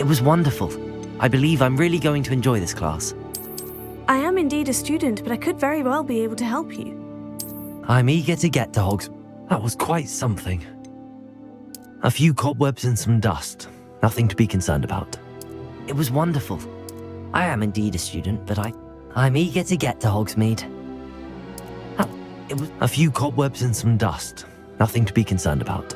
It was wonderful. I believe I'm really going to enjoy this class. I am indeed a student, but I could very well be able to help you. I'm eager to get to Hogs. That was quite something. A few cobwebs and some dust. Nothing to be concerned about. It was wonderful. I am indeed a student, but I'm eager to get to Hogsmeade. It was a few cobwebs and some dust. Nothing to be concerned about.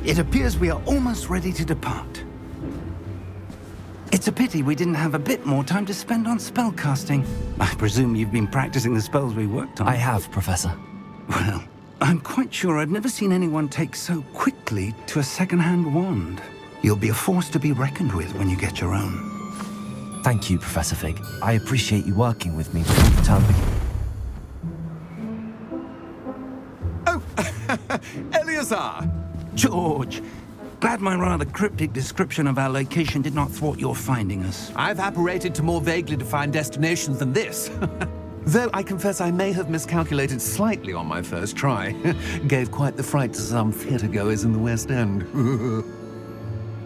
It appears we are almost ready to depart. It's a pity we didn't have a bit more time to spend on spellcasting. I presume you've been practicing the spells we worked on. I have, Professor. Well, I'm quite sure I've never seen anyone take so quickly to a second-hand wand. You'll be a force to be reckoned with when you get your own. Thank you, Professor Fig. I appreciate you working with me before the term begins. Eleazar! George, glad my rather cryptic description of our location did not thwart your finding us. I've apparated to more vaguely defined destinations than this. Though I confess I may have miscalculated slightly on my first try. Gave quite the fright to some theatre-goers in the West End.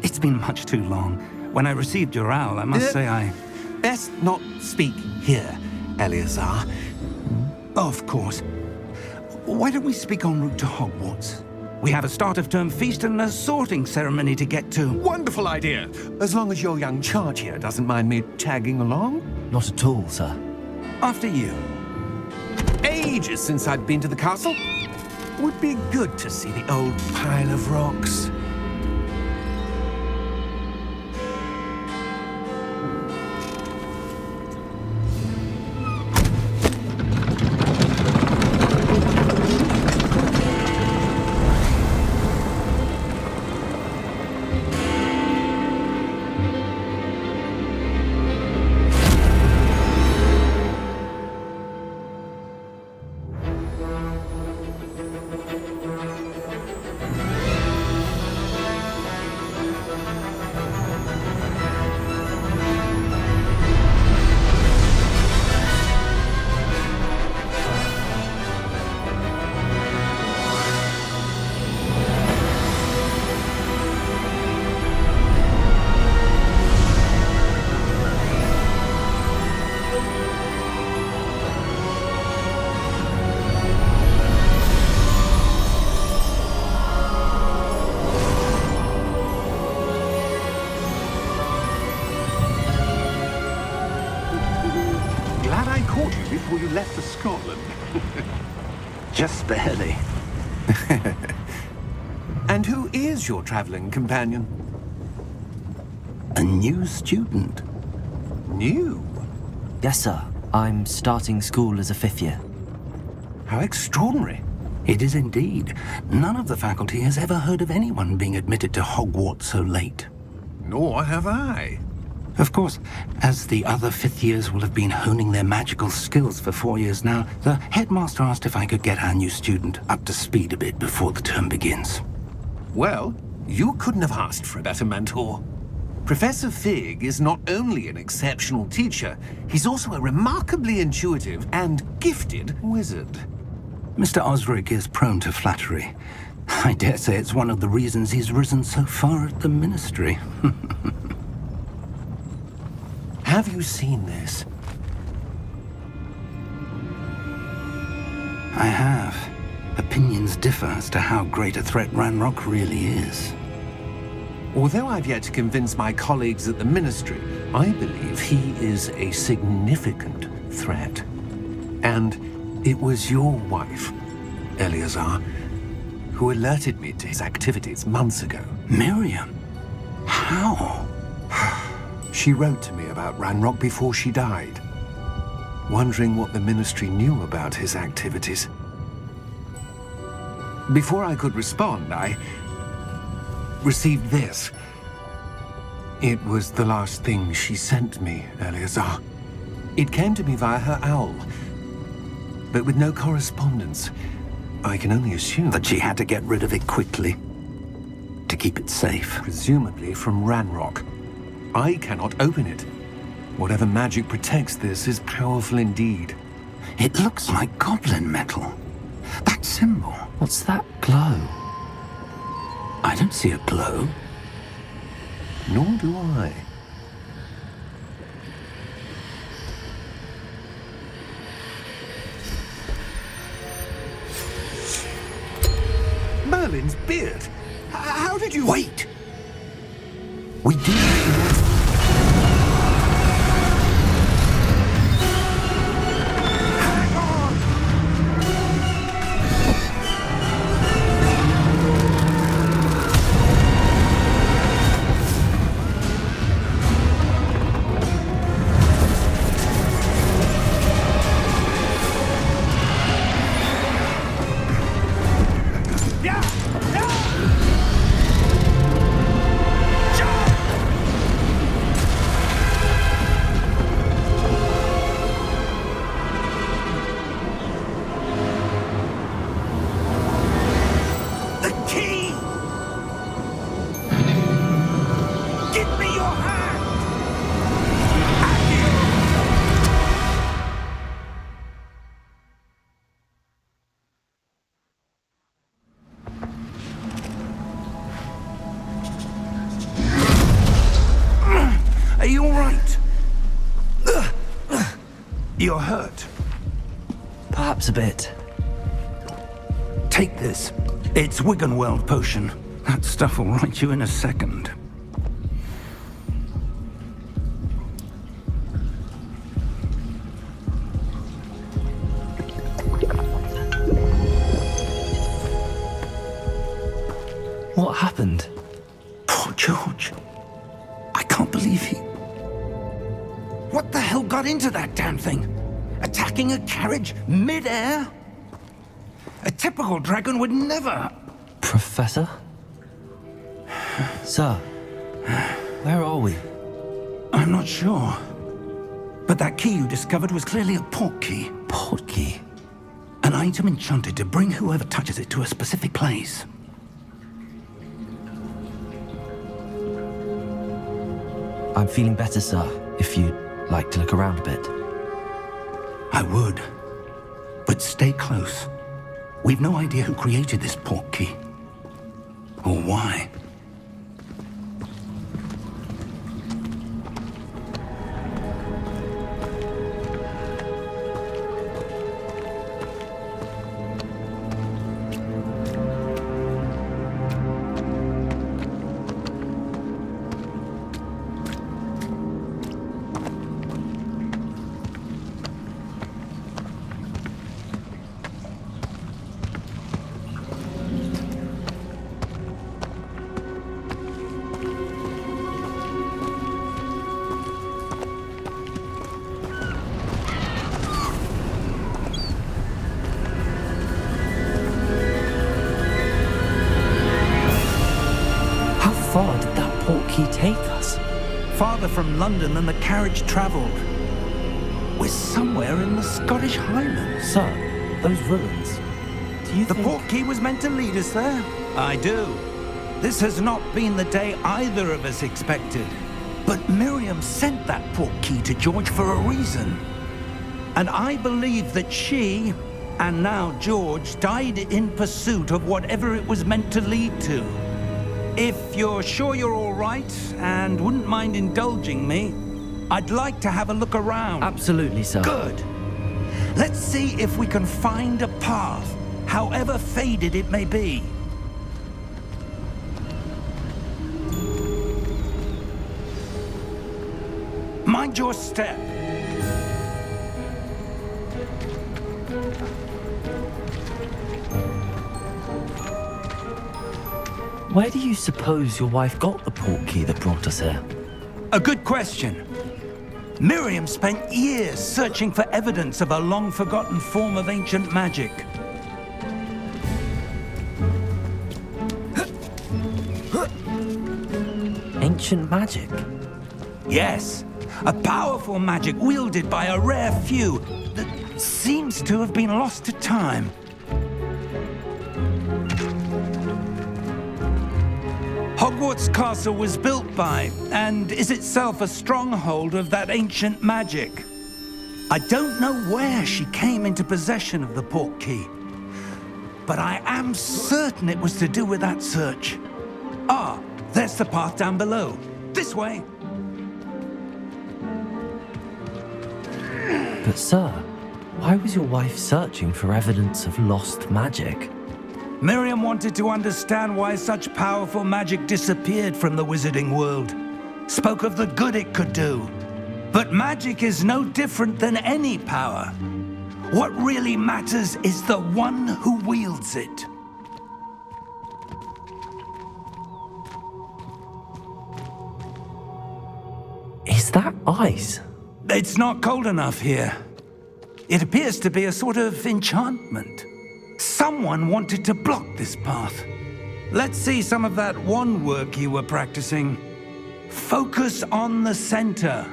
It's been much too long. When I received your owl, I must say I... Best not speak here, Eleazar. Of course. Why don't we speak en route to Hogwarts? We have a start-of-term feast and a sorting ceremony to get to. Wonderful idea! As long as your young charge here doesn't mind me tagging along. Not at all, sir. After you. Ages since I'd been to the castle. Would be good to see the old pile of rocks. Before you left for Scotland. Just barely. And who is your traveling companion? A new student. New? Yes, sir. I'm starting school as a 5th year. How extraordinary. It is indeed. None of the faculty has ever heard of anyone being admitted to Hogwarts so late. Nor have I. Of course, as the other 5th years will have been honing their magical skills for 4 years now, the headmaster asked if I could get our new student up to speed a bit before the term begins. Well, you couldn't have asked for a better mentor. Professor Fig is not only an exceptional teacher, he's also a remarkably intuitive and gifted wizard. Mr. Osric is prone to flattery. I dare say it's one of the reasons he's risen so far at the ministry. Have you seen this? I have. Opinions differ as to how great a threat Ranrock really is. Although I've yet to convince my colleagues at the Ministry, I believe he is a significant threat. And it was your wife, Eleazar, who alerted me to his activities months ago. Miriam? How? She wrote to me about Ranrock before she died, wondering what the Ministry knew about his activities. Before I could respond, I received this. It was the last thing she sent me, Eleazar. It came to me via her owl, but with no correspondence. I can only assume That she had to get rid of it quickly, to keep it safe. presumably from Ranrock. I cannot open it. Whatever magic protects this is powerful indeed. It looks like goblin metal. That symbol. What's that glow? I don't see a glow. Nor do I. Merlin's beard. How did you... Wait! We do. You're hurt. Perhaps a bit. Take this. It's Wiggenweld potion. That stuff will right you in a second. What happened? Poor George. I can't believe he... What the hell got into that damn thing? Attacking a carriage mid-air? A typical dragon would never... Professor? Sir, where are we? I'm not sure. But that key you discovered was clearly a port key. Port key? An item enchanted to bring whoever touches it to a specific place. I'm feeling better, sir, if you'd like to look around a bit. I would. But stay close. We've no idea who created this port key. Or why. How far did that port key take us? Farther from London than the carriage travelled. We're somewhere in the Scottish Highlands. Sir, those ruins. Do you The think... port key was meant to lead us there? I do. This has not been the day either of us expected. But Miriam sent that port key to George for a reason. And I believe that she, and now George, died in pursuit of whatever it was meant to lead to. If you're sure you're all right and wouldn't mind indulging me, I'd like to have a look around. Absolutely, sir. Good. Let's see if we can find a path, however faded it may be. Mind your step. Where do you suppose your wife got the port key that brought us here? A good question. Miriam spent years searching for evidence of a long-forgotten form of ancient magic. Ancient magic? Yes, a powerful magic wielded by a rare few that seems to have been lost to time. Hogwarts Castle was built by, and is itself a stronghold of that ancient magic. I don't know where she came into possession of the port key, but I am certain it was to do with that search. Ah, there's the path down below. This way. But sir, why was your wife searching for evidence of lost magic? Miriam wanted to understand why such powerful magic disappeared from the wizarding world. Spoke of the good it could do. But magic is no different than any power. What really matters is the one who wields it. Is that ice? It's not cold enough here. It appears to be a sort of enchantment. Someone wanted to block this path. Let's see some of that wand work you were practicing. Focus on the center.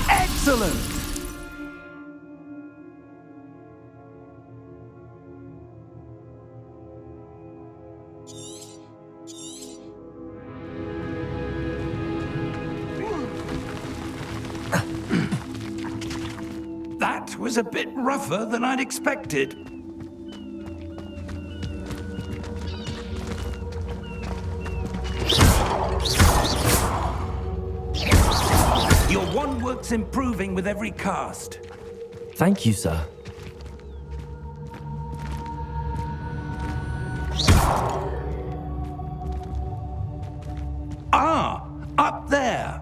Excellent! That was a bit rougher than I'd expected. artwork's improving with every cast. Thank you, sir. Ah, up there.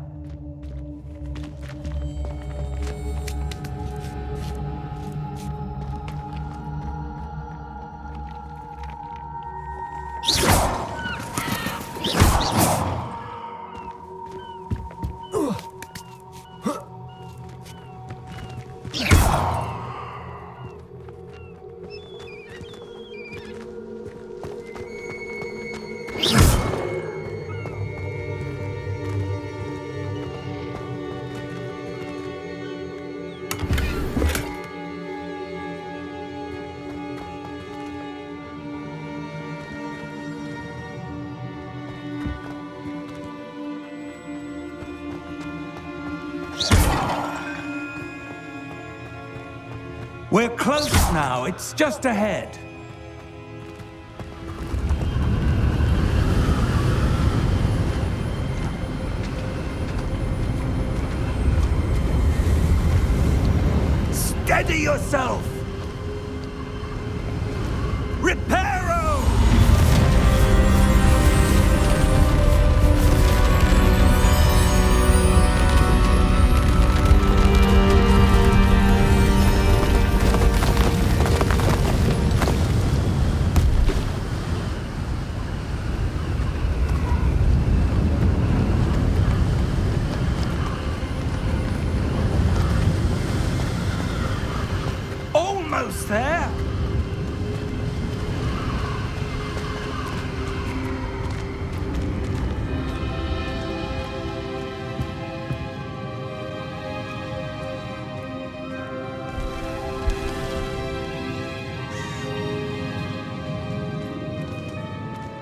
We're close now. It's just ahead. Steady yourself! Reparo! Almost there!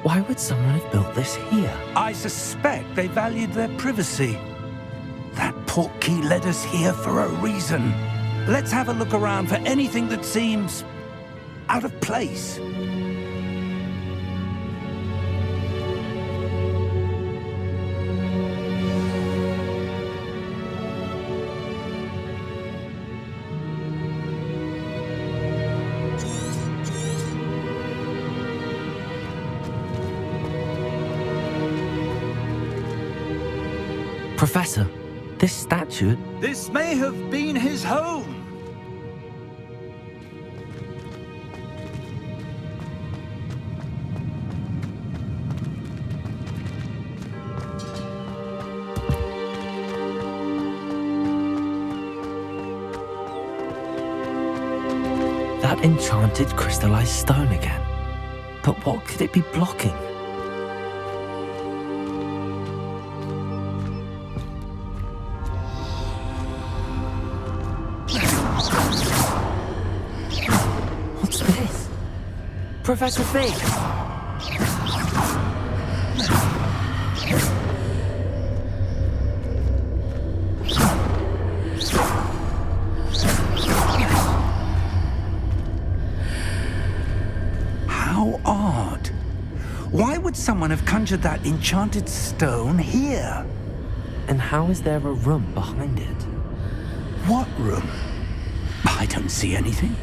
Why would someone have built this here? I suspect they valued their privacy. That portkey led us here for a reason. Let's have a look around for anything that seems out of place. Professor, this statue... This may have been his home. That enchanted crystallized stone again. But what could it be blocking? What's this? Professor Fig! How odd. Why would someone have conjured that enchanted stone here? And how is there a room behind it? What room? I don't see anything.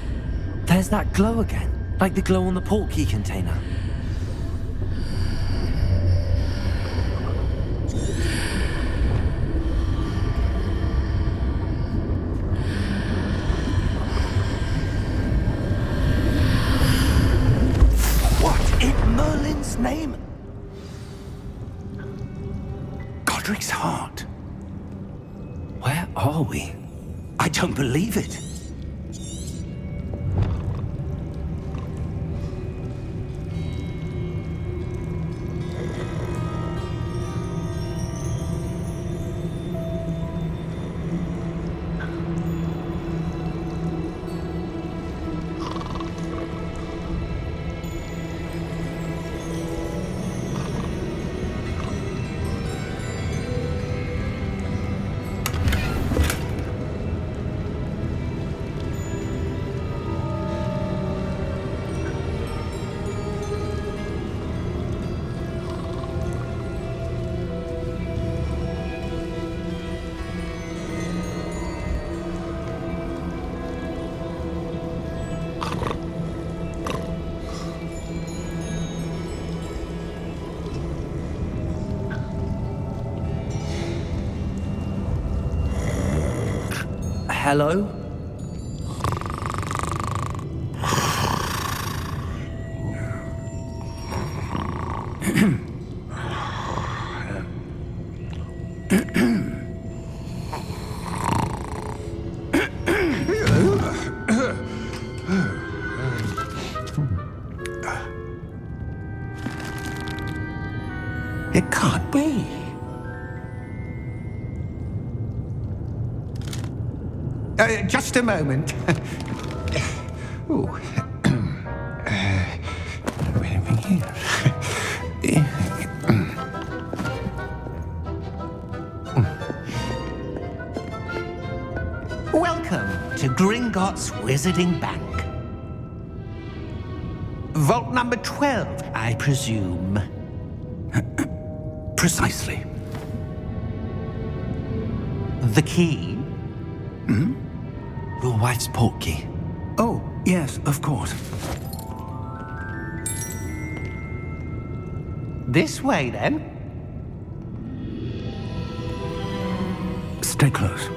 There's that glow again, like the glow on the portkey container. What in Merlin's name? Godric's heart. Where are we? I don't believe it. Hello? It can't be. Just a moment. Ooh. Welcome to Gringotts Wizarding Bank. Vault number 12, I presume. Precisely. The key? Your wife's portkey. Oh, yes, of course. This way, then. Stay close.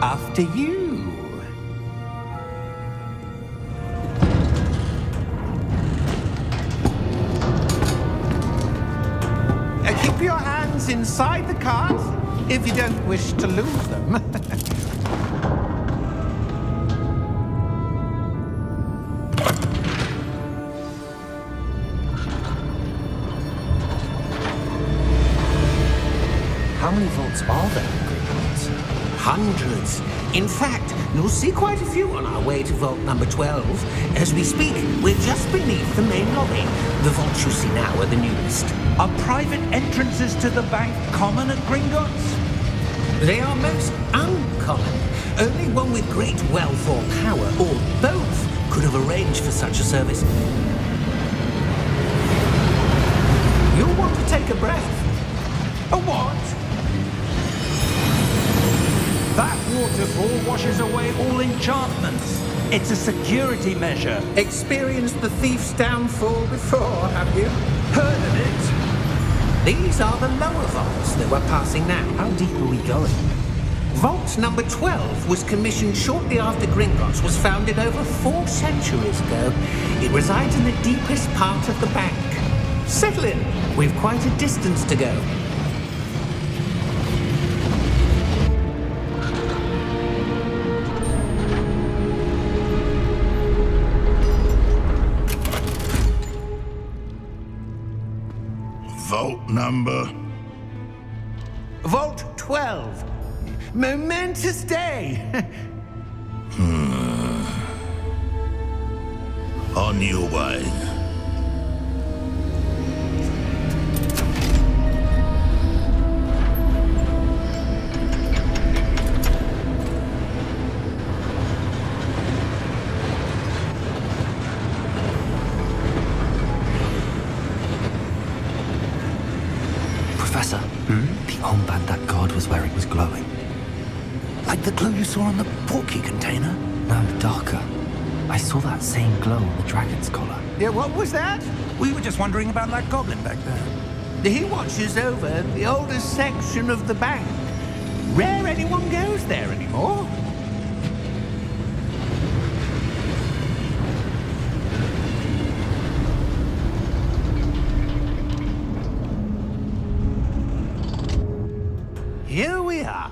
After you. Keep your hands inside the cart if you don't wish to lose them. How many vaults are there in Gringotts? Hundreds. In fact, you'll see quite a few on our way to vault number 12. As we speak, we're just beneath the main lobby. The vaults you see now are the newest. Are private entrances to the bank common at Gringotts? They are most uncommon. Only one with great wealth or power, or both, could have arranged for such a service. You'll want to take a breath. A what? That waterfall washes away all enchantments. It's a security measure. Experienced the thief's downfall before, have you? Heard of it? These are the lower vaults that we're passing now. How deep are we going? Vault number 12 was commissioned shortly after Gringotts was founded over 4 centuries ago. It resides in the deepest part of the bank. Settle in. We've quite a distance to go. Vault number? Vault 12. Momentous day. On your way. Professor, the armband that guard was wearing was glowing. Like the glow you saw on the portkey container? No, darker. I saw that same glow on the dragon's collar. Yeah, what was that? We were just wondering about that goblin back there. He watches over the oldest section of the bank. Rare anyone goes there anymore. Here we are.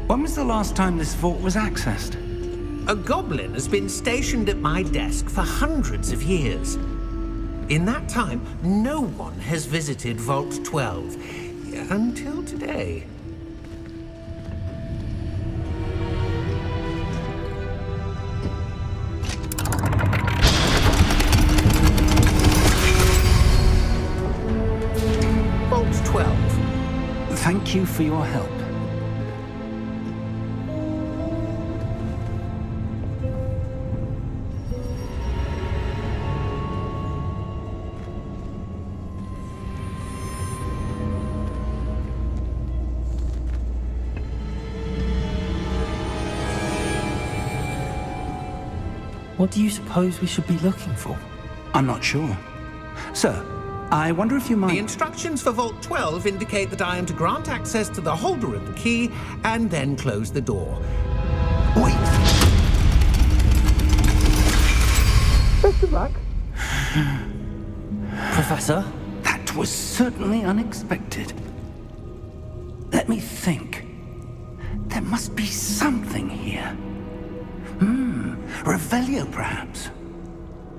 When was the last time this vault was accessed? A goblin has been stationed at my desk for hundreds of years. In that time, no one has visited Vault 12 until today. Vault 12. Thank you for your help. What do you suppose we should be looking for? I'm not sure. Sir, I wonder if you The might... instructions for Vault 12 indicate that I am to grant access to the holder of the key and then close the door. Wait! Best of luck. Professor? That was certainly unexpected. Let me think. There must be something here. Revelio, perhaps?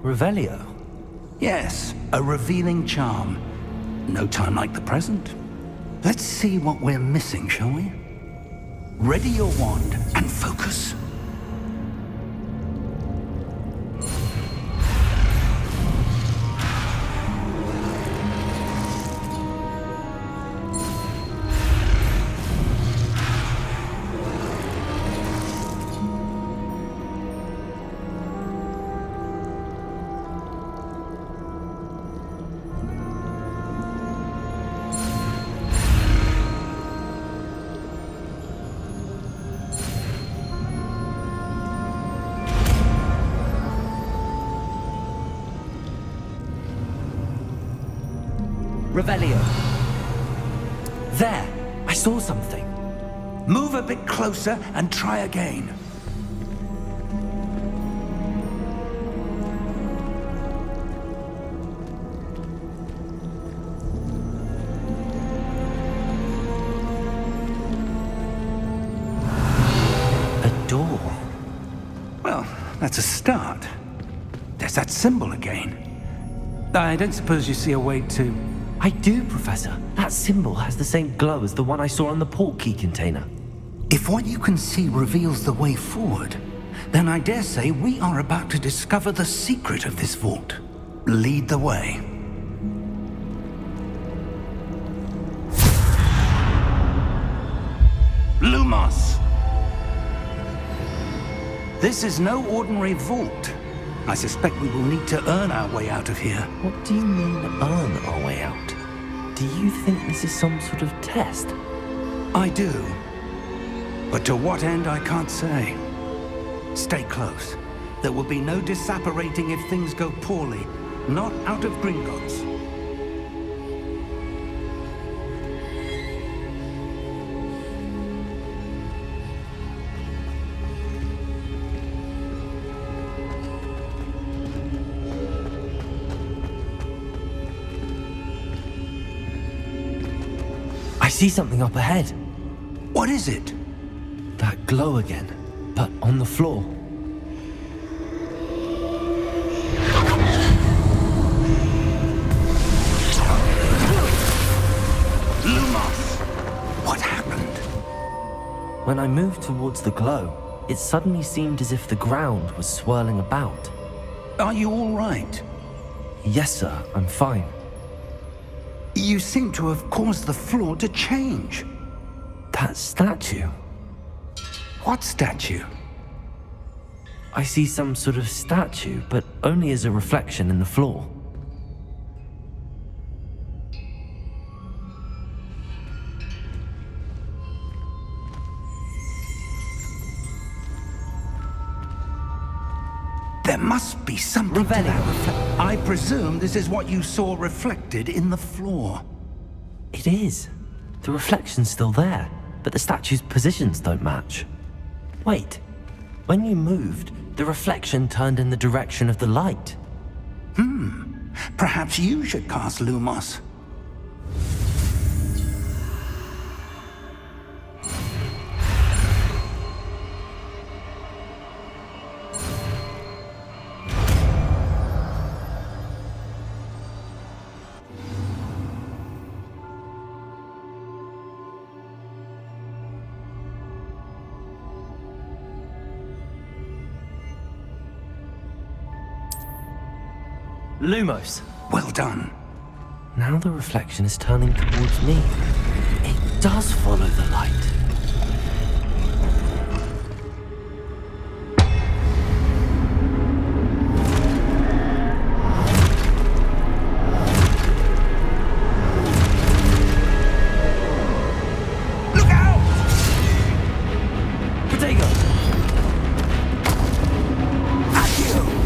Revelio? Yes, a revealing charm. No time like the present. Let's see what we're missing, shall we? Ready your wand and focus. Revelio. There! I saw something. Move a bit closer and try again. A door. Well, that's a start. There's that symbol again. I don't suppose you see a way to... I do, Professor. That symbol has the same glow as the one I saw on the portkey container. If what you can see reveals the way forward, then I dare say we are about to discover the secret of this vault. Lead the way. Lumos! This is no ordinary vault. I suspect we will need to earn our way out of here. What do you mean, earn our way out? Do you think this is some sort of test? I do. But to what end, I can't say. Stay close. There will be no disapparating if things go poorly. Not out of Gringotts. I see something up ahead. What is it? That glow again, but on the floor. Lumos! What happened? When I moved towards the glow, it suddenly seemed as if the ground was swirling about. Are you all right? Yes, sir, I'm fine. You seem to have caused the floor to change. That statue. What statue? I see some sort of statue, but only as a reflection in the floor. There must be something to that reflection. I presume this is what you saw reflected in the floor. It is. The reflection's still there, but the statue's positions don't match. Wait. When you moved, the reflection turned in the direction of the light. Perhaps you should cast Lumos. Lumos. Well done. Now the reflection is turning towards me. It does follow the light. Look out! Potato! At you!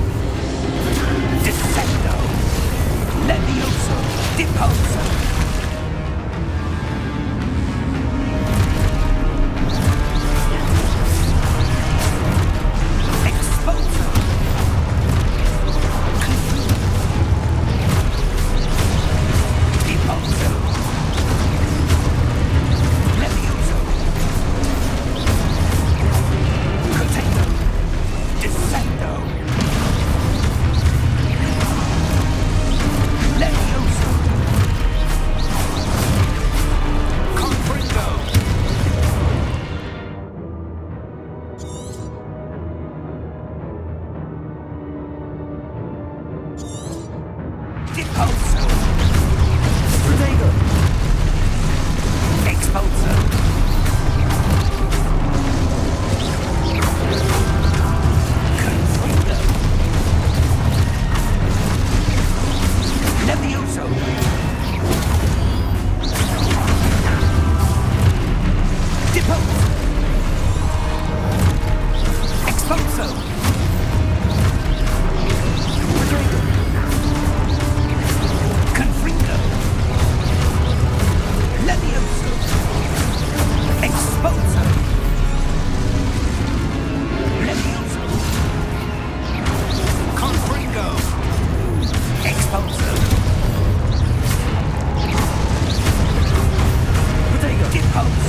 Repulso! Protego! Expulso! Confringo! Levioso! Depose! Expulso! Protego! Confringo! Levioso! Expulso! Levioso! Confringo! Expulso! Protego! Depose!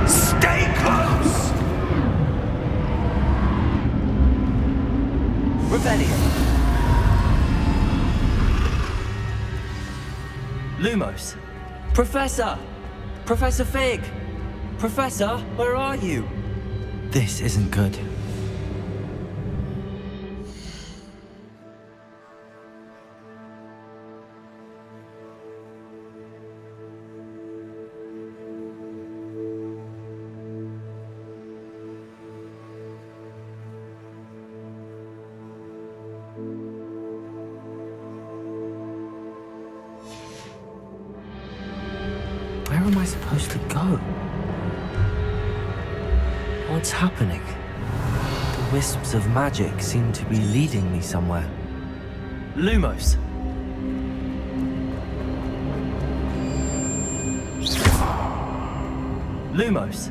Stay close! Revelio. Lumos. Professor! Professor Fig! Professor, where are you? This isn't good. Where am I supposed to go? What's happening? The wisps of magic seem to be leading me somewhere. Lumos! Lumos!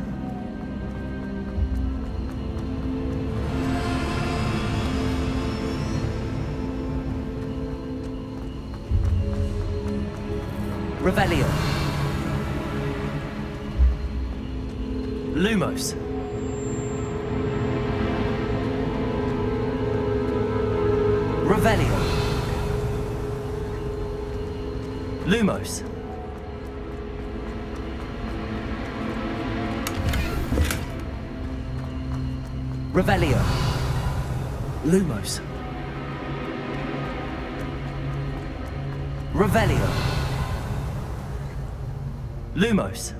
Revelio! Lumos! Revelio! Lumos! Revelio! Lumos! Revelio! Lumos!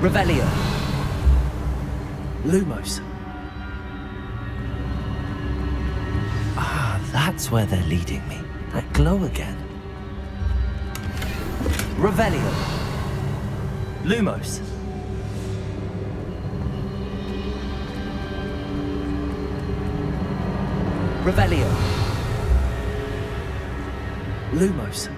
Revelio! Lumos! Ah, that's where they're leading me. That glow again. Revelio! Lumos! Revelio! Lumos!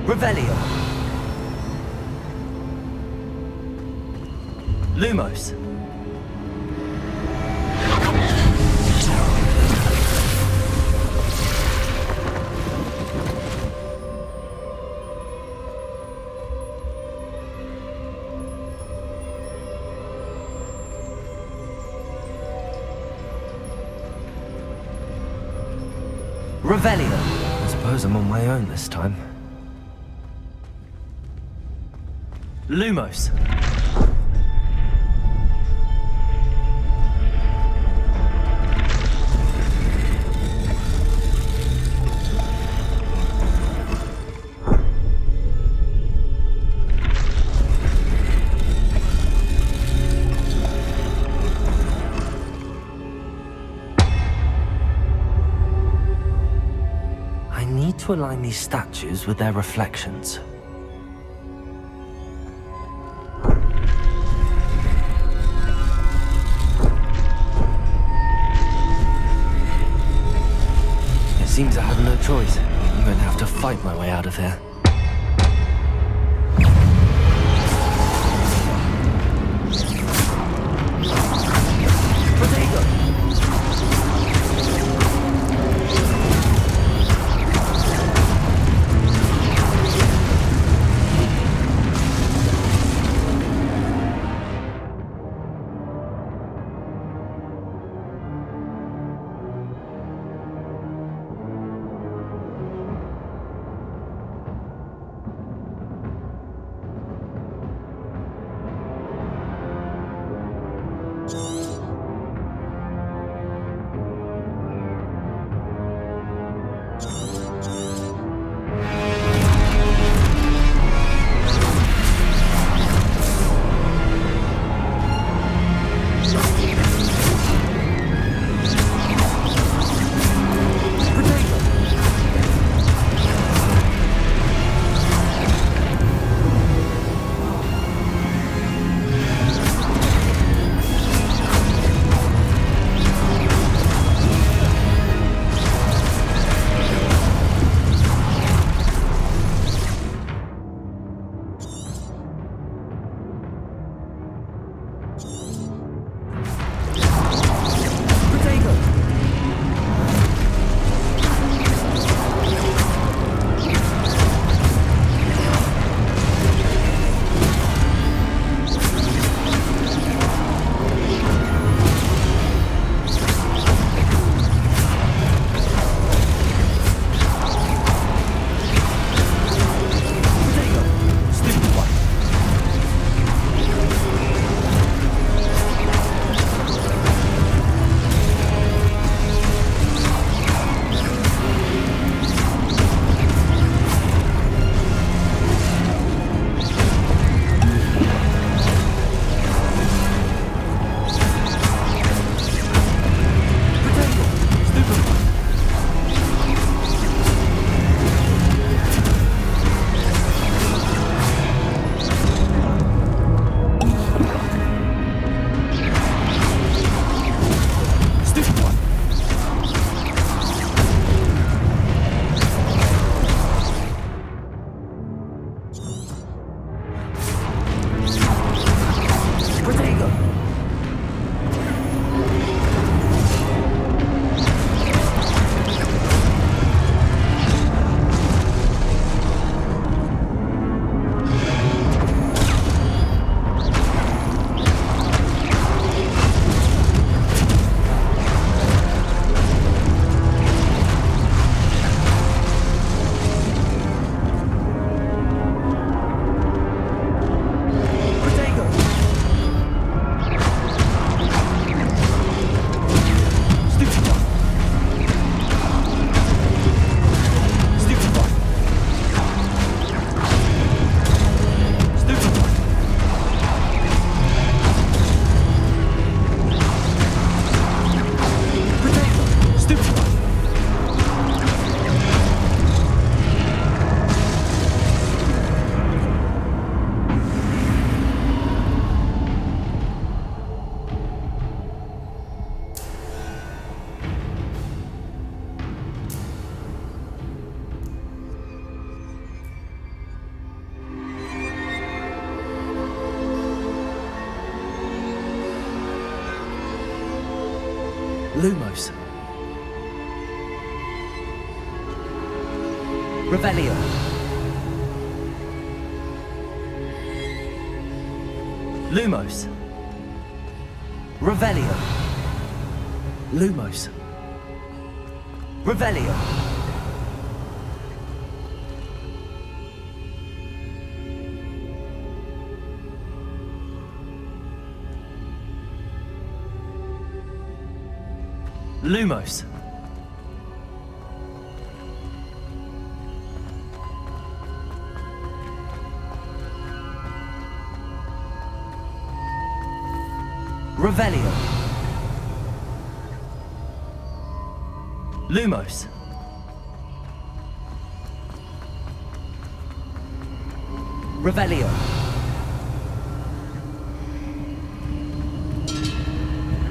Revelio! Lumos! Revelio! I suppose I'm on my own this time. Lumos! I need to align these statues with their reflections. no choice. I'm going to have to fight my way out of here. Lumos. Revelio. Lumos. Revelio. Lumos. Revelio. Lumos. Revelio. Lumos. Revelio.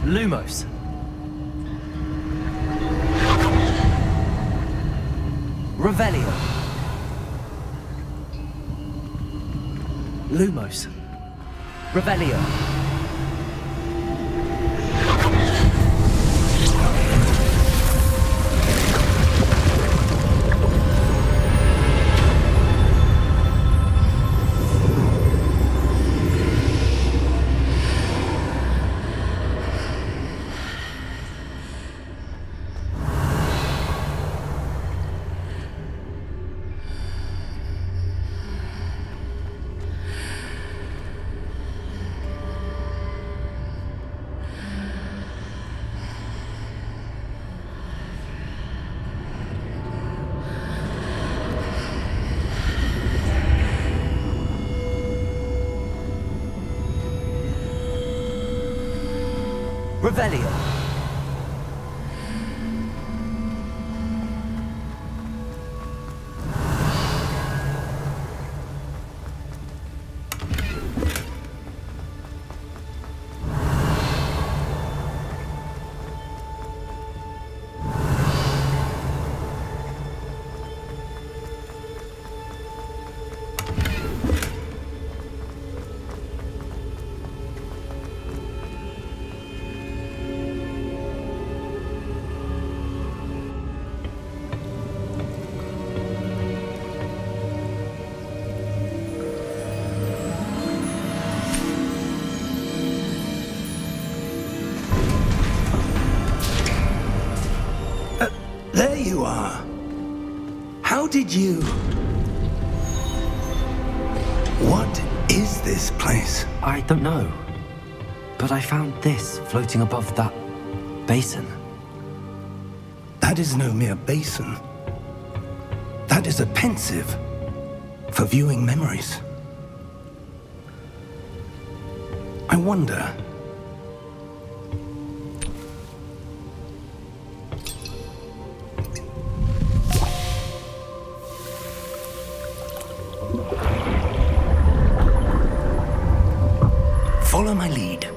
Lumos. Revelio. Lumos. Revelio. Revelio. There you are. How did you... What is this place? I don't know. But I found this floating above that basin. That is no mere basin. That is a pensive for viewing memories. I wonder... Follow my lead.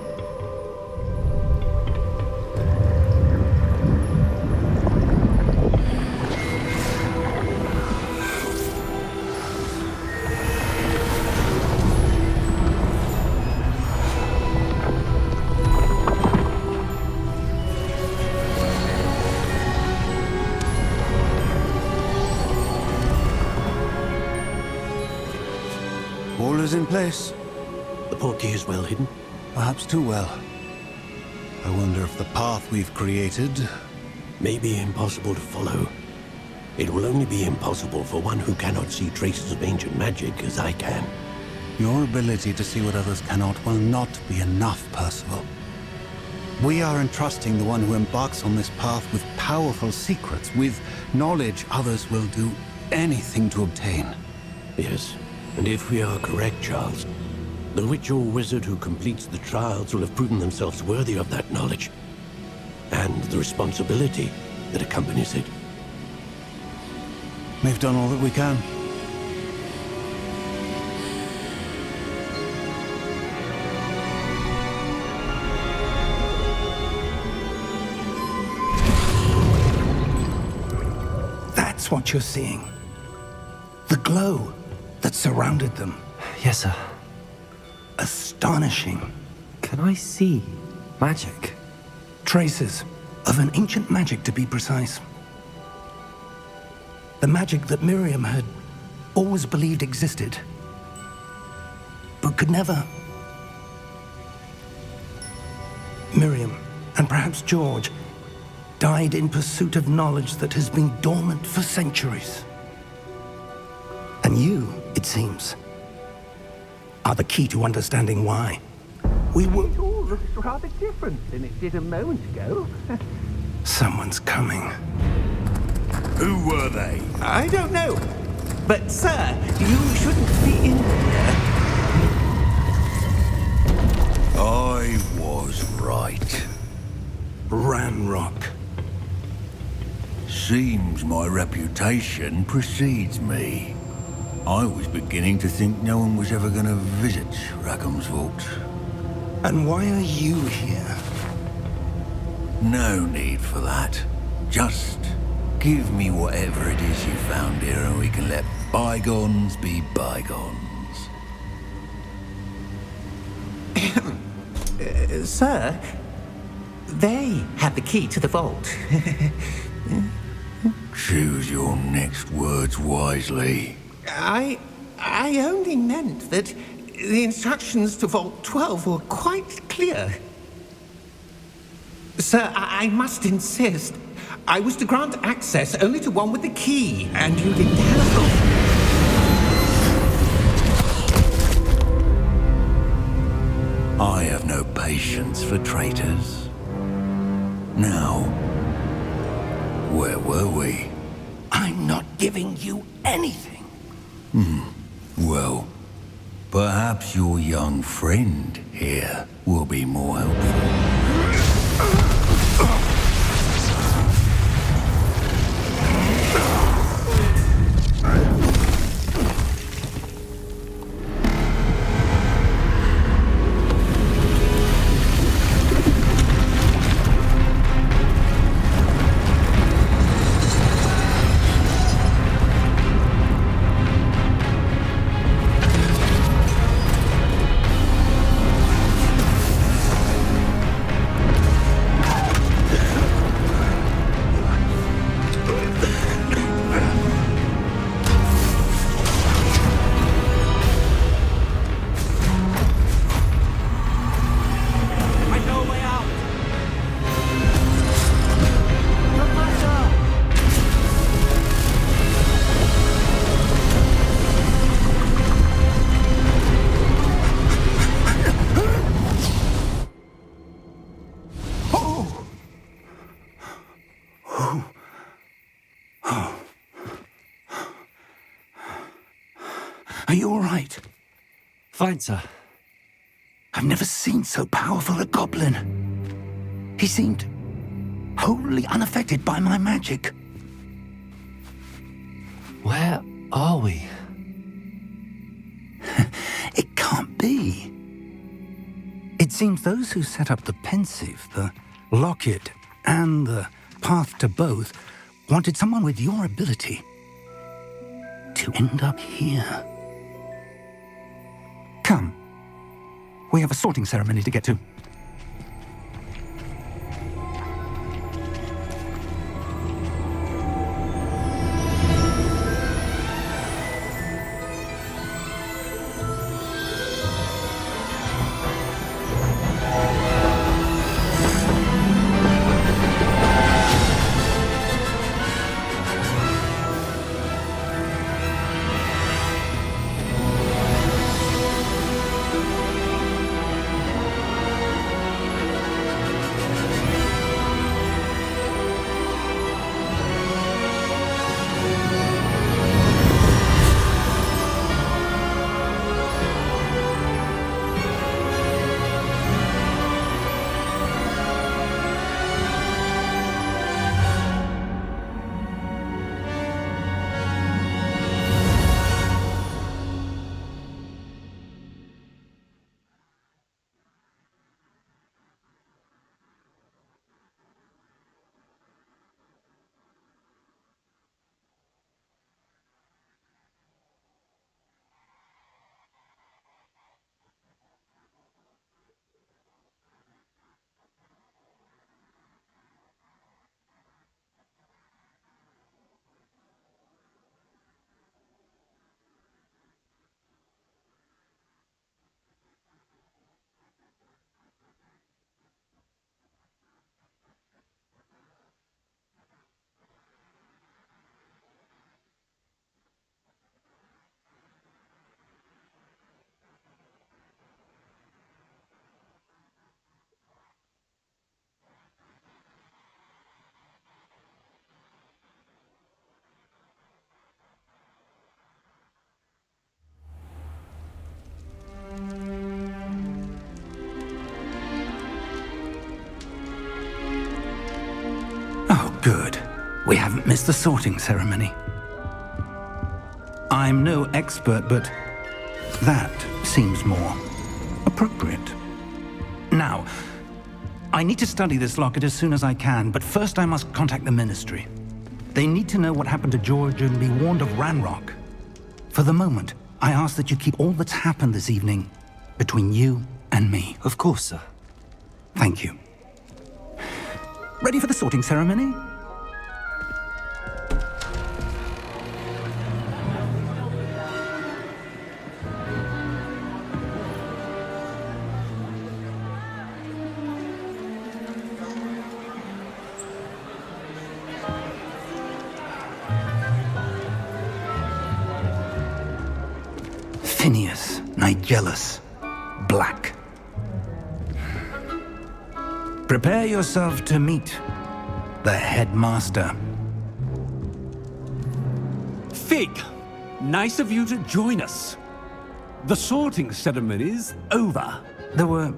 All is in place. The portkey is well hidden. Perhaps too well. I wonder if the path we've created... May be impossible to follow. It will only be impossible for one who cannot see traces of ancient magic as I can. Your ability to see what others cannot will not be enough, Percival. We are entrusting the one who embarks on this path with powerful secrets, with knowledge others will do anything to obtain. Yes, and if we are correct, Charles, the witch or wizard who completes the trials will have proven themselves worthy of that knowledge, and the responsibility that accompanies it. We've done all that we can. That's what you're seeing. The glow that surrounded them. Yes, sir. Astonishing. Can I see magic? Traces of an ancient magic, to be precise. The magic that Miriam had always believed existed, but could never. Miriam, and perhaps George, died in pursuit of knowledge that has been dormant for centuries. And you, it seems, are the key to understanding why. We were... It all looks rather different than it did a moment ago. Someone's coming. Who were they? I don't know. But, sir, you shouldn't be in here. I was right. Ranrock. Seems my reputation precedes me. I was beginning to think no one was ever going to visit Rackham's Vault. And why are you here? No need for that. Just Give me whatever it is you found here and we can let bygones be bygones. Sir, they have the key to the vault. Choose your next words wisely. I only meant that the instructions to Vault 12 were quite clear. Sir, I must insist. I was to grant access only to one with the key, and you didn't have... I have no patience for traitors. Now, where were we? I'm not giving you anything. Well, perhaps your young friend here will be more helpful. Are you all right? Fine, sir. I've never seen so powerful a goblin. He seemed wholly unaffected by my magic. Where are we? It can't be. It seems those who set up the pensive, the locket, and the path to both wanted someone with your ability to end up here. Come. We have a sorting ceremony to get to. Oh, good. We haven't missed the sorting ceremony. I'm no expert, but that seems more appropriate. Now, I need to study this locket as soon as I can, but first I must contact the Ministry. They need to know what happened to George and be warned of Ranrock. For the moment, I ask that you keep all that's happened this evening between you and me. Of course, sir. Thank you. Ready for the sorting ceremony? Phineas, Nigellus, Black. Prepare yourself to meet the headmaster. Fig, nice of you to join us. The sorting ceremony's over. There were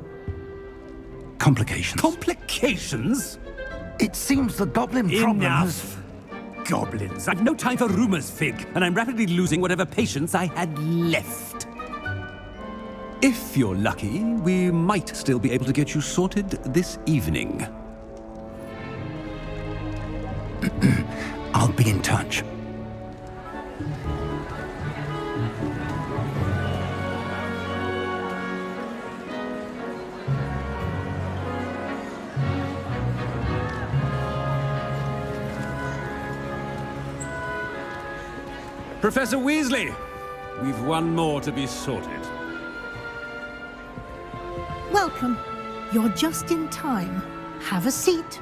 complications. Complications? It seems the goblin problem has... Goblins. I've no time for rumors, Fig, and I'm rapidly losing whatever patience I had left. If you're lucky, we might still be able to get you sorted this evening. I'll be in touch. Professor Weasley, we've one more to be sorted. Welcome. You're just in time. Have a seat.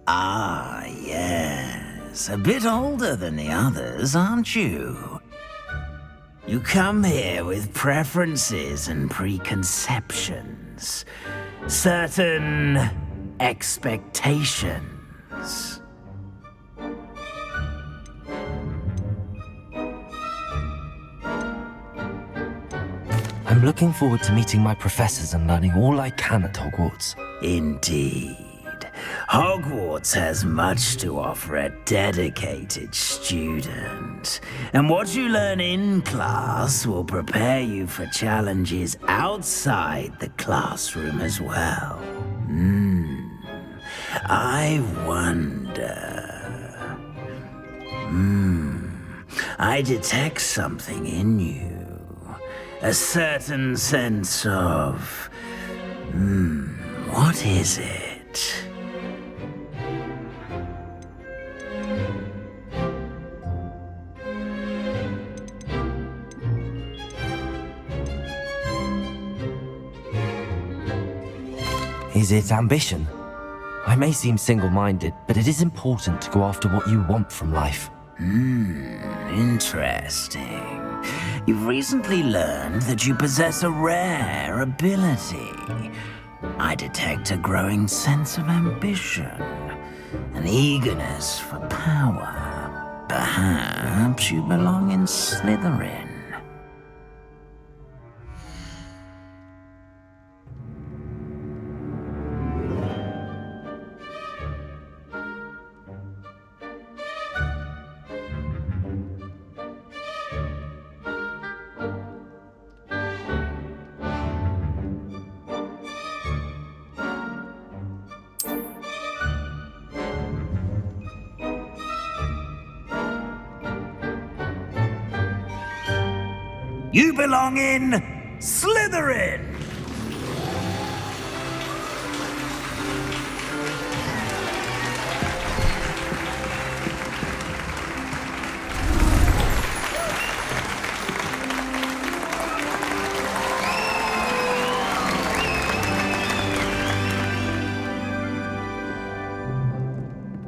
Ah, yes. A bit older than the others, aren't you? You come here with preferences and preconceptions. Certain expectations. I'm looking forward to meeting my professors and learning all I can at Hogwarts. Indeed. Hogwarts has much to offer a dedicated student. And what you learn in class will prepare you for challenges outside the classroom as well. I wonder... I detect something in you. A certain sense of... what is it? Is it ambition? I may seem single-minded, but it is important to go after what you want from life. Interesting. You've recently learned that you possess a rare ability. I detect a growing sense of ambition, an eagerness for power. Perhaps you belong in Slytherin. You belong in Slytherin!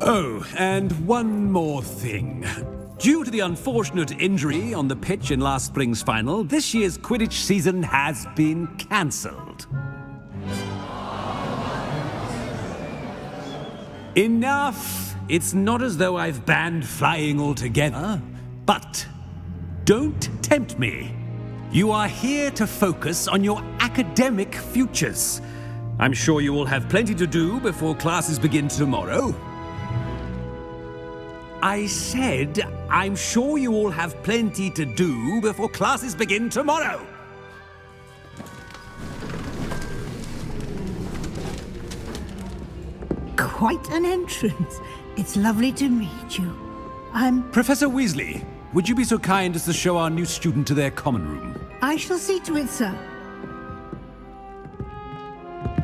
Oh, and one more thing. Due to the unfortunate injury on the pitch in last spring's final, this year's Quidditch season has been cancelled. Enough! It's not as though I've banned flying altogether, but don't tempt me. You are here to focus on your academic futures. I'm sure you will have plenty to do before classes begin tomorrow. I said I'm sure you all have plenty to do before classes begin tomorrow. Quite an entrance. It's lovely to meet you. Professor Weasley, would you be so kind as to show our new student to their common room? I shall see to it, sir.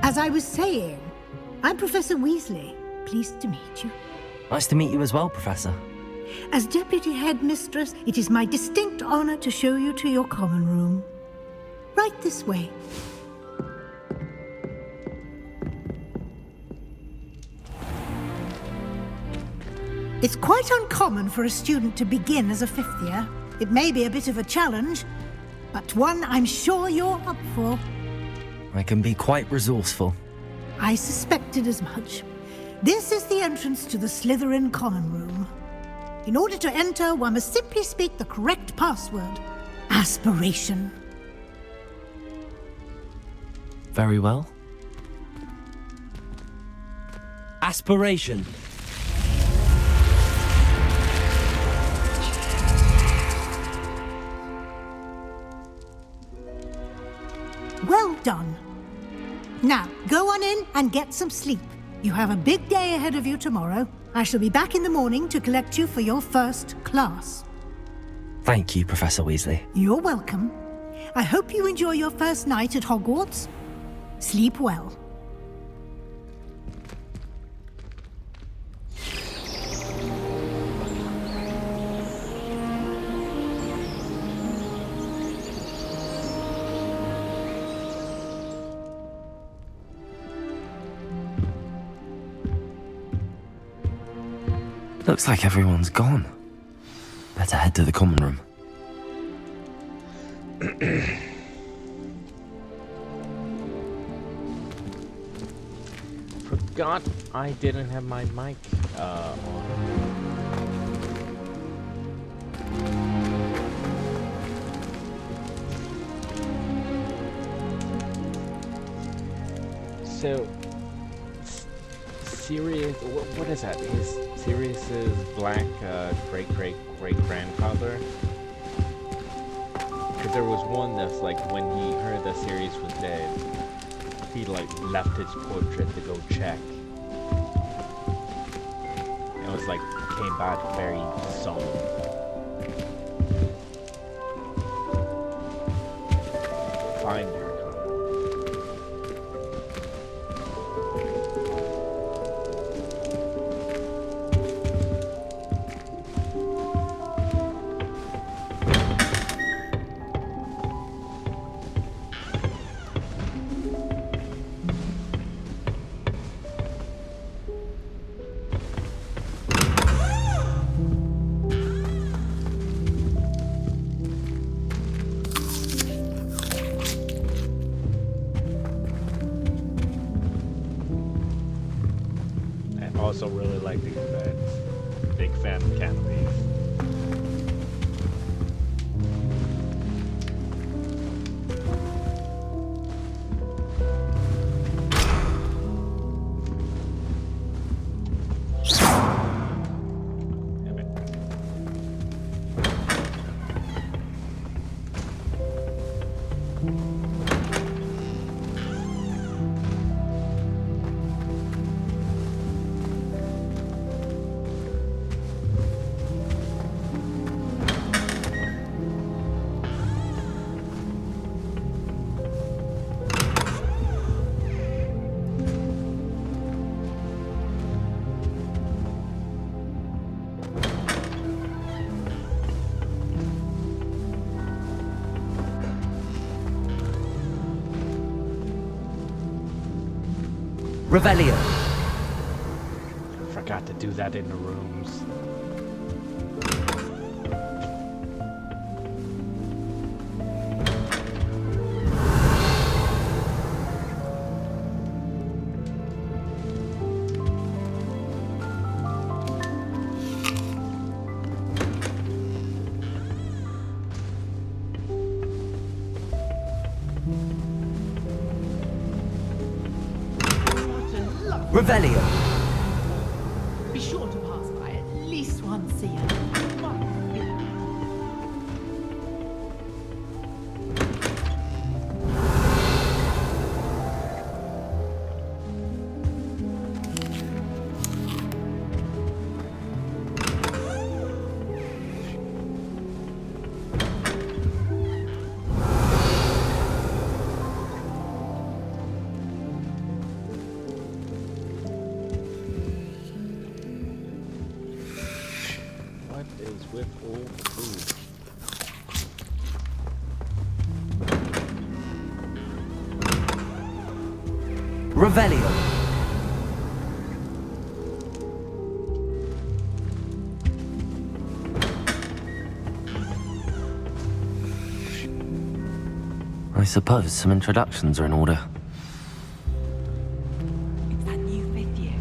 As I was saying, I'm Professor Weasley. Pleased to meet you. Nice to meet you as well, Professor. As Deputy Headmistress, it is my distinct honor to show you to your common room. Right this way. It's quite uncommon for a student to begin as a fifth year. It may be a bit of a challenge, but one I'm sure you're up for. I can be quite resourceful. I suspected as much. This is the entrance to the Slytherin common room. In order to enter, one must simply speak the correct password. Aspiration. Very well. Aspiration. Well done. Now, go on in and get some sleep. You have a big day ahead of you tomorrow. I shall be back in the morning to collect you for your first class. Thank you, Professor Weasley. You're welcome. I hope you enjoy your first night at Hogwarts. Sleep well. Looks like everyone's gone. Better head to the common room. Forgot I didn't have my mic on. So, Sirius, what is that? Is Sirius's black great-great-great-grandfather? Because there was one that's like, when he heard that Sirius was dead, he like left his portrait to go check. And it was like, came back very solemn. Find her. Also really like these beds. Big fan of canopies. Revelio. Forgot to do that in the rooms. Revelio. Be sure to pass by at least once. can't see it. What is with all food? Revelio. I suppose some introductions are in order. It's that new 5th year.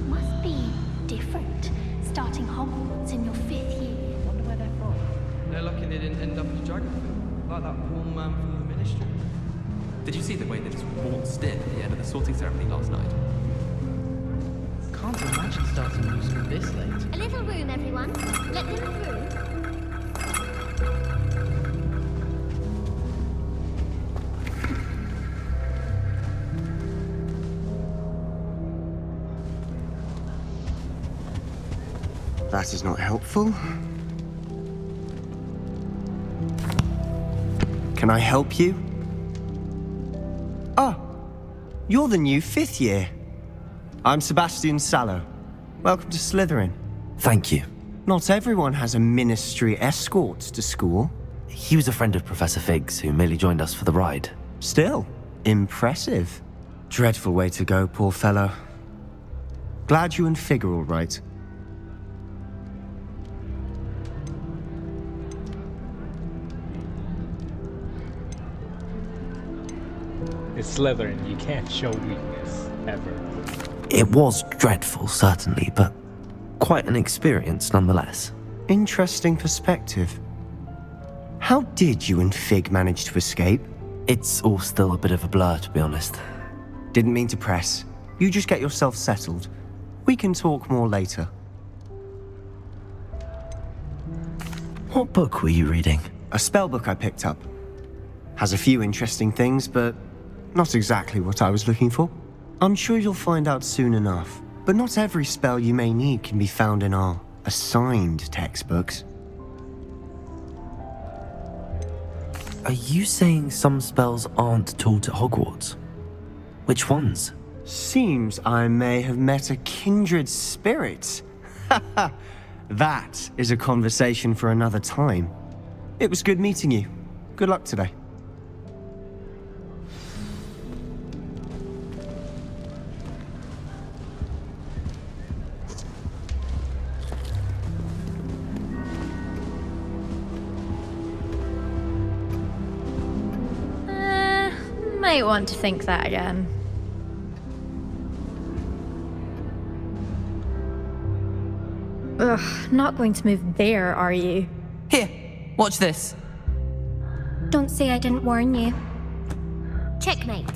Must be different, starting Hogwarts in your 5th year. Wonder where they're from. They're lucky they didn't end up in a dragon film, like that poor man from the Ministry. Did you see the way they just waltzed in at the end of the sorting ceremony last night? Can't imagine starting new school this late. A little room, everyone. Let them through. That is not helpful. Can I help you? Oh, you're the new 5th year. I'm Sebastian Sallow. Welcome to Slytherin. Thank you. Not everyone has a ministry escort to school. He was a friend of Professor Fig's who merely joined us for the ride. Still, impressive. Dreadful way to go, poor fellow. Glad you and Fig are all right. It's Slytherin, you can't show weakness, ever. It was dreadful, certainly, but quite an experience nonetheless. Interesting perspective. How did you and Fig manage to escape? It's all still a bit of a blur, to be honest. Didn't mean to press. You just get yourself settled. We can talk more later. What book were you reading? A spell book I picked up. Has a few interesting things, but not exactly what I was looking for. I'm sure you'll find out soon enough. But not every spell you may need can be found in our assigned textbooks. Are you saying some spells aren't taught at Hogwarts? Which ones? Seems I may have met a kindred spirit. That is a conversation for another time. It was good meeting you. Good luck today. Might want to think that again. Ugh, not going to move there, are you? Here, watch this. Don't say I didn't warn you. Checkmate.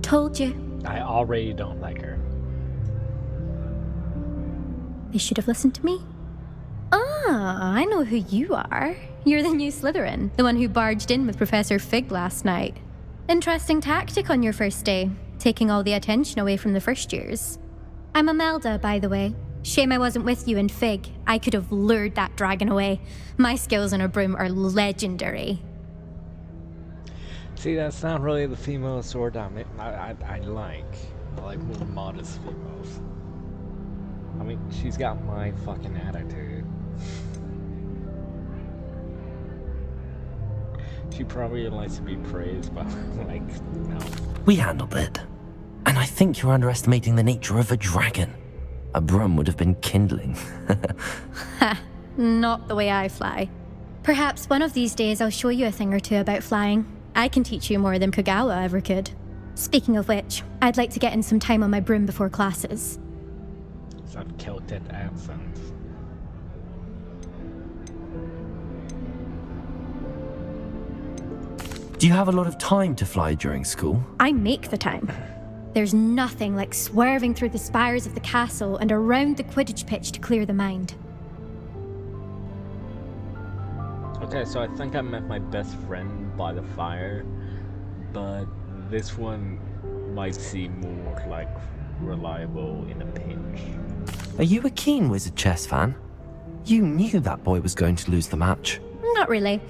Told you. I already don't like her. They should have listened to me. Ah, I know who you are. You're the new Slytherin, the one who barged in with Professor Fig last night. Interesting tactic on your first day, taking all the attention away from the first years. I'm Imelda, by the way. Shame I wasn't with you in Fig. I could have lured that dragon away. My skills on a broom are legendary. See, that's not really the female sword I like. I like more modest females. I mean, she's got my fucking attitude. She probably likes to be praised, but like, no. We handled it. And I think you're underestimating the nature of a dragon. A broom would have been kindling. Ha, not the way I fly. Perhaps one of these days I'll show you a thing or two about flying. I can teach you more than Kagawa ever could. Speaking of which, I'd like to get in some time on my broom before classes. Some Celtic accent. Do you have a lot of time to fly during school? I make the time. There's nothing like swerving through the spires of the castle and around the Quidditch pitch to clear the mind. Okay, so I think I met my best friend by the fire, but this one might seem more like reliable in a pinch. Are you a keen Wizard chess fan? You knew that boy was going to lose the match. Not really.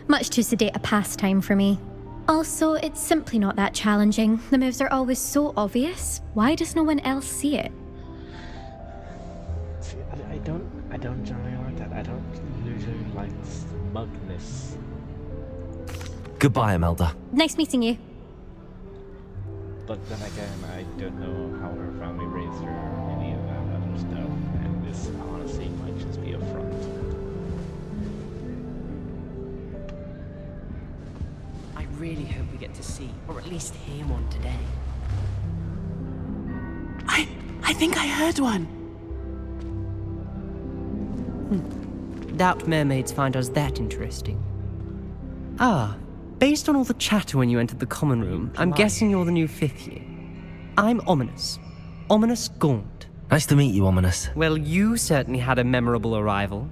Much too sedate a pastime for me. Also, it's simply not that challenging. The moves are always so obvious. Why does no one else see it? See, I don't generally like that. I don't usually like smugness. Goodbye, Imelda. Nice meeting you. But then again, I don't know how her family raised her or any of that other stuff, and this honestly might just be a front. I really hope we get to see, or at least hear one today. I think I heard one. Doubt mermaids find us that interesting. Ah, based on all the chatter when you entered the common room, I'm guessing you're the new 5th year. I'm Ominous. Ominous Gaunt. Nice to meet you, Ominous. Well, you certainly had a memorable arrival.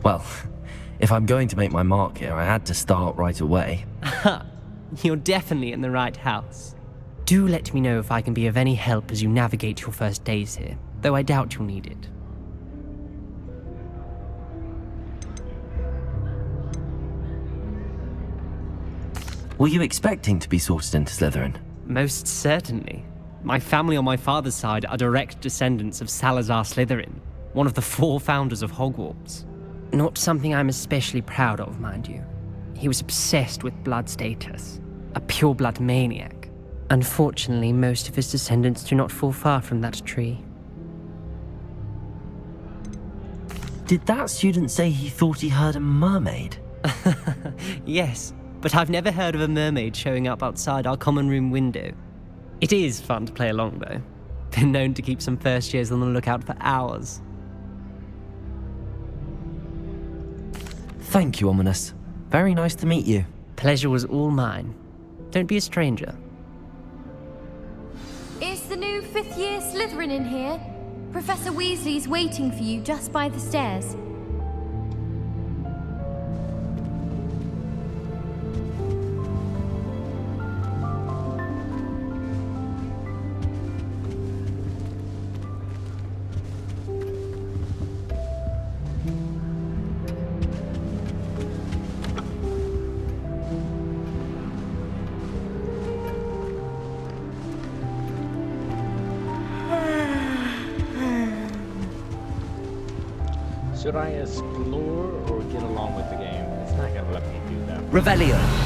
Well, if I'm going to make my mark here, I had to start right away. Ha! You're definitely in the right house. Do let me know if I can be of any help as you navigate your first days here, though I doubt you'll need it. Were you expecting to be sorted into Slytherin? Most certainly. My family on my father's side are direct descendants of Salazar Slytherin, one of the 4 founders of Hogwarts. Not something I'm especially proud of, mind you. He was obsessed with blood status, a pure-blood maniac. Unfortunately, most of his descendants do not fall far from that tree. Did that student say he thought he heard a mermaid? Yes, but I've never heard of a mermaid showing up outside our common room window. It is fun to play along, though. Been known to keep some first years on the lookout for hours. Thank you, Ominous. Very nice to meet you. Pleasure was all mine. Don't be a stranger. Is the new 5th year Slytherin in here? Professor Weasley's waiting for you just by the stairs. Should I explore or get along with the game? It's not gonna let me do that. Revelio.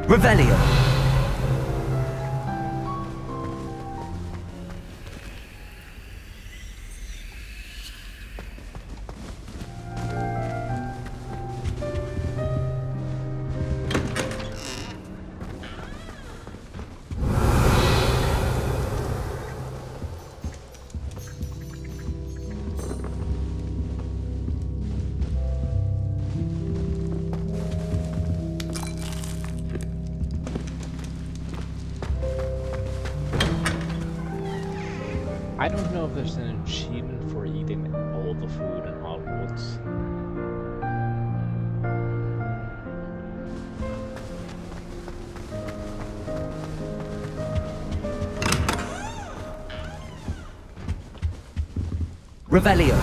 Revelio. I don't know if there's an achievement for eating all the food in Hogwarts. Revelio.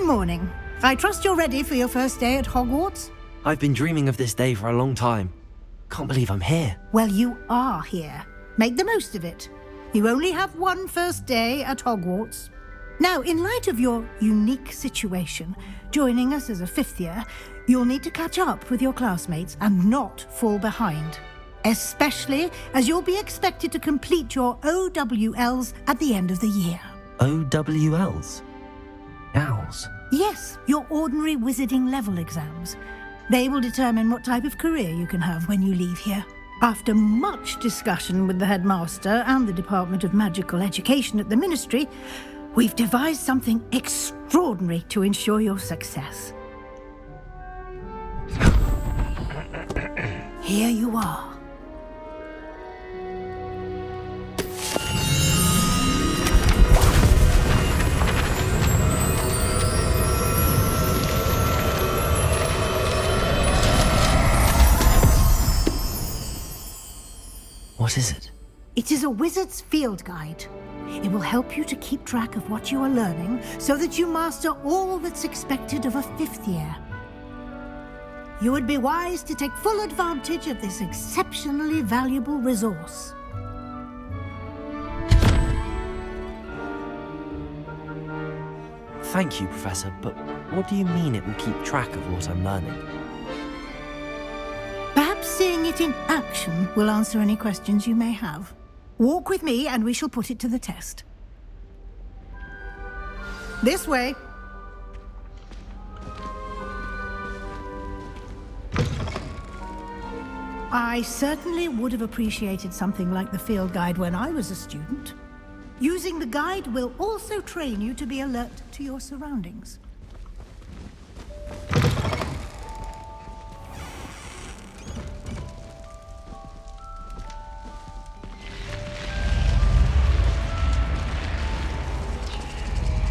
Good morning. I trust you're ready for your first day at Hogwarts? I've been dreaming of this day for a long time. Can't believe I'm here. Well, you are here. Make the most of it. You only have one first day at Hogwarts. Now, in light of your unique situation, joining us as a fifth year, you'll need to catch up with your classmates and not fall behind. Especially as you'll be expected to complete your OWLs at the end of the year. OWLs? Owls? Yes, your ordinary wizarding level exams. They will determine what type of career you can have when you leave here. After much discussion with the headmaster and the Department of Magical Education at the Ministry, we've devised something extraordinary to ensure your success. Here you are. What is it? It is a wizard's field guide. It will help you to keep track of what you are learning so that you master all that's expected of a fifth year. You would be wise to take full advantage of this exceptionally valuable resource. Thank you, Professor, but what do you mean it will keep track of what I'm learning? Perhaps seeing it in action will answer any questions you may have. Walk with me and we shall put it to the test. This way. I certainly would have appreciated something like the field guide when I was a student. Using the guide will also train you to be alert to your surroundings.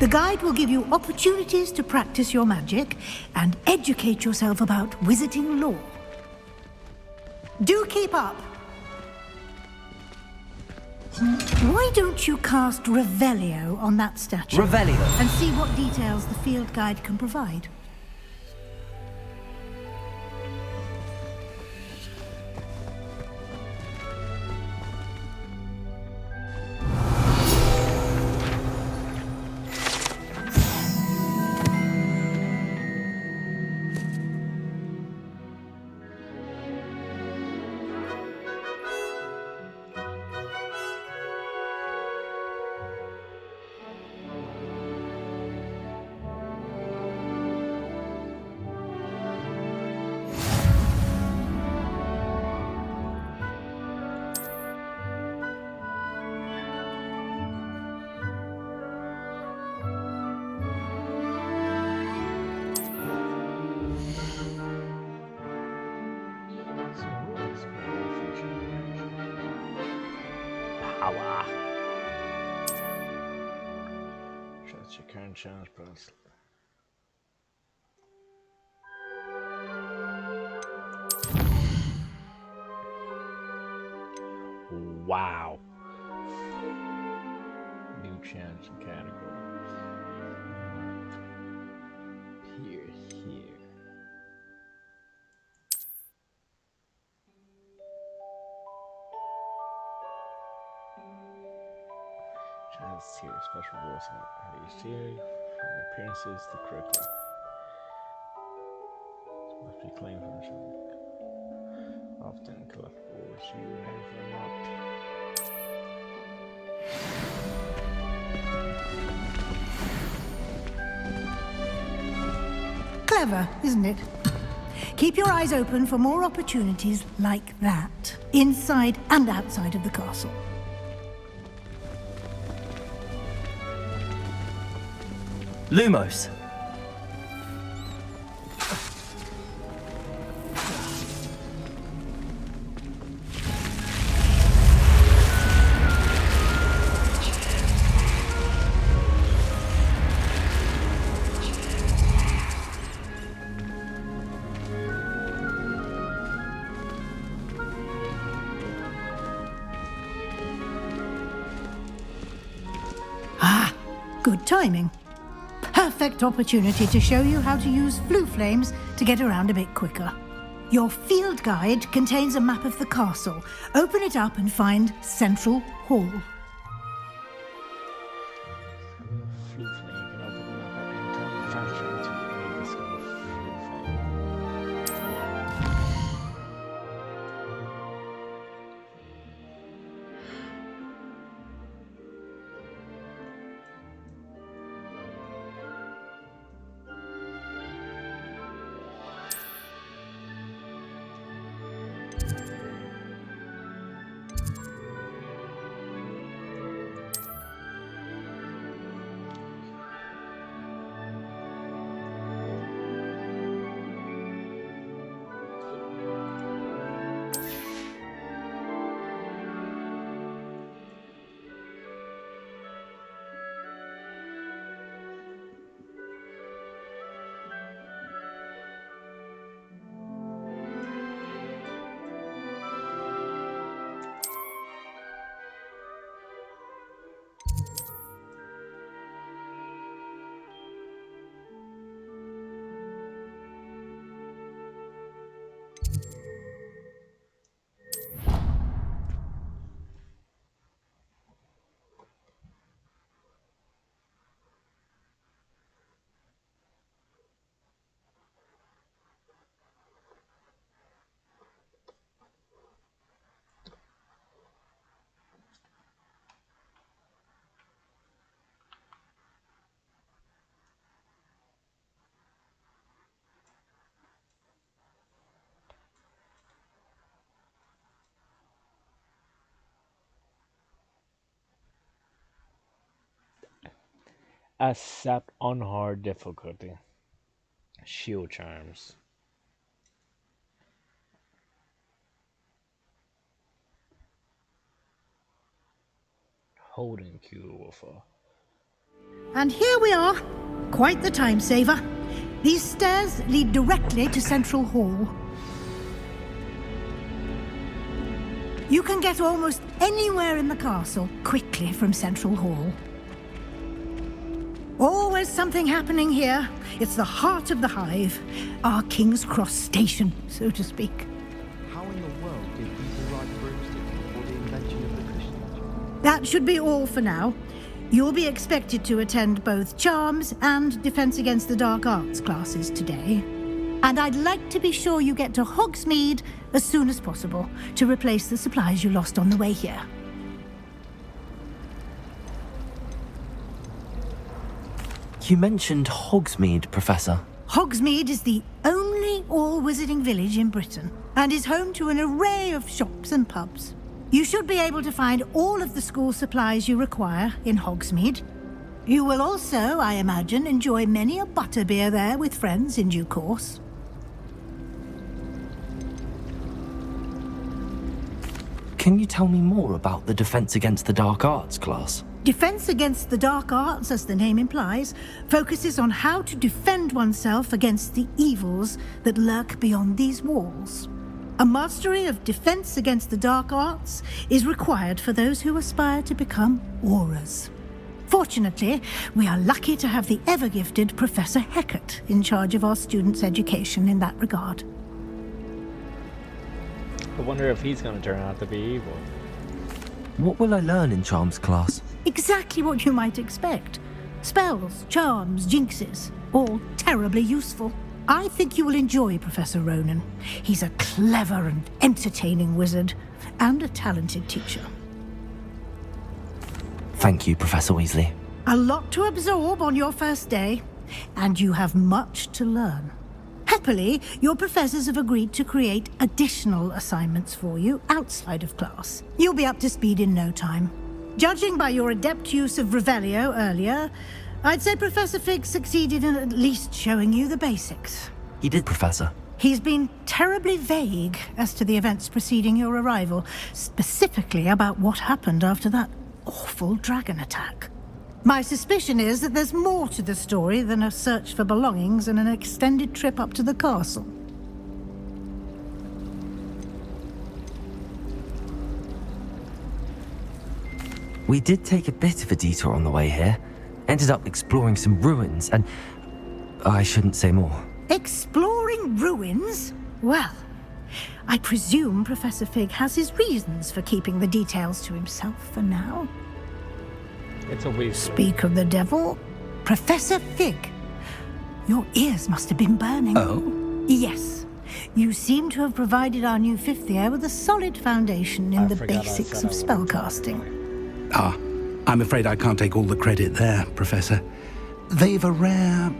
The guide will give you opportunities to practice your magic and educate yourself about wizarding lore. Do keep up! Why don't you cast Revelio on that statue? Revelio? And see what details the field guide can provide. Power. Trust your current challenge bracelet. Wow. New challenge category. Here. Chance here, special rewards at each tier, from appearances to curriculum. Must be claimed from the show. Often collect rewards you have unlocked. Clever, isn't it? Keep your eyes open for more opportunities like that, inside and outside of the castle. Lumos. Ah, good timing. perfect opportunity to show you how to use flue flames to get around a bit quicker. Your field guide contains a map of the castle. Open it up and find Central Hall. Accept on hard difficulty. Shield charms. Holding cube for. And here we are. Quite the time saver. These stairs lead directly to Central Hall. You can get almost anywhere in the castle quickly from Central Hall. Always something happening here. It's the heart of the hive. Our King's Cross station, so to speak. How in the world did people ride broomsticks before the invention of the Christian? That should be all for now. You'll be expected to attend both Charms and Defense Against the Dark Arts classes today. And I'd like to be sure you get to Hogsmeade as soon as possible to replace the supplies you lost on the way here. You mentioned Hogsmeade, Professor. Hogsmeade is the only all-wizarding village in Britain and is home to an array of shops and pubs. You should be able to find all of the school supplies you require in Hogsmeade. You will also, I imagine, enjoy many a butterbeer there with friends in due course. Can you tell me more about the Defense Against the Dark Arts class? Defense Against the Dark Arts, as the name implies, focuses on how to defend oneself against the evils that lurk beyond these walls. A mastery of Defense Against the Dark Arts is required for those who aspire to become Aurors. Fortunately, we are lucky to have the ever-gifted Professor Hecat in charge of our students' education in that regard. I wonder if he's going to turn out to be evil. What will I learn in Charms class? Exactly what you might expect. Spells, charms, jinxes, all terribly useful. I think you will enjoy Professor Ronan. He's a clever and entertaining wizard, and a talented teacher. Thank you, Professor Weasley. A lot to absorb on your first day, and you have much to learn. Happily, your professors have agreed to create additional assignments for you outside of class. You'll be up to speed in no time. Judging by your adept use of Revelio earlier, I'd say Professor Fig succeeded in at least showing you the basics. He did, Professor. He's been terribly vague as to the events preceding your arrival, specifically about what happened after that awful dragon attack. My suspicion is that there's more to the story than a search for belongings and an extended trip up to the castle. We did take a bit of a detour on the way here. Ended up exploring some ruins, and I shouldn't say more. Exploring ruins? Well, I presume Professor Fig has his reasons for keeping the details to himself for now. It's a weird. Speak of the devil, Professor Fig. Your ears must have been burning. Oh? Yes. You seem to have provided our new fifth year with a solid foundation in the basics of spellcasting. Ah, I'm afraid I can't take all the credit there, Professor. They've a rare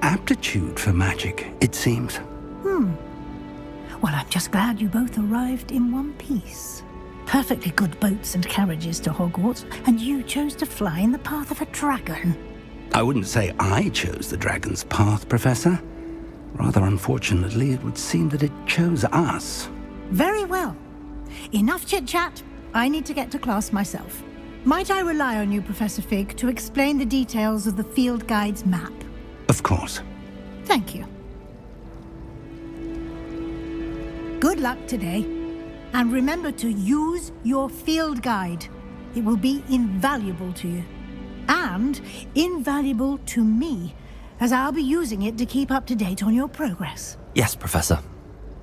aptitude for magic, it seems. Well, I'm just glad you both arrived in one piece. Perfectly good boats and carriages to Hogwarts, and you chose to fly in the path of a dragon. I wouldn't say I chose the dragon's path, Professor. Rather unfortunately, it would seem that it chose us. Very well. Enough chit-chat. I need to get to class myself. Might I rely on you, Professor Fig, to explain the details of the field guide's map? Of course. Thank you. Good luck today. And remember to use your field guide. It will be invaluable to you. And invaluable to me, as I'll be using it to keep up to date on your progress. Yes, Professor.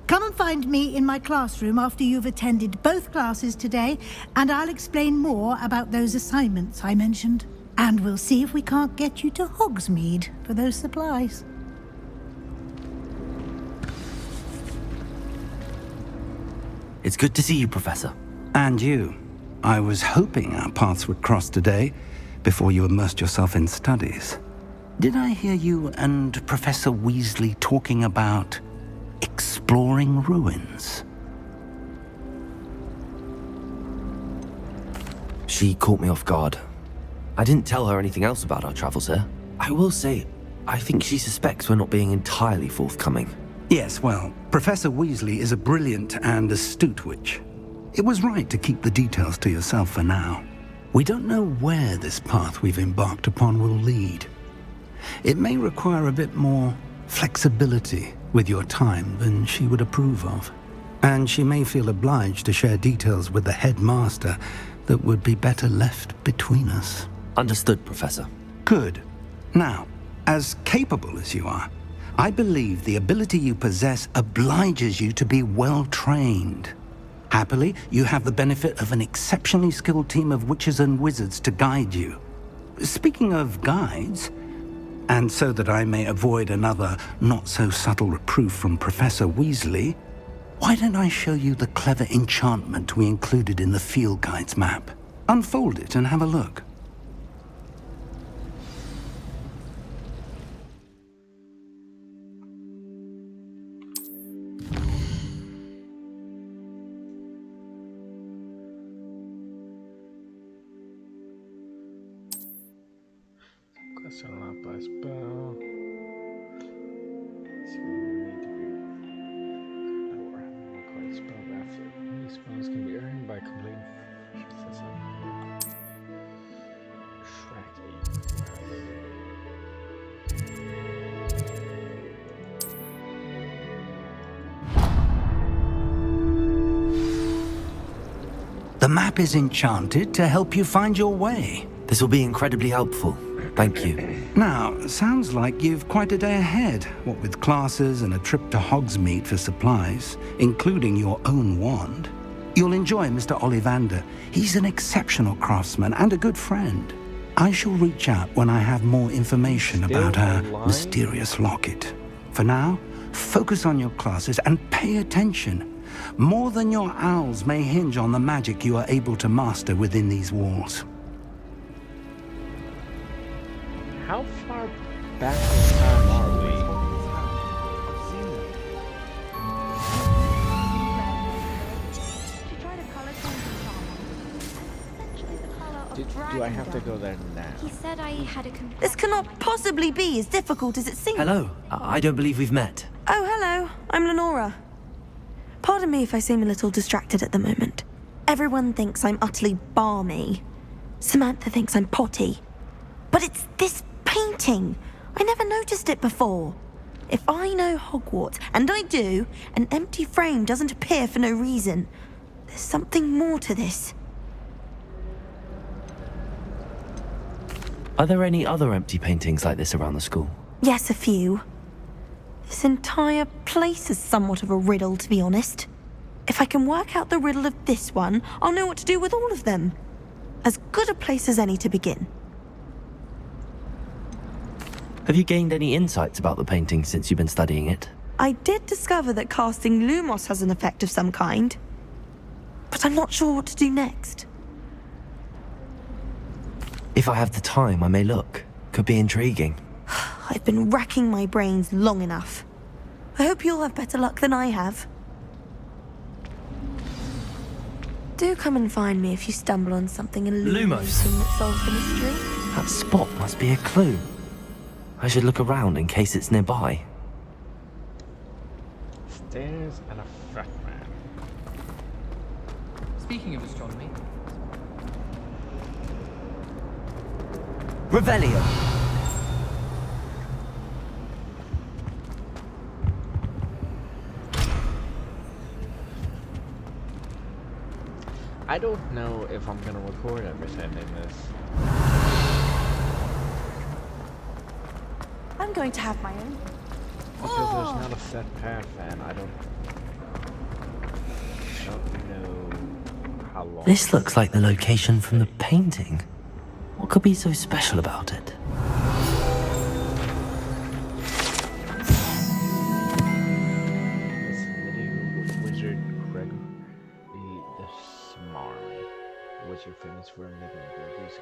Come and find me in my classroom after you've attended both classes today, and I'll explain more about those assignments I mentioned. And we'll see if we can't get you to Hogsmeade for those supplies. It's good to see you, Professor. And you. I was hoping our paths would cross today, before you immersed yourself in studies. Did I hear you and Professor Weasley talking about exploring ruins? She caught me off guard. I didn't tell her anything else about our travels here. I will say, I think she suspects we're not being entirely forthcoming. Yes, well, Professor Weasley is a brilliant and astute witch. It was right to keep the details to yourself for now. We don't know where this path we've embarked upon will lead. It may require a bit more flexibility with your time than she would approve of. And she may feel obliged to share details with the headmaster that would be better left between us. Understood, Professor. Good. Now, as capable as you are, I believe the ability you possess obliges you to be well-trained. Happily, you have the benefit of an exceptionally skilled team of witches and wizards to guide you. Speaking of guides, and so that I may avoid another not-so-subtle reproof from Professor Weasley, why don't I show you the clever enchantment we included in the field guide's map? Unfold it and have a look. Question unlocked by spell. So you need to be or having a required spell after. Many spells can be earned by completing The map is enchanted to help you find your way. This will be incredibly helpful. Thank you. Now, sounds like you've quite a day ahead, what with classes and a trip to Hogsmeade for supplies, including your own wand. You'll enjoy Mr. Ollivander. He's an exceptional craftsman and a good friend. I shall reach out when I have more information about our mysterious locket. For now, focus on your classes and pay attention. More than your owls may hinge on the magic you are able to master within these walls. How far back in time are we? Do I have to go there now? He said I had a This cannot possibly be as difficult as it seems. Hello. I don't believe we've met. Oh, hello. I'm Lenora. Pardon me if I seem a little distracted at the moment. Everyone thinks I'm utterly balmy. Samantha thinks I'm potty. But it's this painting. I never noticed it before. If I know Hogwarts, and I do, an empty frame doesn't appear for no reason. There's something more to this. Are there any other empty paintings like this around the school? Yes, a few. This entire place is somewhat of a riddle, to be honest. If I can work out the riddle of this one, I'll know what to do with all of them. As good a place as any to begin. Have you gained any insights about the painting since you've been studying it? I did discover that casting Lumos has an effect of some kind, but I'm not sure what to do next. If I have the time, I may look. Could be intriguing. I've been racking my brains long enough. I hope you'll have better luck than I have. Do come and find me if you stumble on something illuminating that solves the mystery. That spot must be a clue. I should look around in case it's nearby. Stairs and a fragment. Speaking of astronomy, Revelio! I don't know if I'm gonna record everything in this. I'm going to have my own. Because there's not a set path and I don't know how long. This looks like the location from the painting. What could be so special about it? This medieval wizard Gregory the Smart was famous for making Gregory's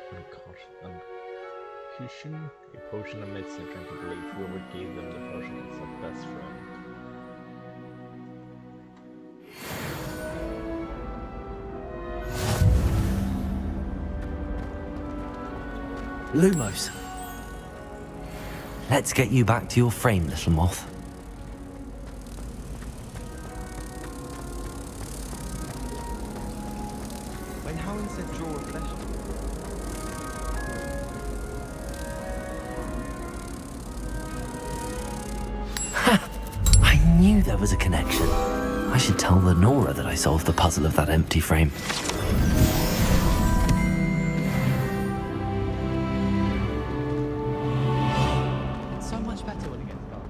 uncushioned a potion of medicine and to believe whoever gave them the potion is their best friend. Lumos. Let's get you back to your frame, little moth. When Helen said draw a flesh, I knew there was a connection. I should tell Lenora that I solved the puzzle of that empty frame. it's so much better when it gets dark.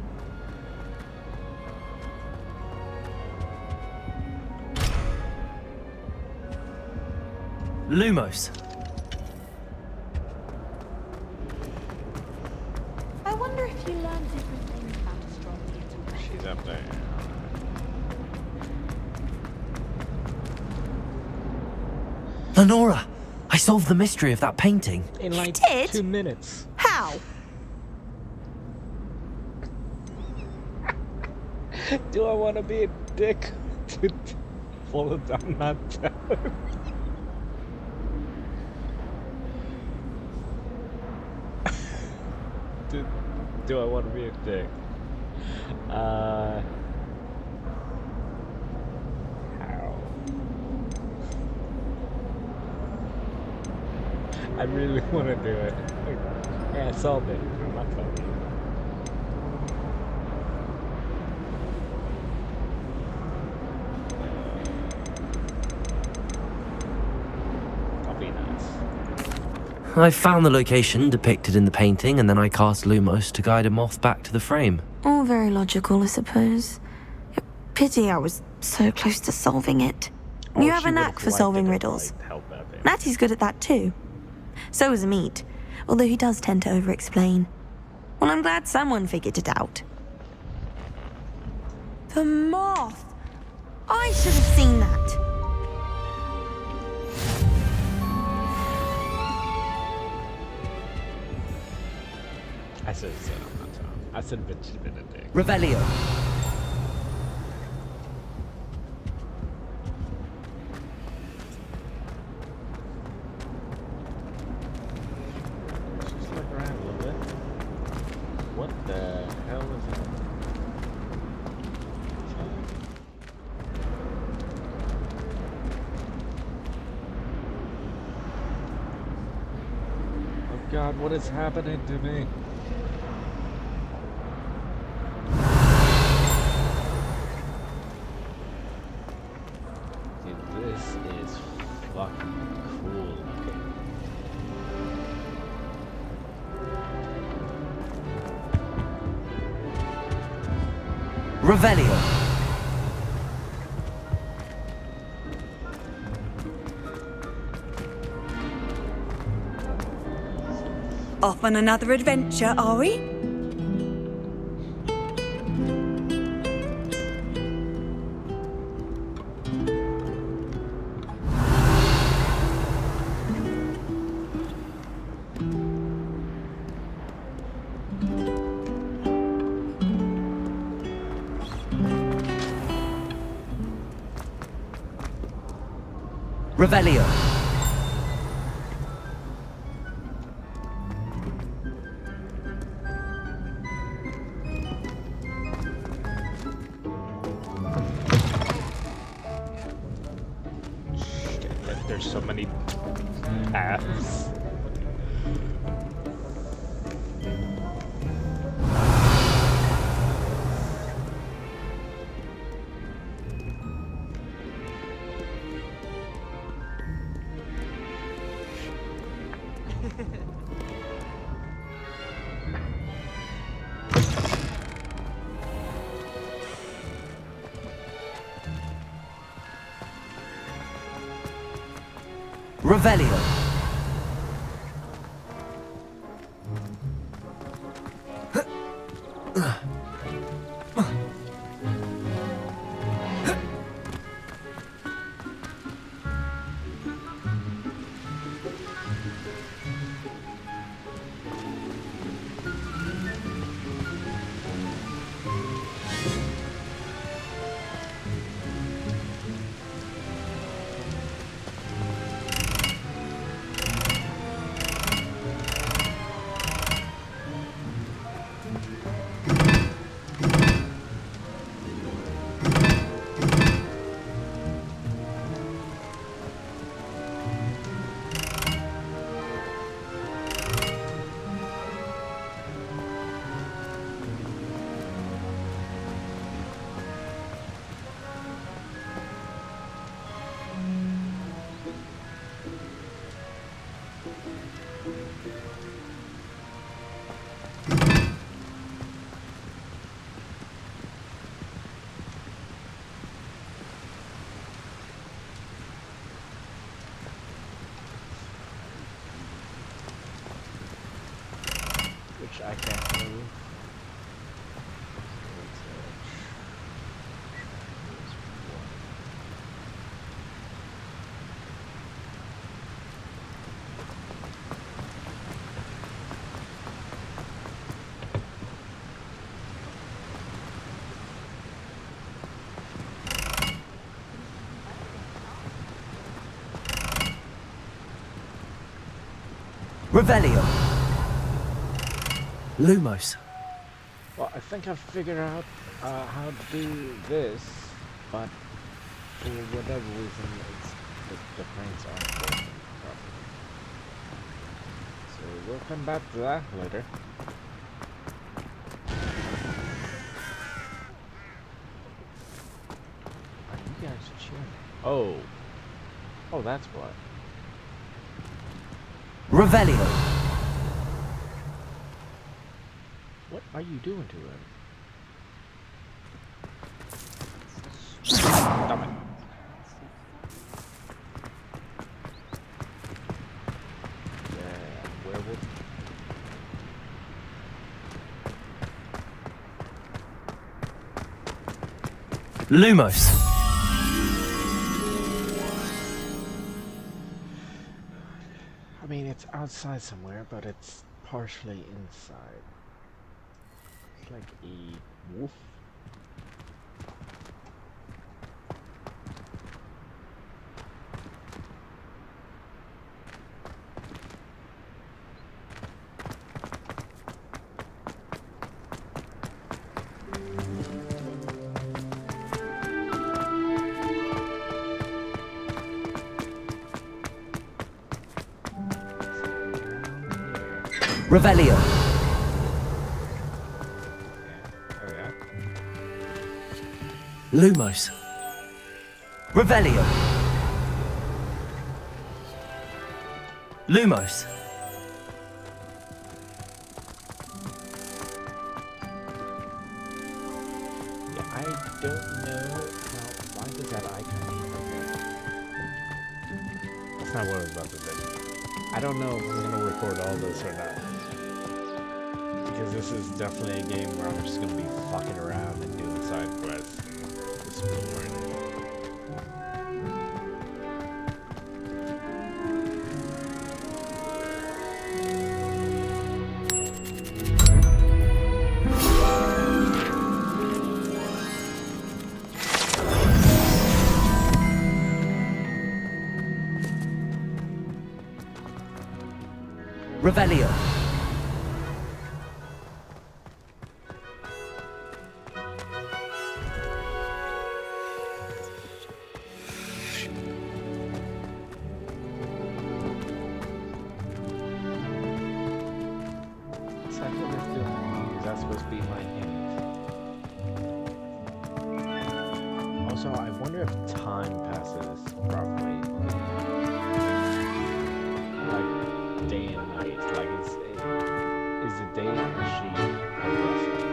Lumos. I wonder if you learn different things about astrology at all. She's up there. Lenora! I solved the mystery of that painting. In like did? 2 minutes. How? Do I want to be a dick to follow down that path? Do I want to be a dick? How? I really want to do it. Yeah, I solved it. I'm not telling you. I'll be nice. I found the location depicted in the painting, and then I cast Lumos to guide a moth back to the frame. All very logical, I suppose. Pity I was so close to solving it. You have a knack for solving riddles. Natty's good at that too. So is Amit, although he does tend to over-explain. Well, I'm glad someone figured it out. The moth! I should have seen that. I said I'm not telling. I said bitch has been a dick. Revelio. Just look around a little bit. What the hell is that? Oh God, what is happening to me? Dude, this is fucking cool looking. Revelio. Off on another adventure, are we? Revelio. Like, there's so many paths. Revelio. Which I can't move. Revelio. Lumos. Well, I think I've figured out how to do this, but for whatever reason, the frames aren't working properly. So we'll come back to that later. Are you guys cheering? Oh. Oh, that's what. Revelio. What are you doing to him? Stop it. Yeah, werewolf. Lumos. I mean, it's outside somewhere, but it's partially inside. It's like a wolf. Revelio. Lumos. Revelio. Lumos. Yeah, I don't know how. Why does that icon? That's not what I was about to say. I don't know if I'm gonna record all this or not. Because this is definitely a game where I'm just gonna be fucking around and doing side quests and exploring. Revelio. What's that what it's doing? Is that supposed to be my hint? Also, I wonder if time passes properly. Like day and night. Like is the day actually progressing?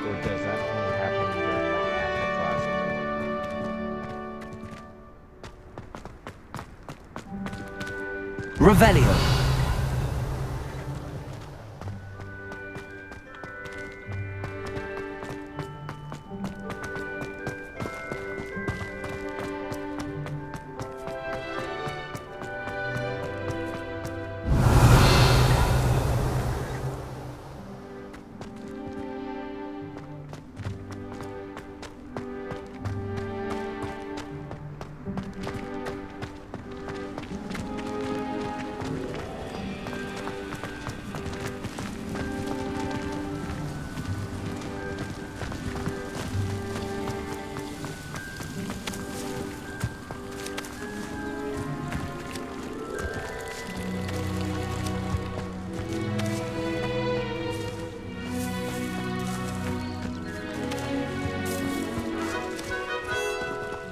Or does that only happen during like after class is over? Revelio.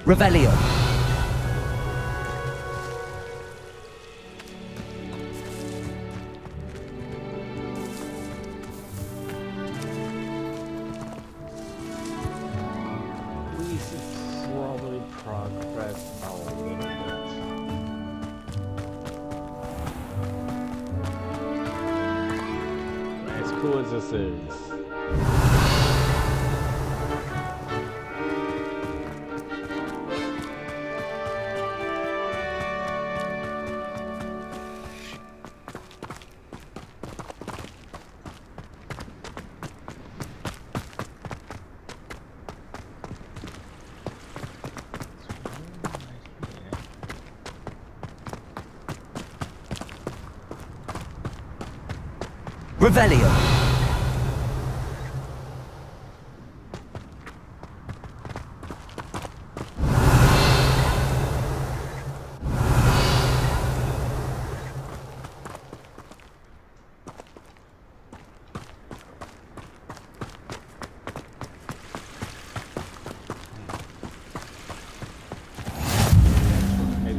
Revelio. We should probably progress a little bit. As cool as this is. Revelio.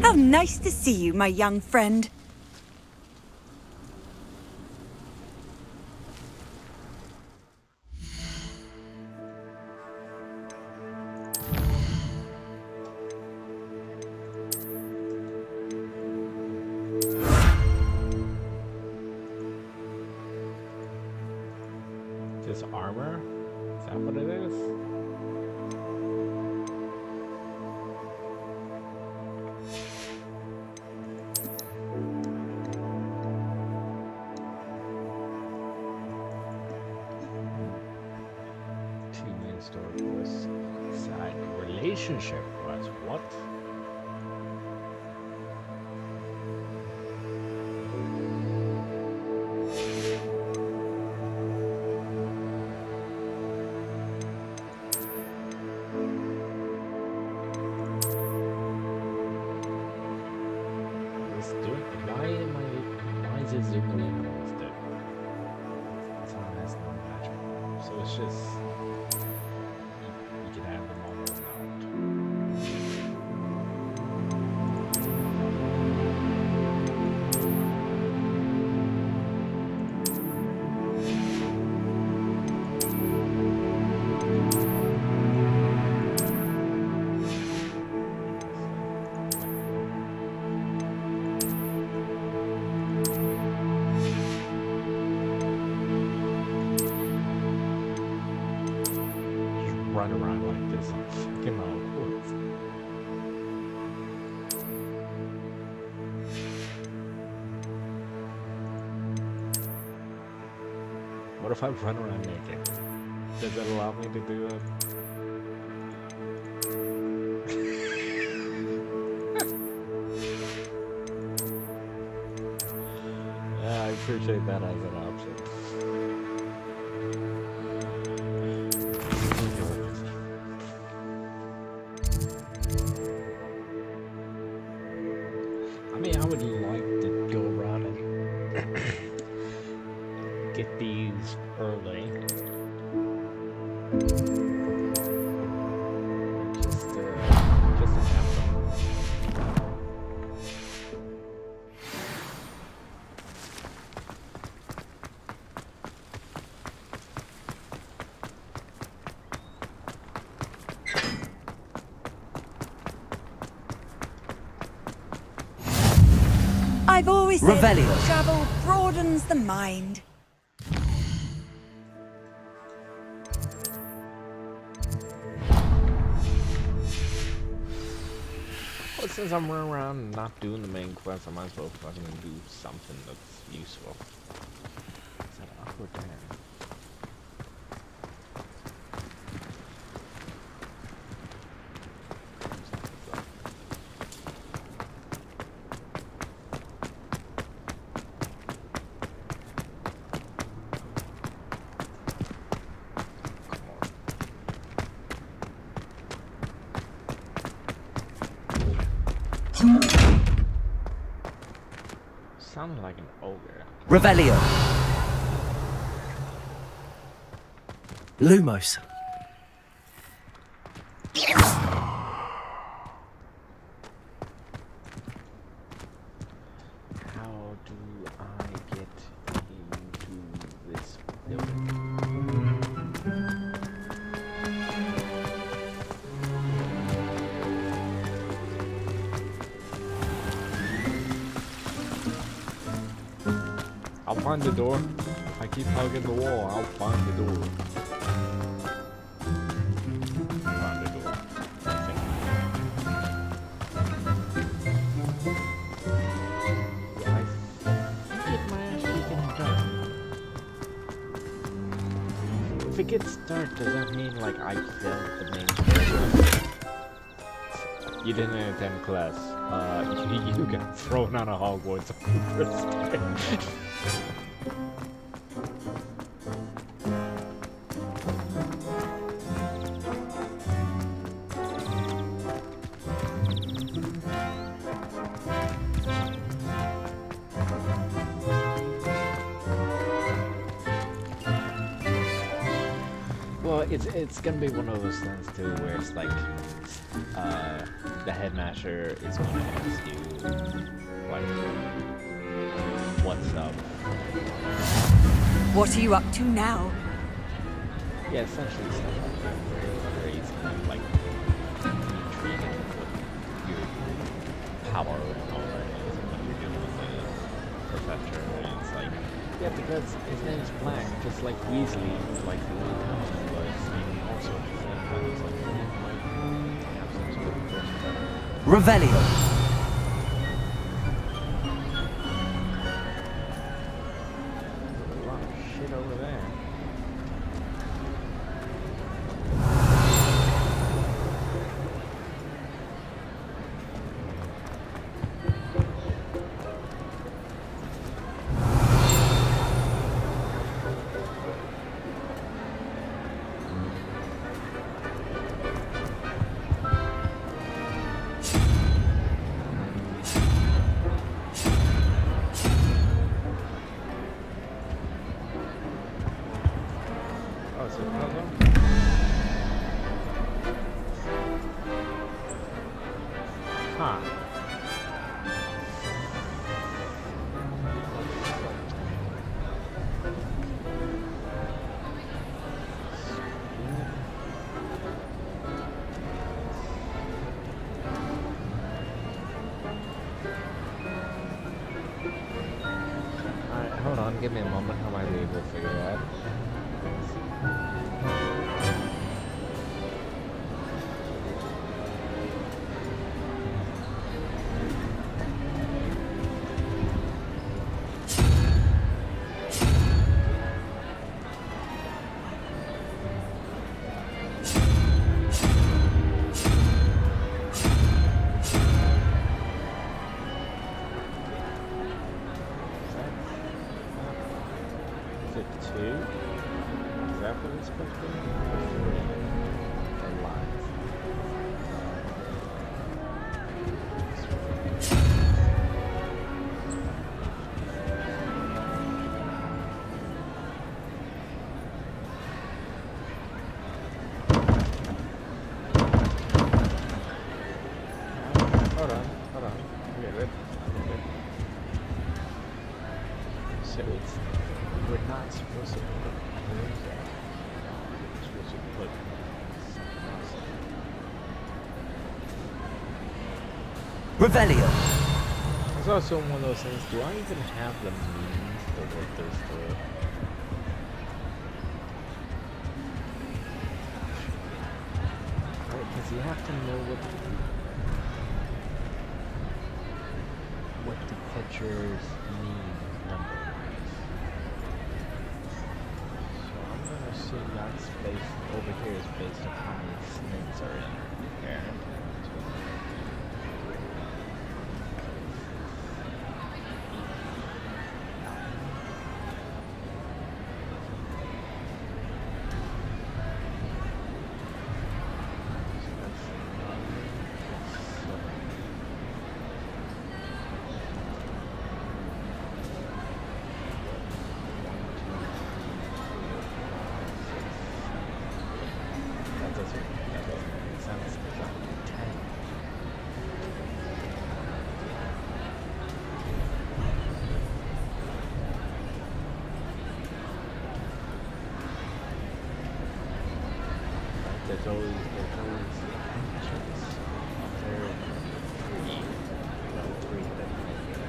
How nice to see you, my young friend. This armor? Is that what it is? Two main story quests. Side relationship quest. What? Why is it zooming in on this thing? This one has no magic. So it's just you can have them all around. run around like this in fucking Hogwarts. What if I run around naked? Does that allow me to do it? Yeah, I appreciate that as an option. I mean, I would like to go around and get these early. Just to have them. I've always said Revelio. travel broadens the mind. Well, since I'm running around and not doing the main quest, I might as well fucking do something that's useful. Is that awkward there? Sounded like an ogre. Revelio. Lumos. How do I get into this building? I'll find the door. If I keep hugging the wall, I'll find the door. Find the door. I think. Yeah, I get my ass getting dark. If it gets dark, does that mean like I failed the main quest? You didn't attend class. You got thrown out of Hogwarts on the first day. Well, it's gonna be one of those things too, where it's like, the headmaster is gonna ask you, like, what's up? What are you up to now? Yeah, essentially stuff like that, where he's kind of like intriguing with your power and all that is when you're dealing with the professor, and it's like, yeah, because his name's Black, just like Weasley, like the only town was, and all sorts of things, and it's like, have some sort of person. Revelio. There's a lot of shit over there. Oh, is it puzzle? Huh. Alright, hold on, give me a moment, I might be able to figure it out. definitely supposed to be 3 lines. Hold on. Okay, good. So we're not supposed to put rooms out. We're supposed to put something else in. Revelio. It's also one of those things, do I even have the means to work this through? Right, because you have to know what the pictures mean number-wise. So I'm gonna assume that space over here is based on how many snakes are in there. That doesn't make sense. It's only 10. Right? There's always entrance up there. 3. No, 3 that you can get.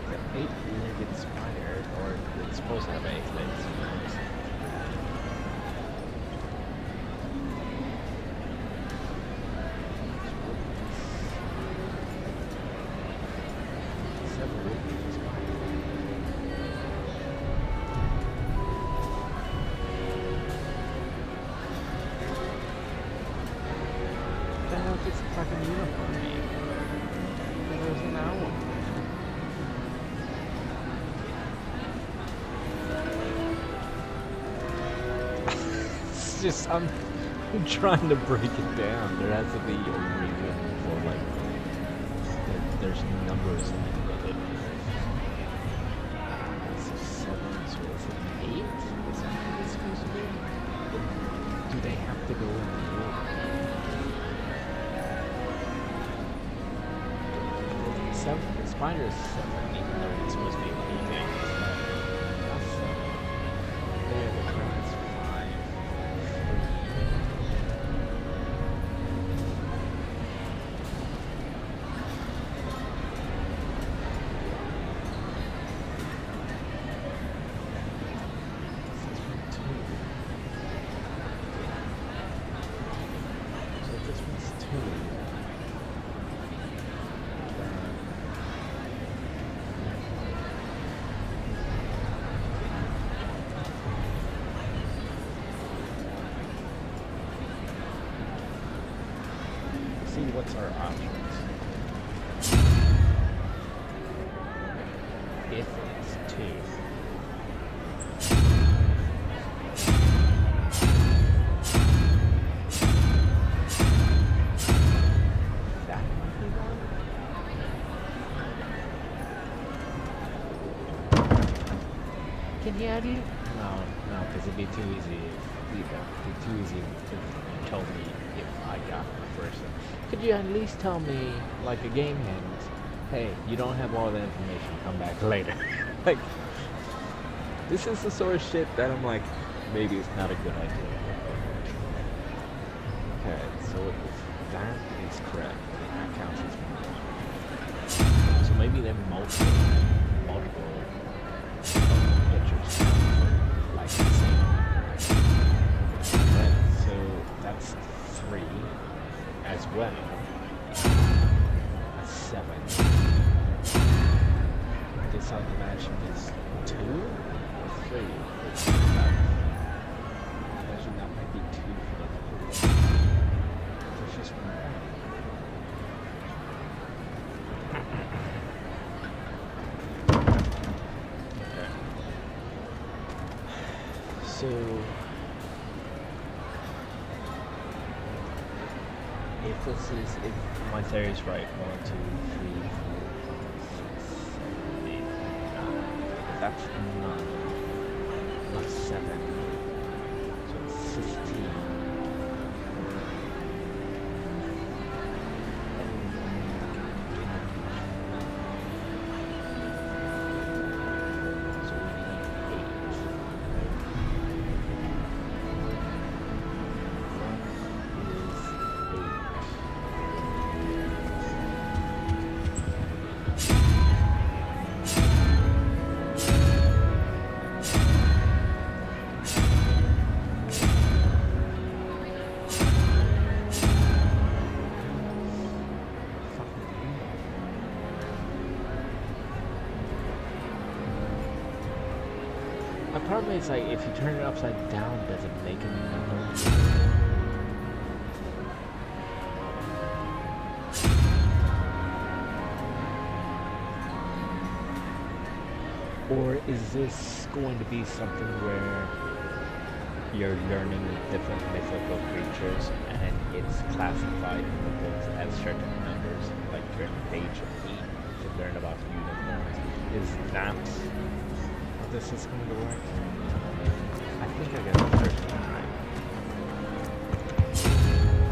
The 8-legged spider, or it's supposed to have 8 legs. What the hell is this fucking uniform mean? There's an owl. It's just, I'm trying to break it down. There has to be a reason for, like, there's numbers in it. It's 7, so is it 8? Is that what it's supposed to be? Do they have to go in the room? 7, the spider is 7, even though it's supposed to be 8. That's 7. There, the crown is 5. This one's 2. See what's our options. If it's 2. That might be one. Can you add it? No, because it'd be too easy if you told me if I got the first one. Could you at least tell me, like a game ends, hey, you don't have all the information, come back later. Like, this is the sort of shit that I'm like, maybe it's not a good idea. Okay, so if that is correct, that counts as 1. So maybe they're multiple pictures, like the same. Right, so that's 3 as well. That's 7. This other match is 2 or 3. So, if my theory is right, 1, 2, 3, 4, 5, 6, 7, 8, 9. That's 9 plus 7, so it's 15. My problem is, like, if you turn it upside down, does it make any numbers? Or is this going to be something where you're learning different mythical creatures and it's classified in the books as certain numbers, like during page 8 to learn about unicorns? Is that how this is going to work? I think I got the first one right.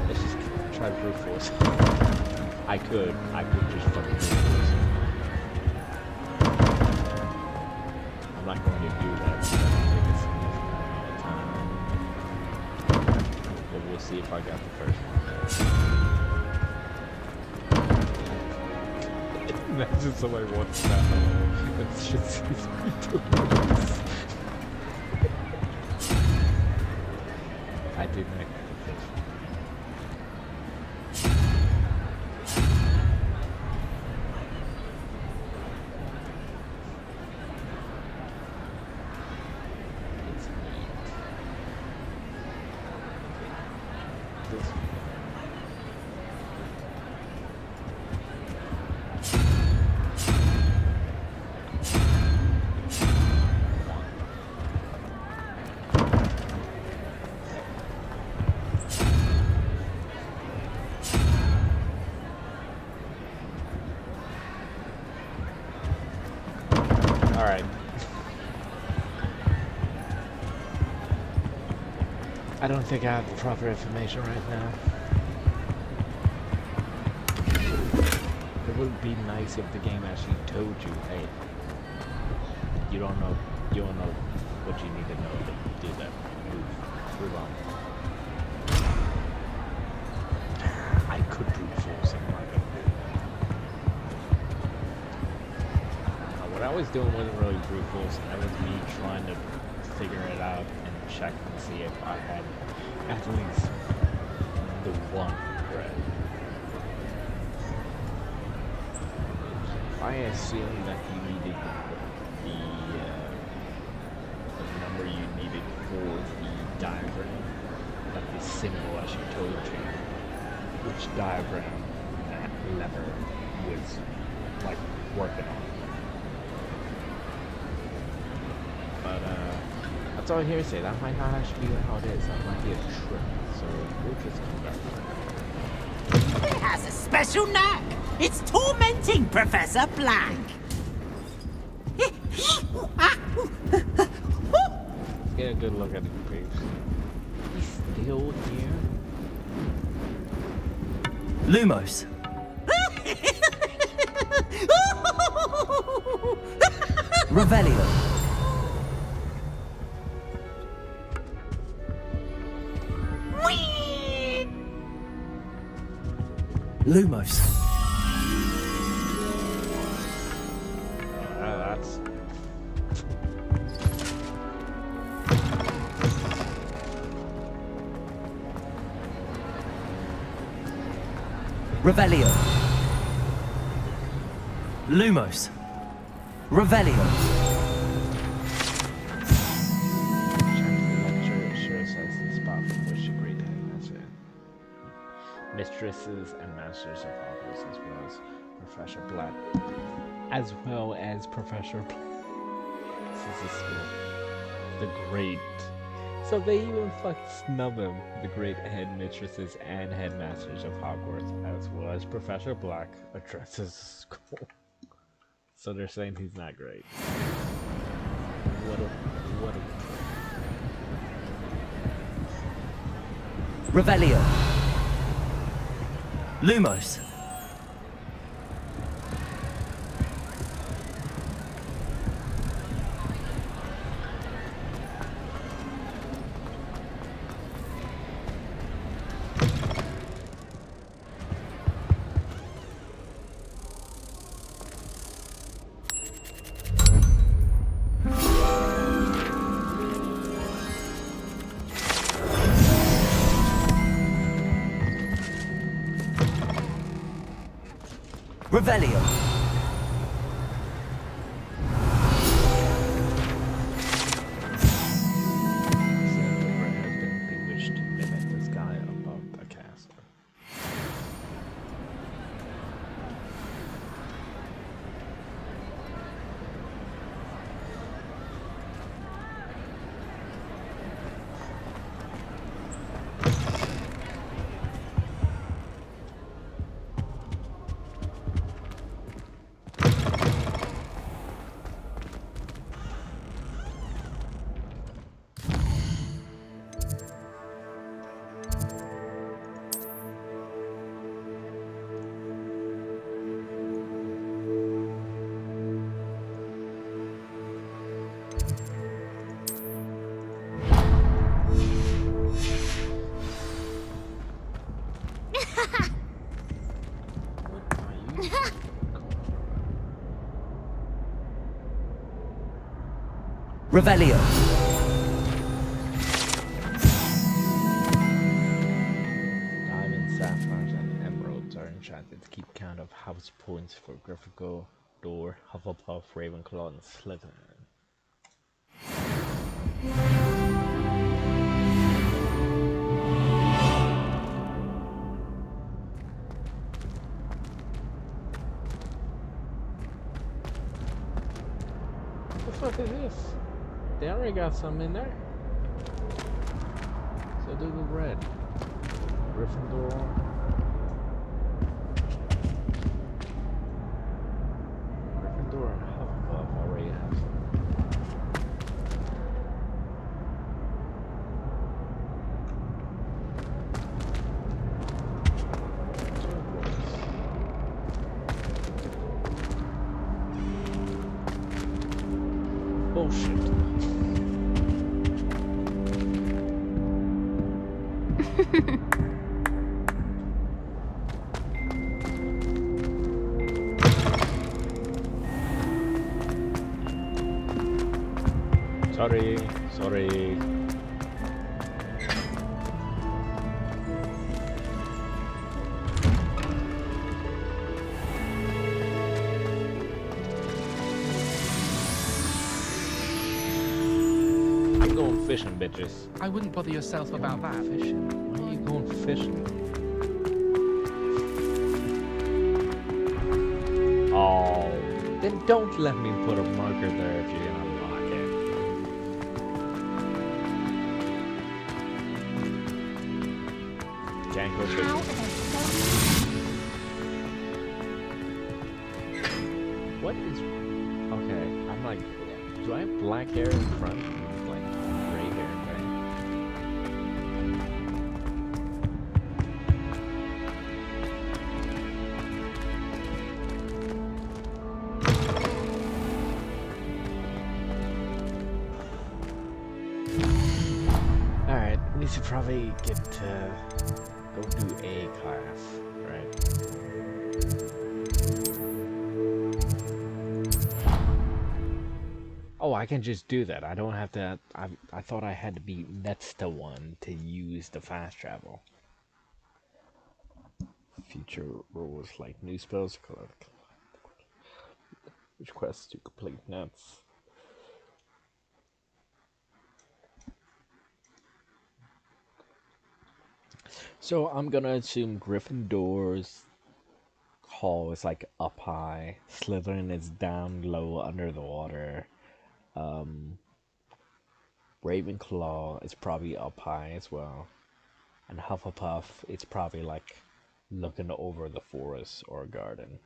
Let's just try brute force. I could just fucking brute force. I'm not going to do that because I don't think it's a significant amount of time. But we'll see if I got the first one. Imagine somebody wants that. It's just ridiculous. I did make the first one. Alright. I don't think I have the proper information right now. It would be nice if the game actually told you, hey, you don't know what you need to know to do that. Move on. I could brute force it, I'm not gonna do that. What I was doing wasn't really brute force, that was me trying to figure it out and check and see if I had at least the one correct. I assumed that you needed the number you needed for the diagram, that the symbol as she told you which diagram that lever was like working on. But that's all hearsay. That might not actually be how it is. That might be a trick. So we'll just come back. It has a special knack. It's tormenting Professor Blank. Let's get a good look at the creeps. He's still here? Lumos. Revelio. Lumos. That's... Revelio. Lumos. Revelio. Sure says the spot from which the great that's it. Mistresses and masters of Hogwarts, as well as Professor Black. As well as Professor Black. This is the school. The great So they even snub him, the great headmistresses and headmasters of Hogwarts, as well as Professor Black addresses the school. So they're saying he's not great. What a Revelio. Lumos. Revelio. bewitched to mimic the sky above the castle. Revelio. Diamonds, sapphires, and emeralds are enchanted to keep count of house points for Gryffindor, Hufflepuff, Ravenclaw, and Slytherin. What the fuck is this? They already got some in there. So do the red. Gryffindor. Gryffindor and Hufflepuff already have some. Bullshit. Sorry. I'm going fishing, bitches. I wouldn't bother yourself about that. Fishing? Why are you going fishing? Oh, then don't let me put a marker there if you're gonna lock it. Can't go fishing. What is... Okay, I'm like... Do I have black hair in front? Like, gray hair in back? Alright, we should probably get to go do A class, right? Oh, I can just do that. I don't have to... I thought I had to be next to one to use the fast travel. Future rules like new spells, collect. Which quests to complete next? So I'm gonna assume Gryffindor's hall is like up high, Slytherin is down low under the water. Ravenclaw is probably up high as well. And Hufflepuff, it's probably like looking over the forest or garden.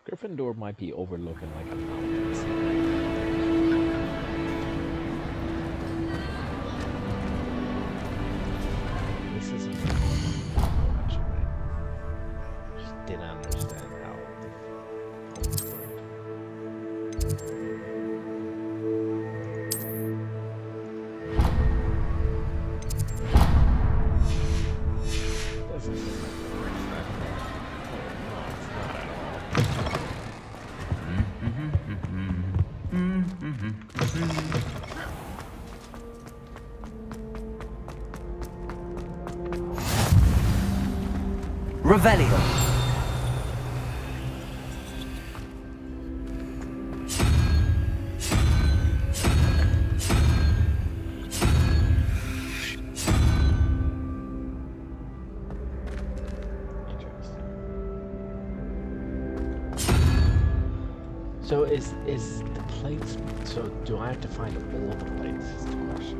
Gryffindor might be overlooking like a mountain. This isn't actually. Just didn't understand how it worked. Doesn't seem like the worst that no, it's not at all. Revelio. So is the plates, so do I have to find all the plates is the question.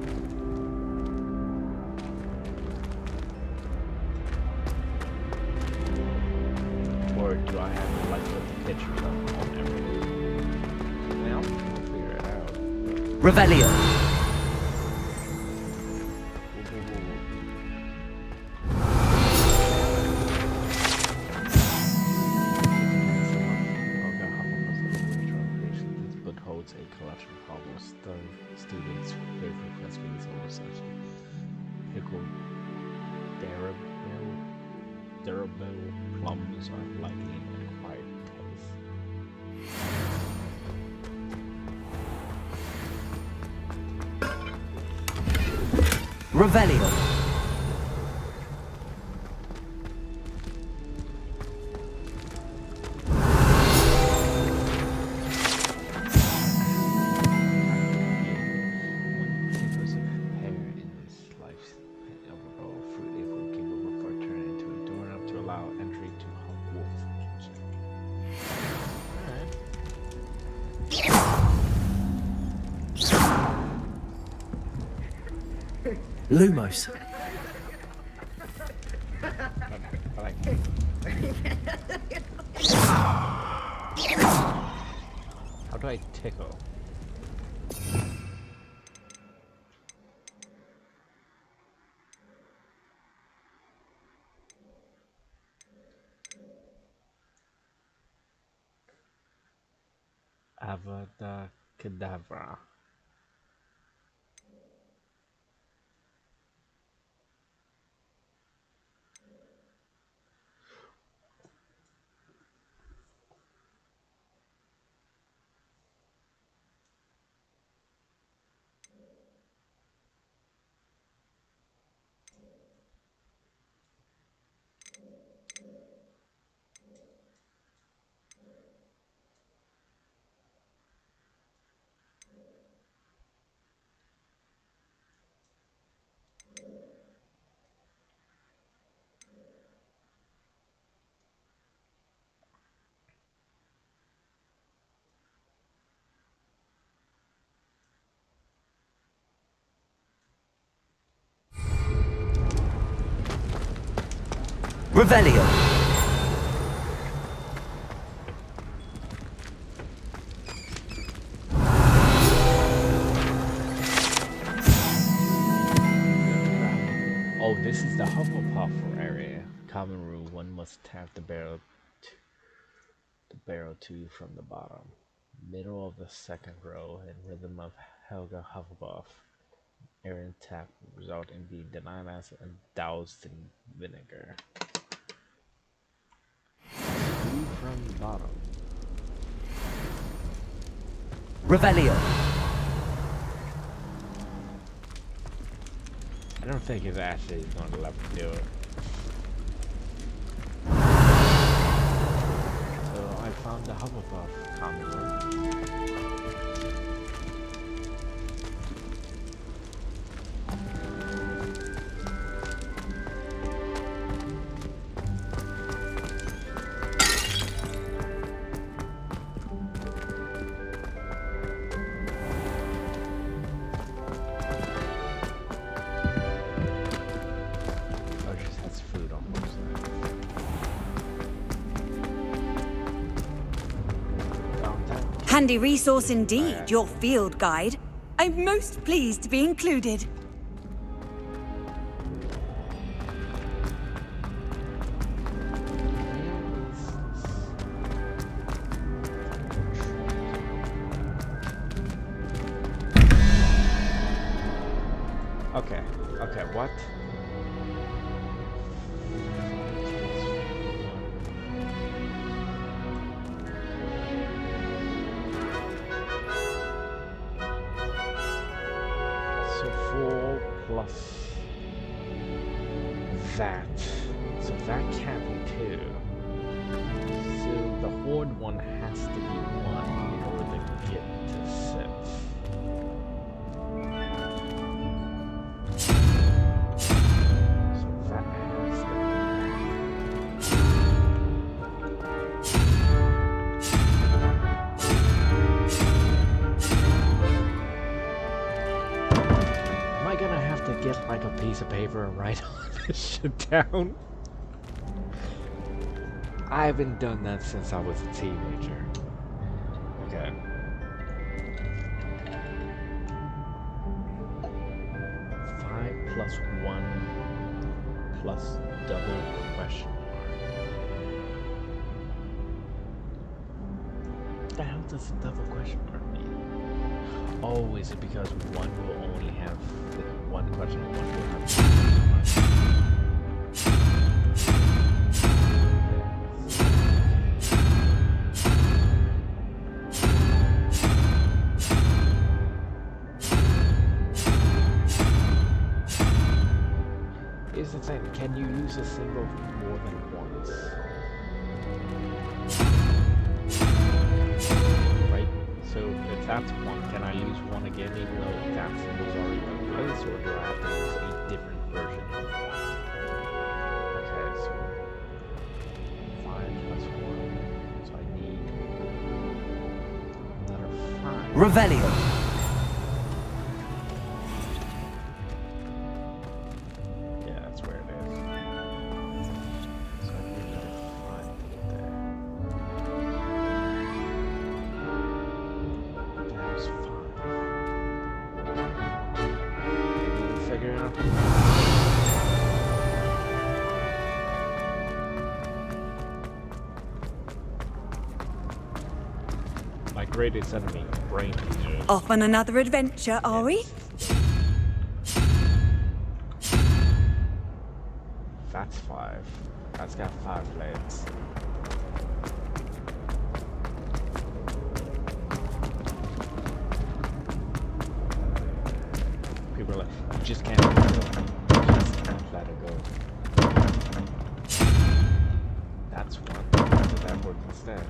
Or do I have to like put the pictures up on everything? Now I'll figure it out. Revelio. A collection of Hogwarts students' favorite recipes over such pickled durable plums are likely an acquired taste. Revelio. Lumos. How do I tickle? Avada Kedavra. Revelio. Oh, this is the Hufflepuff area. Common rule: one must tap the barrel two from the bottom, middle of the second row, in rhythm of Helga Hufflepuff. Aaron tap result in being denied as and doused in vinegar. Two from the bottom. Revelio. I don't think it's actually going to let me do it. So I found the Hufflepuff comic room. Handy resource indeed, your field guide. I'm most pleased to be included. Okay, what? So 4 plus that. So that can't be 2. So the horde one has to be 1 in order to get to 6. Get like a piece of paper and write all this shit down. I haven't done that since I was a teenager. Okay. Five plus 1 plus double question mark. What the hell does a double question mark mean? Oh, is it because one will only have one question and one will have two question marks? Here's the thing, can you use a symbol more than once? Right? So if that's 1, can I use 1 again even though that symbol's already been placed, or do I have to use a different version of 1? Okay, so 5 plus 1, so I need another 5. Revelio. Yeah, that's where it is. So I need another 5 to get there. There's 5. Maybe we'll figure it out. My greatest enemy, brain teasers. Off on another adventure, are we? That's 5. That's got 5 legs. People are like, you just can't let it go. You just can't let it go. That's 1. Would that work instead?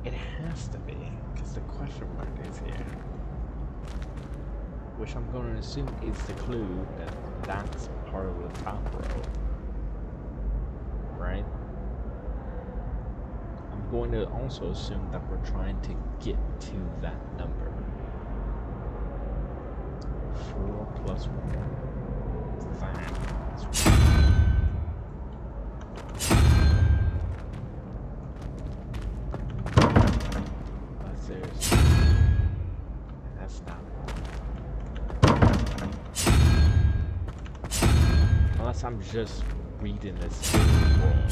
It has to be, because the question mark is here. Which I'm going to assume is the clue that that's part of the top row. Right? I'm going to also assume that we're trying to get to that number. 4 plus 1. That's 1. That's not 1. Unless I'm just reading this wrong.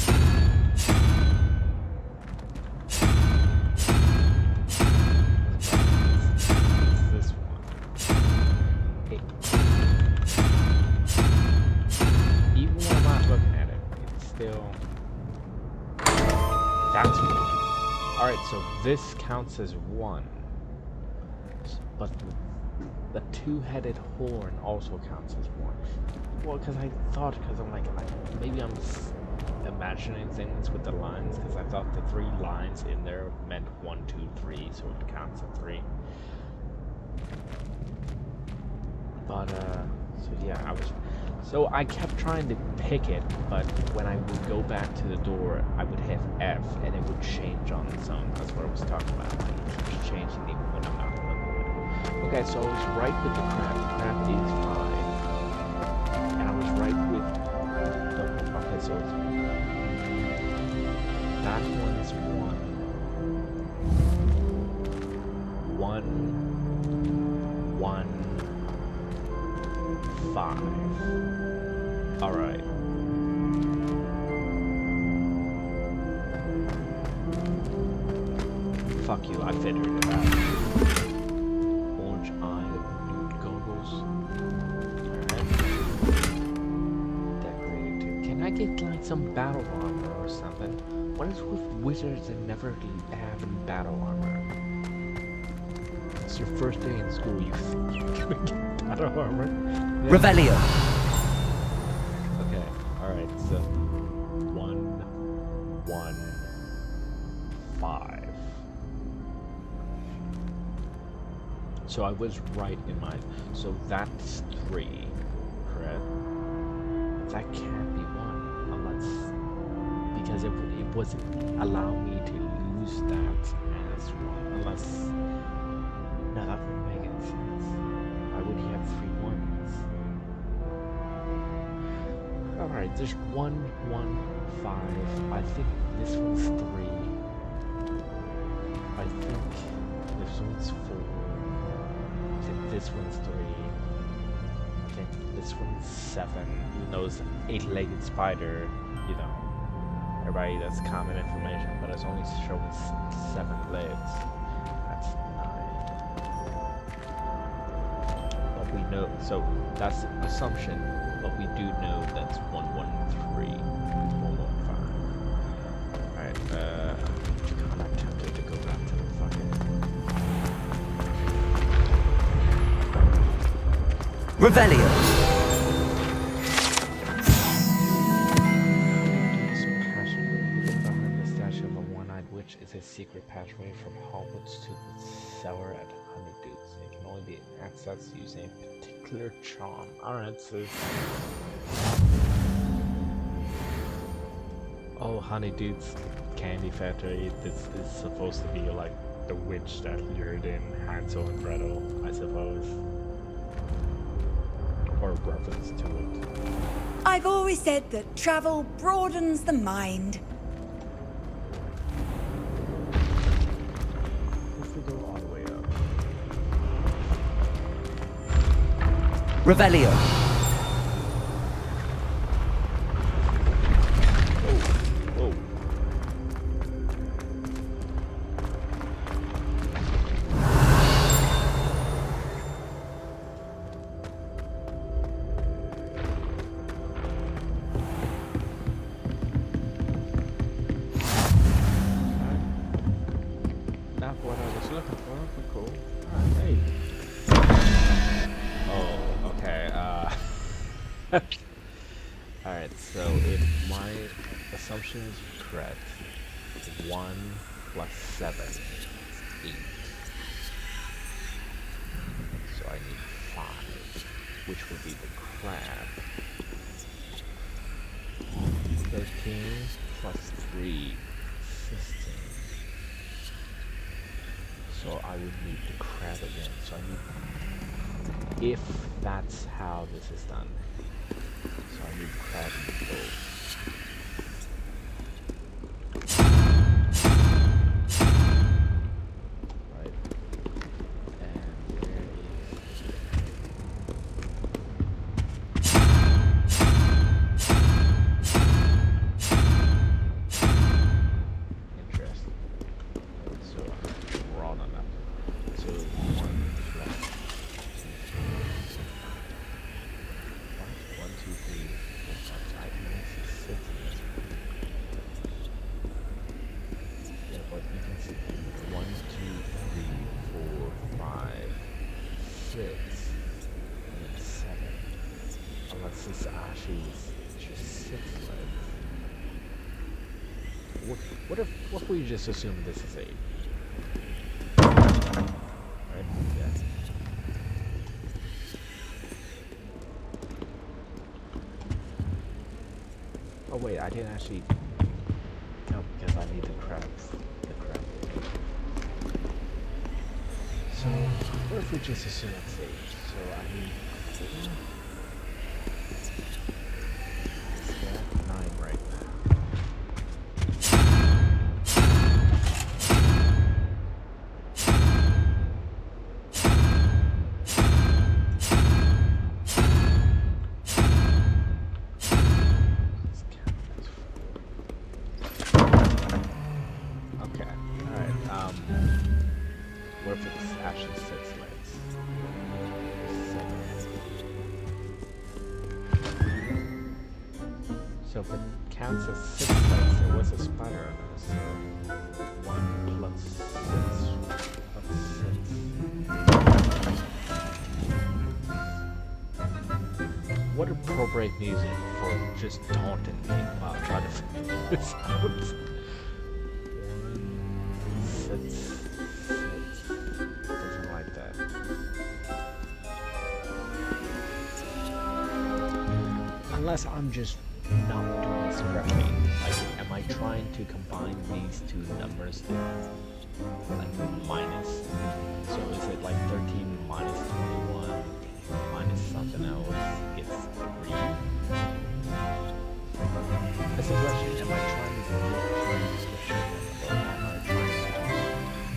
This one. Even when I'm not looking at it, it's still. That's 1. Alright, so this counts as 1. But the two-headed horn also counts as 1. Well, because I thought, because I'm like, maybe I'm imagining things with the lines, because I thought the 3 lines in there meant 1, 2, 3, so it counts as 3. But, so yeah, so I kept trying to pick it, but when I would go back to the door, I would hit F, and it would change on its own. That's what I was talking about, like, it's changing even when I'm not looking at it. Okay, so I was right with the crab. The crab is 5. And I was right with the, okay, so it's, that one's plus 1. 1, 1, 5. Alright. Fuck you, I figured it out. Orange eye, nude goggles. Alright. Decorated too. Can I get like some battle armor or something? What is with wizards that never have battle armor? It's your first day in school, you think you're gonna get battle armor? Yeah. Revelio. Okay, alright, so 1, 1, 5. So I was right in my... So that's 3, correct? That can't be 1, unless... Because it wasn't allow me to lose that as 1, unless... No, that wouldn't make any sense. Why would he have 3 ones? Alright, there's 1, 1, 5. I think this one's 3. I think this one's 4. I think this one's 3. I think this one's 7. Even though it's 8-legged spider, you know. Everybody, that's common information, but it's only showing 7 legs. That's 9. But we know, so that's the assumption, but we do know that's 1, 1, 3, 1, 1, 5. Alright, I'm kind of tempted to go back to the fucking... Revelio. Is a secret passageway from Hogwarts to the cellar at Honeydukes. It can only be accessed using a particular charm. Alright, so... Oh, Honeydukes candy factory. This is supposed to be like the witch that lured in Hansel and Gretel, I suppose. Or reference to it. I've always said that travel broadens the mind. Revelio. Oh. Not what I was looking for, but cool. Alright, hey. Alright, so if my assumption is correct, 1 plus 7 is 8. So I need 5, which would be the crab. 13 plus 3, 15. So I would need the crab again. So I need... If that's how this is done. So I need crab and both. Right. And where is... Interesting. So, we're all on that. So, 1 left. 1, 2, 3, 4, 5, 6. Yeah, but you can see 1, 2, 3, 4, 5, 6, and then 7. Unless this actually is just 6 legs. What if we just assume this is 8? Right? Yeah. Oh wait, I didn't actually... No, because I need the crabs. The crab. So, what if we just assume it's 8? So I need 4. 9 right now. Okay. Alright, what if it's actually 6 legs? 7. So if it counts as 6 legs, there was a spider on it, so 1 plus 6 plus 6. What appropriate music for just taunting me while I'm trying to figure this out? 1, 6, 6. Something like that. Unless I'm just not doing this correctly. Like, am I trying to combine these two numbers there? Like, minus. So is it like 13 minus 21 minus something else is 3? That's the question. Am I trying to do this or am I trying to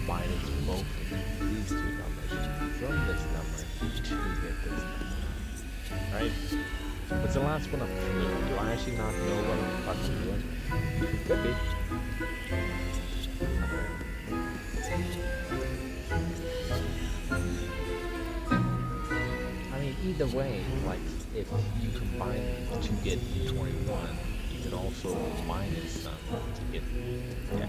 minus both of these two numbers from this number to get this number? Right? What's the last one up for me? Do I actually not know what the fuck I'm doing? Could be. I mean, either way, like, if you combine these to get 21, you can also minus some to get, yeah.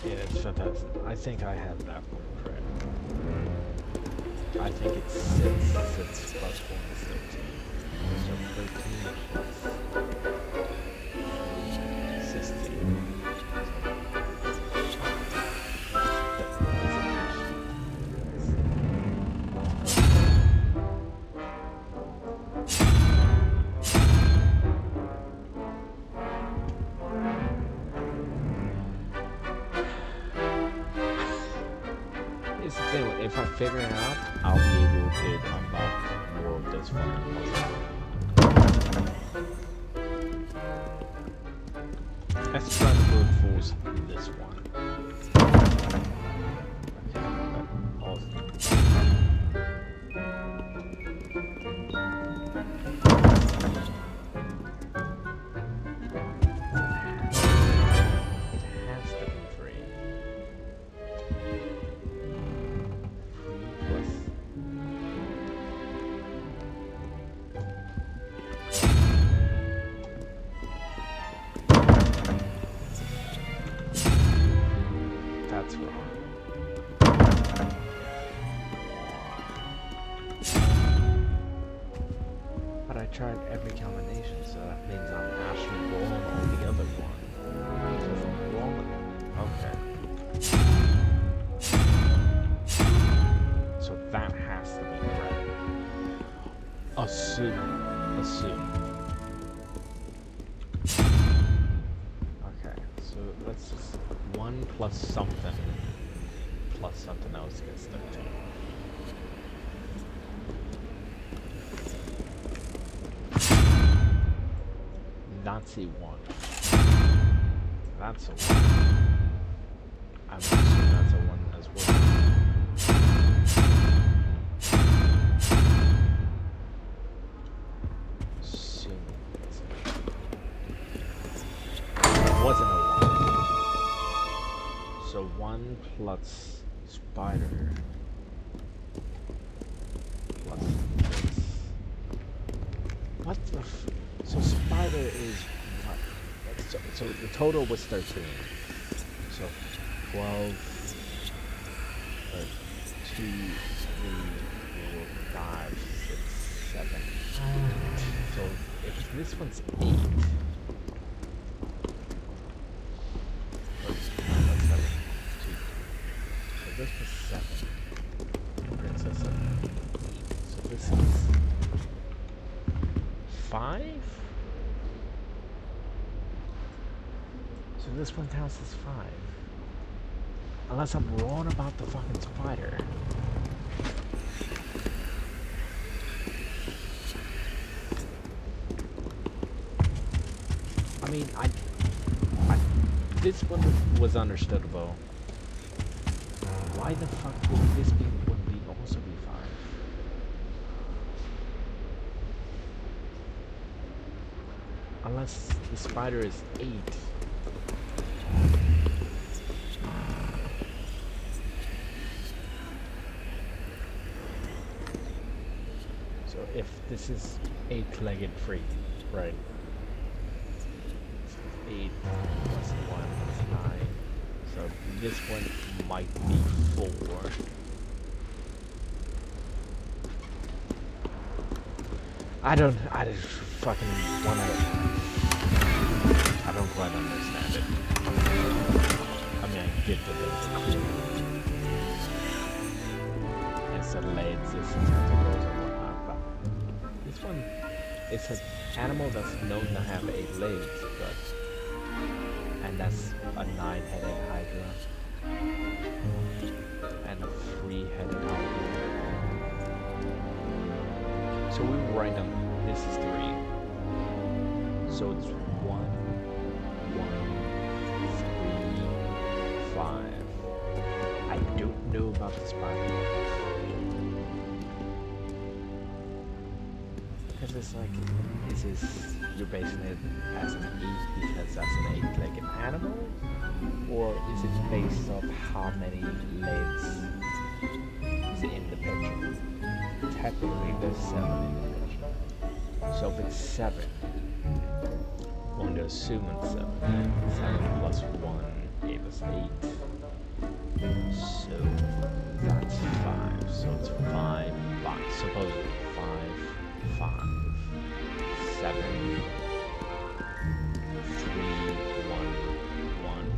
Yeah, it's fantastic. I think I have that one correct. I think it's 6 plus 1 is 13. So 13 plus 16. If I figure it out, I'll be able to unlock more of this fucking puzzle. Let's try to brute force this one. Okay, awesome. It has to be 3. That's wrong. But I tried every combination, so that means I'm actually wrong on the other one. So if I'm wrong, okay. So that has to be correct. Assume. Okay, so let's just 1 plus something else gets 13. Nazi 1. That's a 1. I'm assuming that's a 1 as well. Wasn't a 1. So 1 plus spider plus this. What the f... So spider is what? So the total was 13. So 12, 2, 3, 4, 5, 6, 7. So if this one's 8. This was 7. Brings us up. So this is 5? So this one counts as 5. Unless I'm wrong about the fucking spider. mean, this one was understandable. Why the fuck would this be also be 5? Unless the spider is 8. So if this is 8-legged free, right? 8 plus 1 is 9. So this one might be 4. I just fucking wanna... I don't quite understand it. I mean, I get that there's a clue. It's a lay existence categories and whatnot, but this one is an animal that's known to have 8 legs, but... And that's a 9-headed hydra. And a 3-headed hydra. So we will write down, this is 3. So it's 1, 3, 5. I don't know about the spider. Because it's like, is this, you're basing it as an 8 because that's an 8-legged animal? Or is it based off how many legs is in the picture? Technically there's 7 in the picture. So if it's 7, I'm going to assume it's 7. 7 plus 1 gave us 8. So that's 5. So it's 5, 5. Supposedly 5, 5, 7, 3, 1, 1.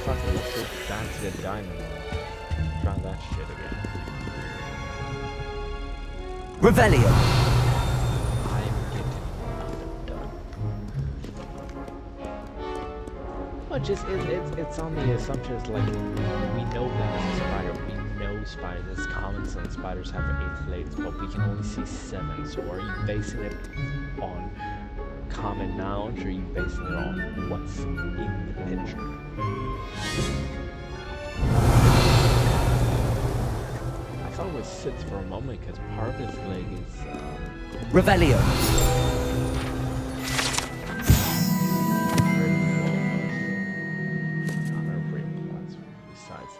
Fucking let's go back to the diamond. Try that shit again. Revelio. I'm getting done. But just it's on the assumptions like we know that it's a spider. We know spiders. It's common sense. Spiders have 8 legs, but we can only see 7. So are you basing it on common knowledge, or are you basing it on what's in the picture? I thought it was 6 for a moment because part of his leg is Revelio. besides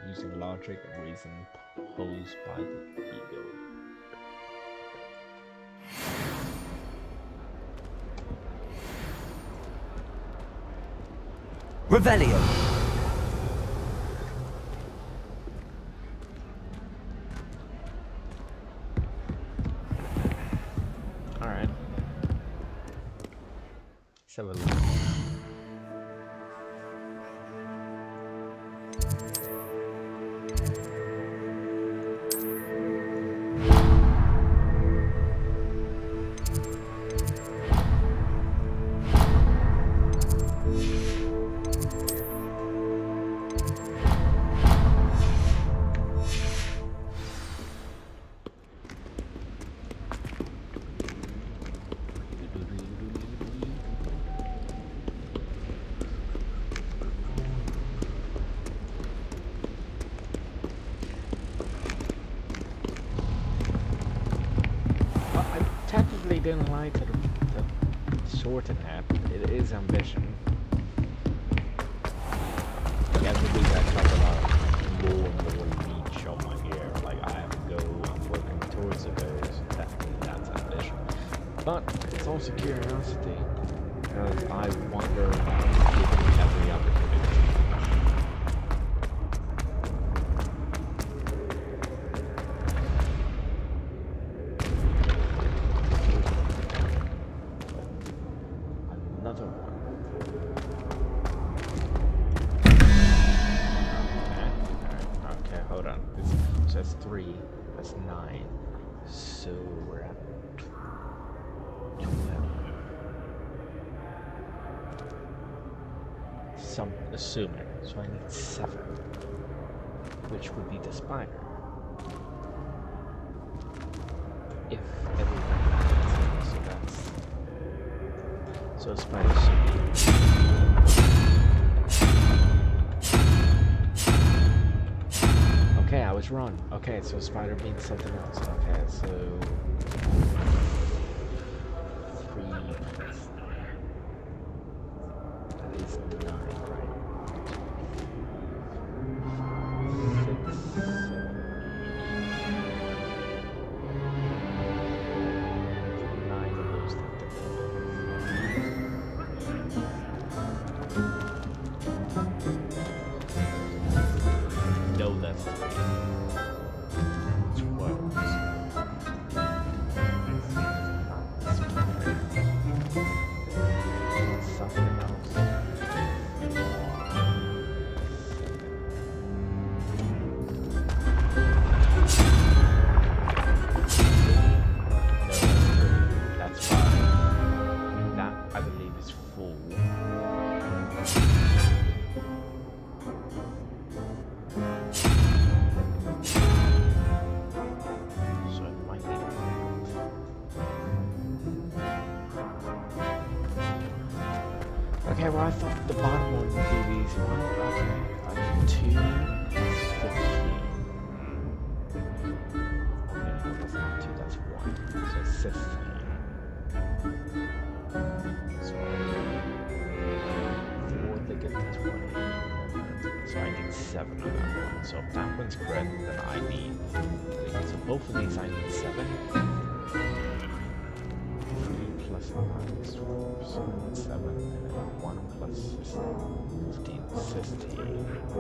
using logic and reason posed by the ego. Revelio. Alright. Let's have a look. Didn't like the sorting app. It is ambition. Yeah, to do that like a lot more and more niche on my gear. Like I have a goal, I'm working towards a goal, so technically that's ambition. But it's also curiosity. Because I wonder given every opportunity. So that's 3. That's 9. So we're at 12. Assuming. So I need 7. Which would be the spider. If everything happens. So that's... So spider should be... Okay, I was wrong. Okay, so spider means something else. Okay, so... 3 plus 9. That is 9, right? 6, 7. No, that's 3. 12. Something else. That's 5. That, I believe, is full. So it might need a Okay, well I thought the bottom one would be the easy one. Okay, I need 2 plus 15. Okay, no, that's not 2, that's 1. So it's 15. So 4 they get to 20. So I need 7 on that one. So if that one's correct, then I need... So both of these I need 7. 3 plus 9 is 12, so I need 7. And then 1 plus 15 is 15. So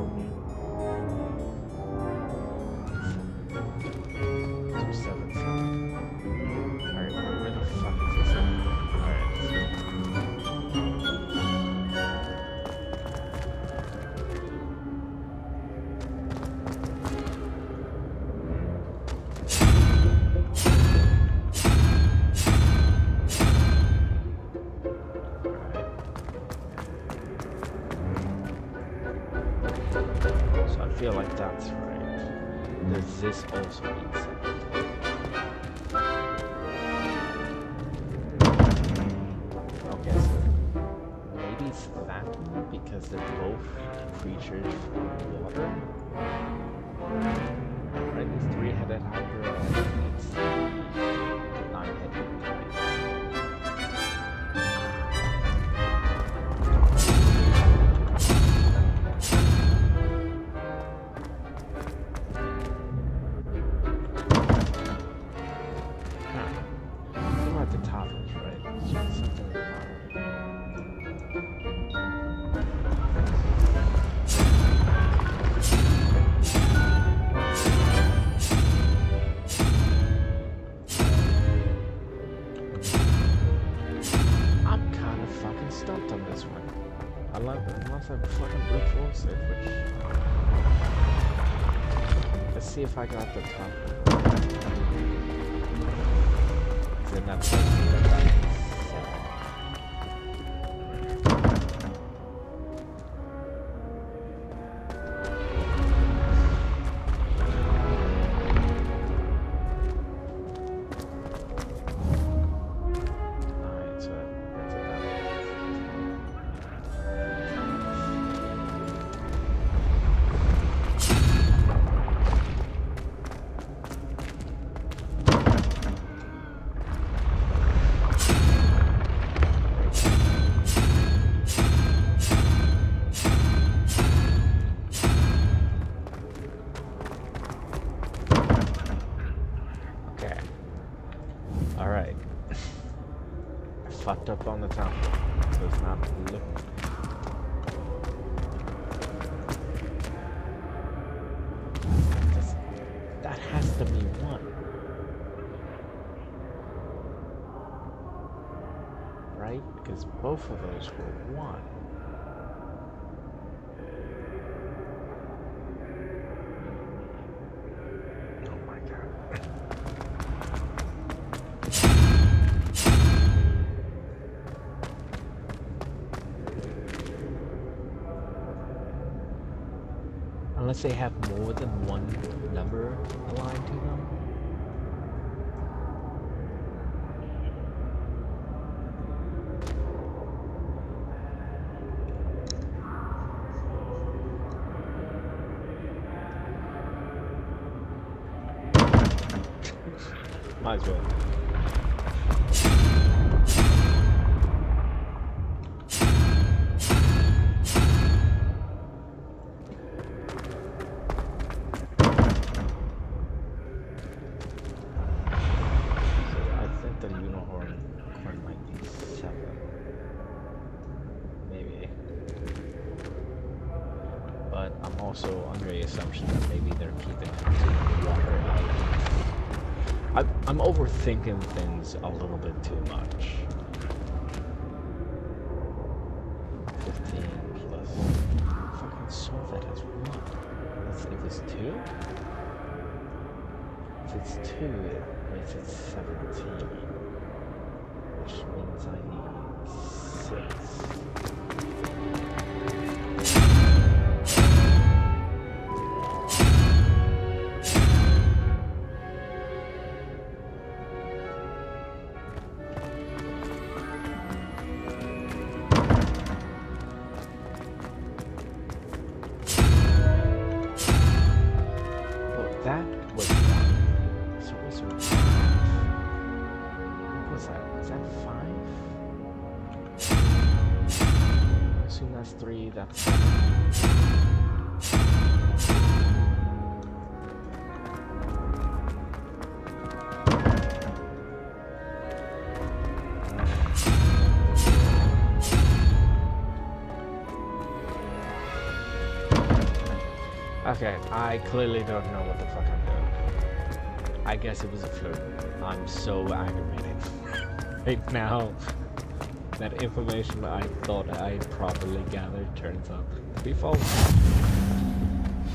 7, 7. Alright, where the fuck is this? Alright. So I feel like that's right. Does this also need 7? Okay, so maybe it's that one because they're both creatures from water. Right, this 3-headed hydra needs the 9-headed tiger. Unless I fucking brute force it, which... Let's see if I got the top one. Then that's that is 7. Alright. I fucked up on the top one, so it's not looking. That has to be 1. Right? Because both of those were 1. they have more than one number aligned to them? Might as well. Also under the assumption that maybe they're keeping him to water out. I'm overthinking things a little bit too much. 15 plus. I fucking solve that as what? If it's 2? If it's 2, it makes it 17. Which means I need 6. Okay, I clearly don't know what the fuck I'm doing. I guess it was a fluke. I'm so aggravated right now. That information I thought I properly gathered turns out to be false.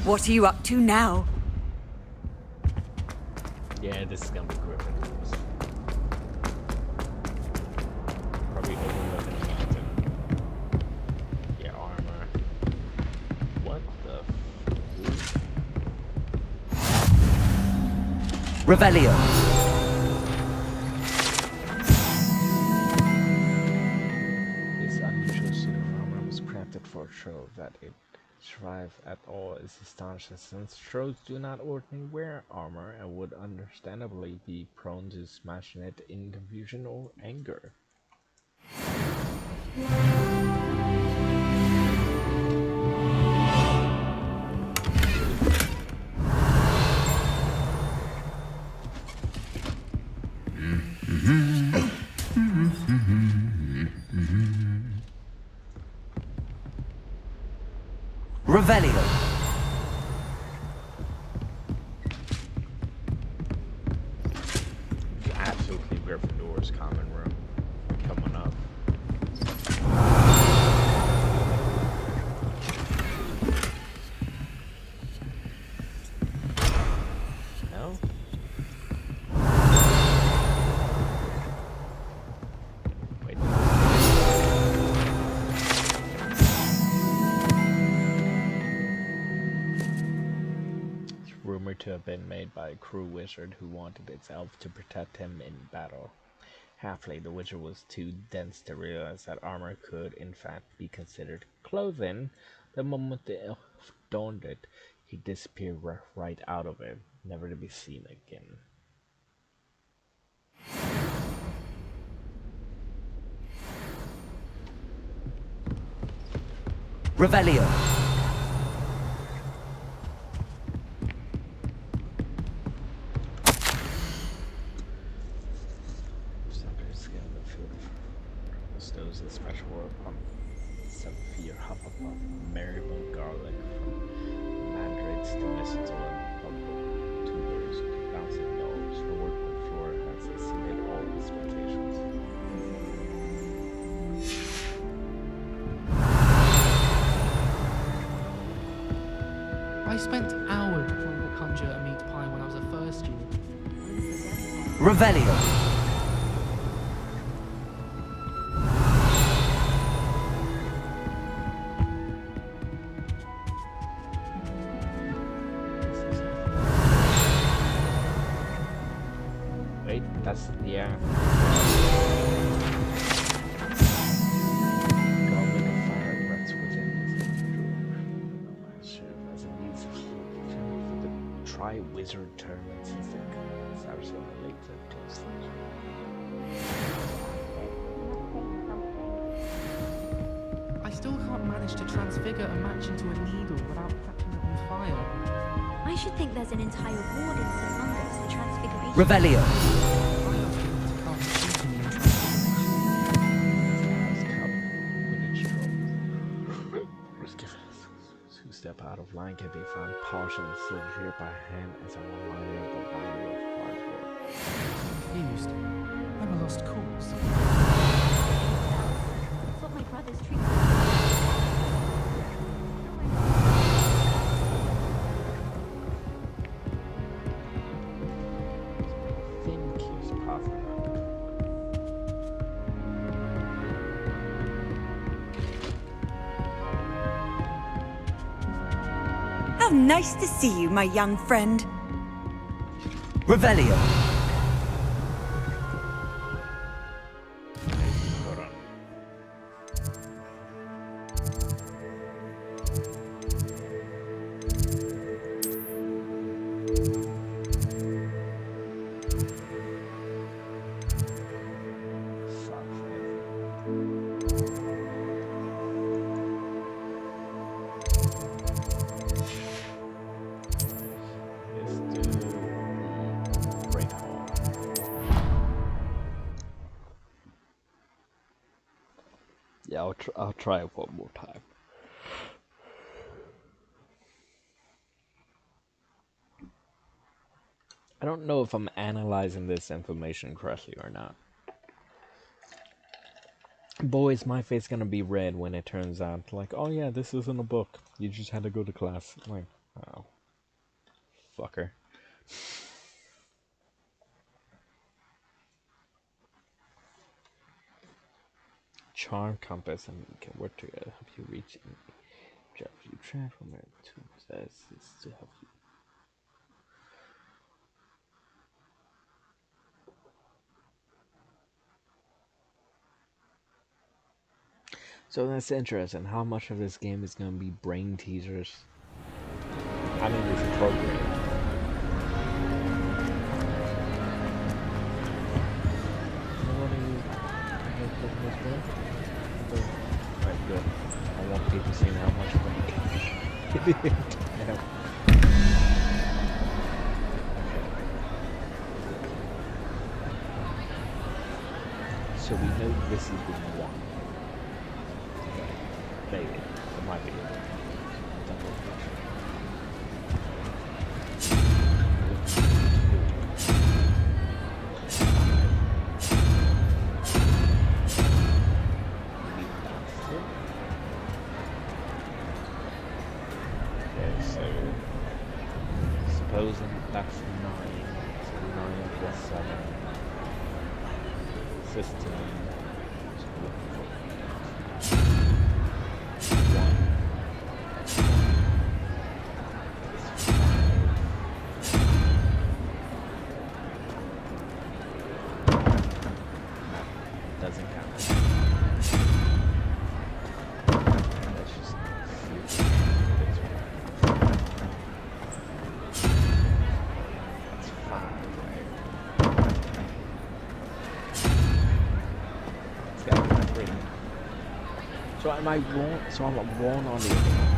What are you up to now? Yeah, this is gonna be Gryffindors. Probably overlooking the mountain. Yeah, armor. What the Revelio. This unusual suit of armor was crafted for a show that it survive at all is astonishing, since trolls do not ordinarily wear armor and would understandably be prone to smashing it in confusion or anger. Revelio. Absolutely Gryffindor's common room coming up. No? Wait. Rumored to have been made by a cruel wizard who wanted its elf to protect him in battle. Happily, the wizard was too dense to realize that armor could, in fact, be considered clothing. The moment the elf donned it, he disappeared right out of it, never to be seen again. Revelio. Bestows a special work on Sapphire Hufflepuff, Maribel Garlic, from mandrakes to mistletoe and pumpkin tubers to bouncing gnomes. Her work with Flora has exceeded all expectations. I spent hours trying to conjure a meat pie when I was a first year. Revelio. Wait, that's yeah. Government of fire threats within his as it needs the Tri-Wizard tournament system starts in the late 13th century. I still can't manage to transfigure a match into a needle without catching it on fire. I should think there's an entire ward in St. Mungo's for transfiguration. Revelio. Who step out of line can be found partially sealed here by hand as a reminder of the value of hard work. Confused. I'm a lost cause. That's what my brother's treatment. How nice to see you, my young friend. Revelio. Yeah, I'll try it one more time. I don't know if I'm analyzing this information correctly or not. Boy, is my face gonna be red when it turns out, like, oh yeah, this isn't a book. You just had to go to class. I'm like, oh. Fucker. Charm compass and we can work together to help you reach and drive you transform it to possess is to help you. So that's interesting. How much of this game is going to be brain teasers? I mean, it's appropriate. Alright, good. I want people seeing how much brain So we know this is the one. Maybe. It might be. Okay, so supposing that's 9. So 9 plus 7. 15. So am I wrong? So I'm wrong on the other one.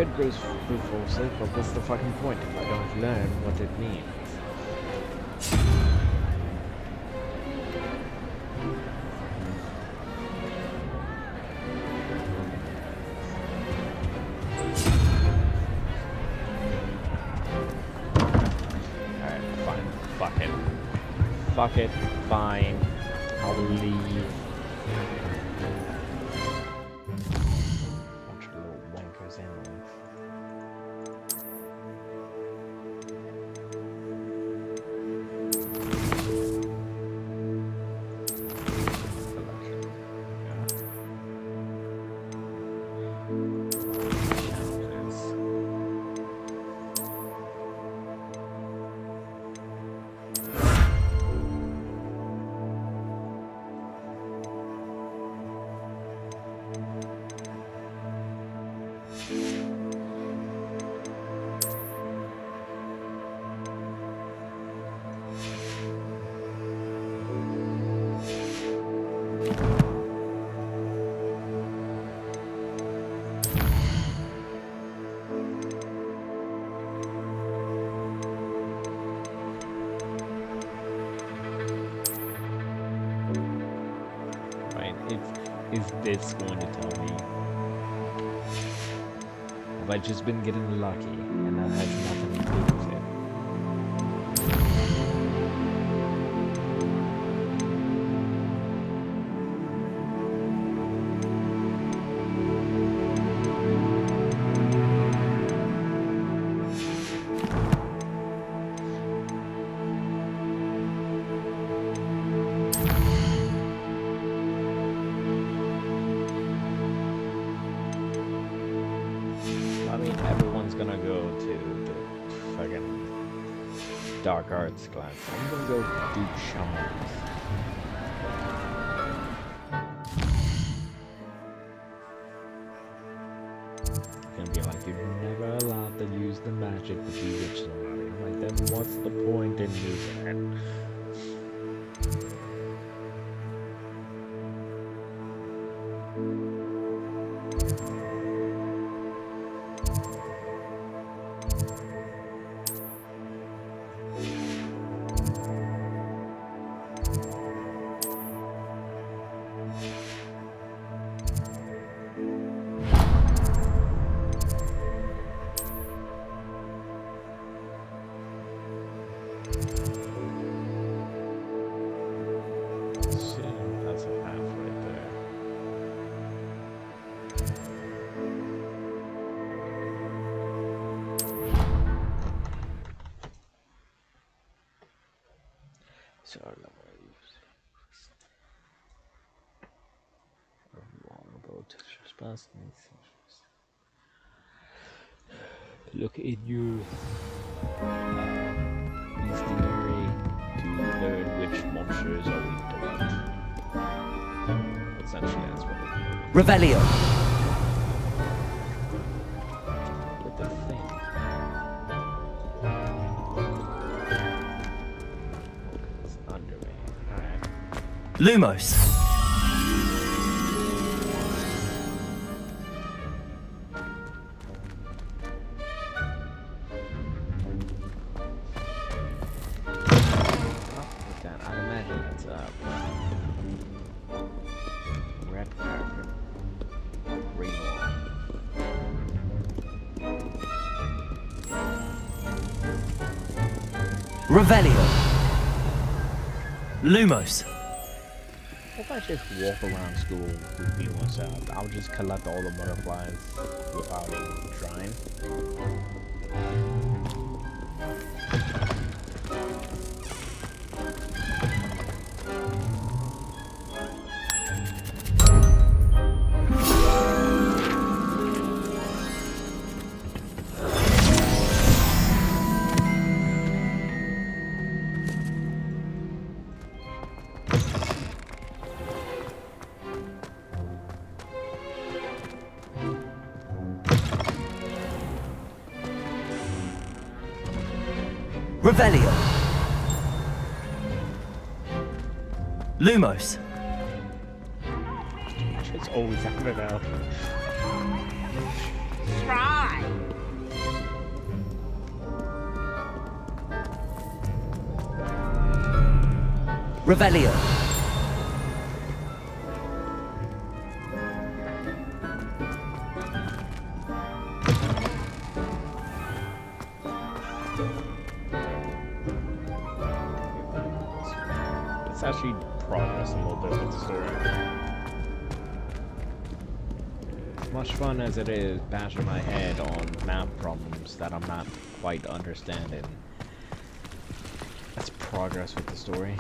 could brute force it, but what's the fucking point if I don't learn what it means? Alright, fine. Fuck it. Fuck it. Fine. I'll leave. Bunch of little wankers anyways. Is this going to tell me? Have I just been getting lucky and that has nothing to do with it? Gonna go to the fucking dark arts class. I'm gonna go do charms. It's gonna be like, you're never allowed to use the magic to bewitch somebody. I'm like, then what's the point in using it? Look in you. Bestiary to learn which monsters are weak to what. Essentially, that's what it is. Revelio. With the thing. It's under me. Alright. Lumos. Revelio. Lumos. If I just walk around school with Lumos out, I'll just collect all the butterflies without even trying. Revelio. Lumos. It's always happening now. try. Revelio. Let's actually progress a little bit with the story. As much fun as it is bashing my head on math problems that I'm not quite understanding, let's progress with the story.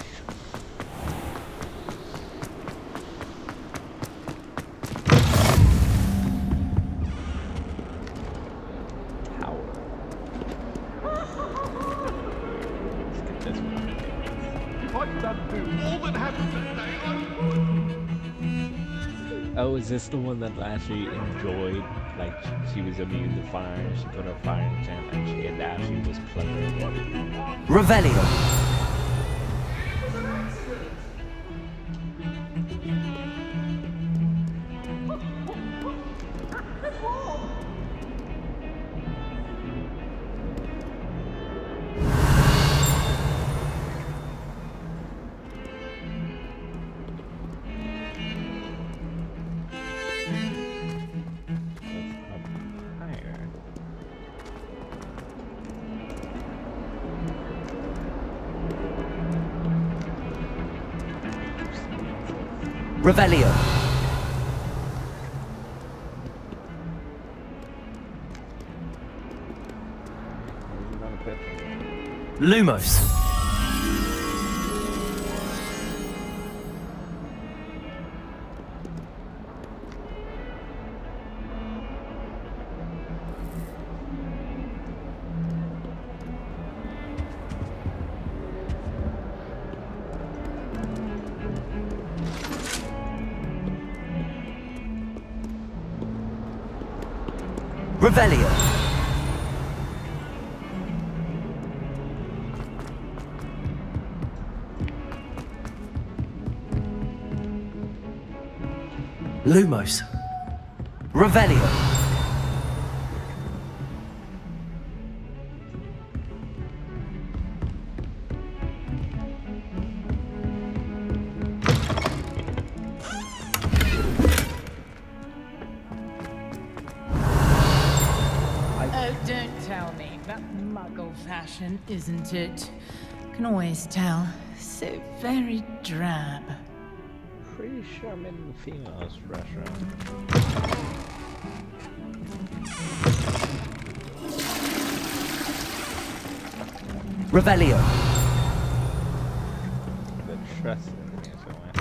Oh, is this the one that actually enjoyed, like, she was immune to fire, she put her fire enchant, and she actually was clever? Revelio. Revelio. Lumos. Revelio. Lumos. Revelio. Oh, don't tell me. That muggle fashion, isn't it? Can always tell. So very drab. Pretty sure I'm in the females restaurant. Revelio. The trust in me somewhere.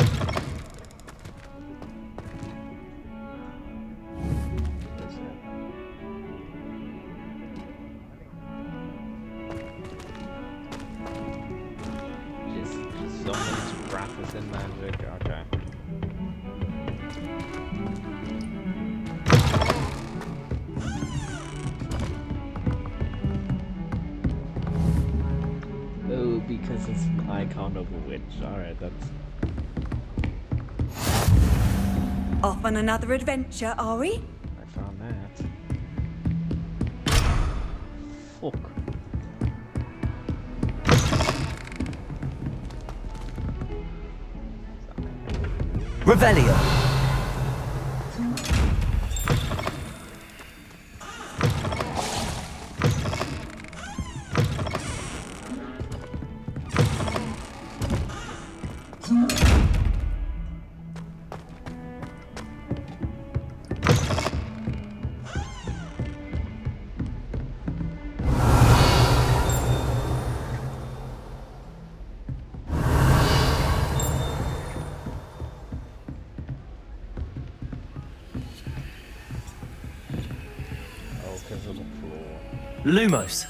Just someone's practicing magic. Okay. Oh, because it's an icon of a witch. Alright, that's... Off on another adventure, are we? I found that. Fuck. Revelio. Lumos.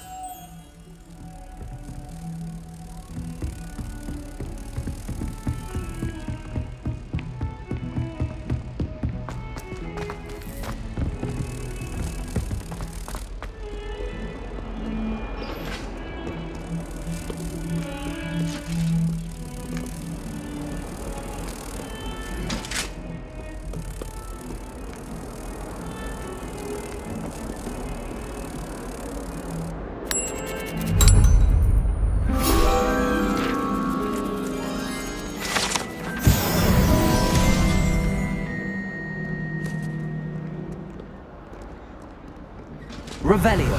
Revelio.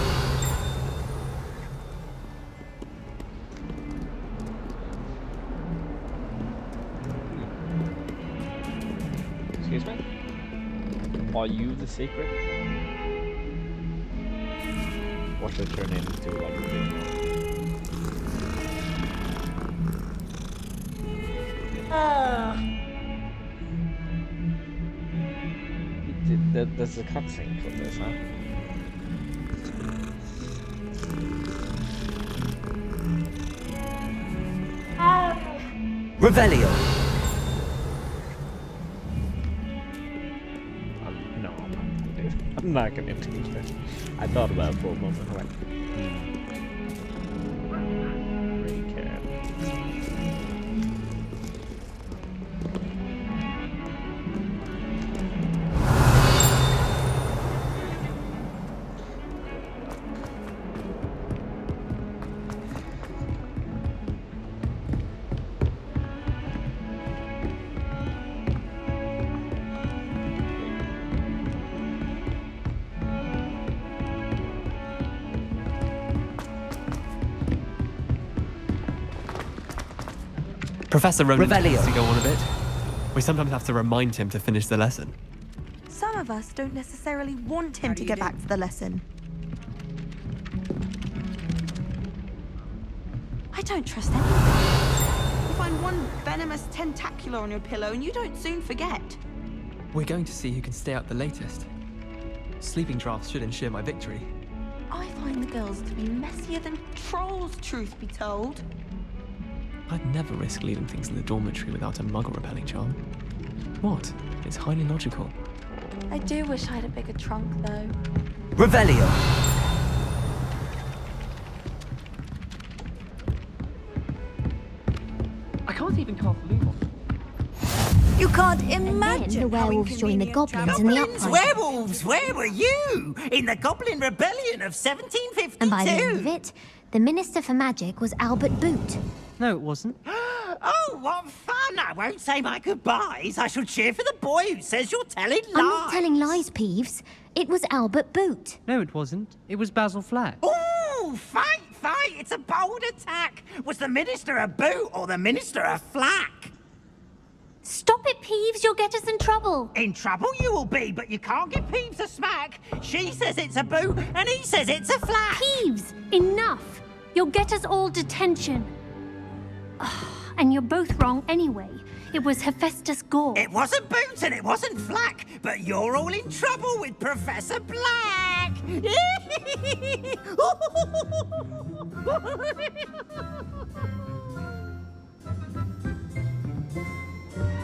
Excuse me? Are you the secret? What should I turn into, like, a video? There's a cutscene for this, huh? Revelio. No, I'm not gonna do this. I thought about it for a moment. I'm like, recap. Professor Ronan Revelio. tends to go on a bit. We sometimes have to remind him to finish the lesson. Some of us don't necessarily want him to get back to the lesson. I don't trust anyone. You find one venomous tentacular on your pillow and you don't soon forget. We're going to see who can stay up the latest. Sleeping drafts should ensure my victory. I find the girls to be messier than trolls, truth be told. I'd never risk leaving things in the dormitory without a muggle repelling charm. What? It's highly logical. I do wish I had a bigger trunk, though. Revelio. I can't even cast Lumos. You can't imagine The werewolves joined the goblins in the uprising. Werewolves, where were you? In the Goblin Rebellion of 1752. And by the end of it, the Minister for Magic was Albert Boot. No, it wasn't. Oh, what fun! I won't say my goodbyes. I shall cheer for the boy who says you're telling lies. I'm not telling lies, Peeves. It was Albert Boot. No, it wasn't. It was Basil Flack. Ooh, fight, fight! It's a bold attack. Was the Minister a boot or the Minister a flack? Stop it, Peeves. You'll get us in trouble. In trouble you will be, but you can't give Peeves a smack. She says it's a boot and he says it's a flack. Peeves, enough. You'll get us all detention. And you're both wrong anyway. It was Hephaestus Gore. It wasn't Boot and it wasn't Flack, but you're all in trouble with Professor Black.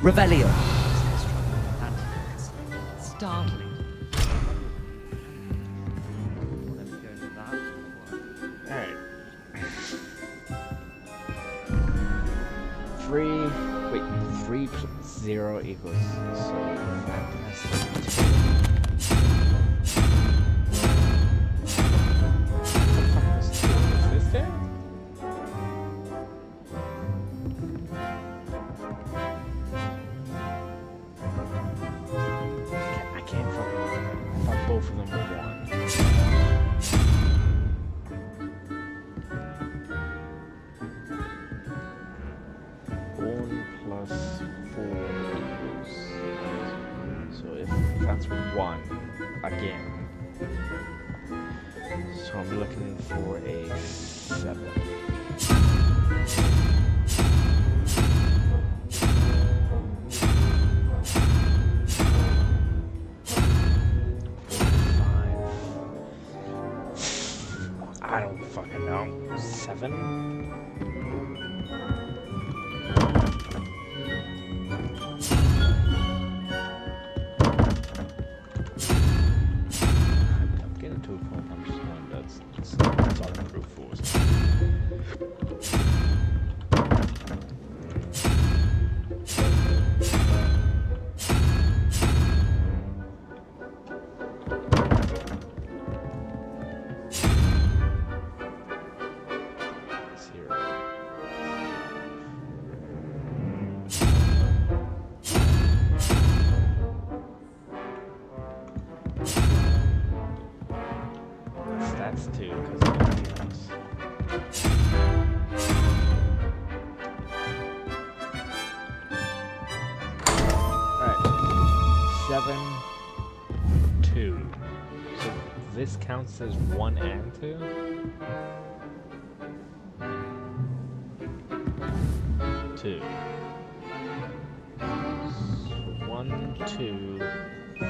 Revelio. That's startling. Alright. 3 plus 0 equals, so fantastic. Is this there? I can't fucking remember. I thought both of them were 1. 1 plus 4 equals. So if that's 1 again. So I'm looking for a 7. I don't fucking know. 7? That's all I'm brute force. 7, 2. So this counts as 1 and 2? 2. 1, 2, 3,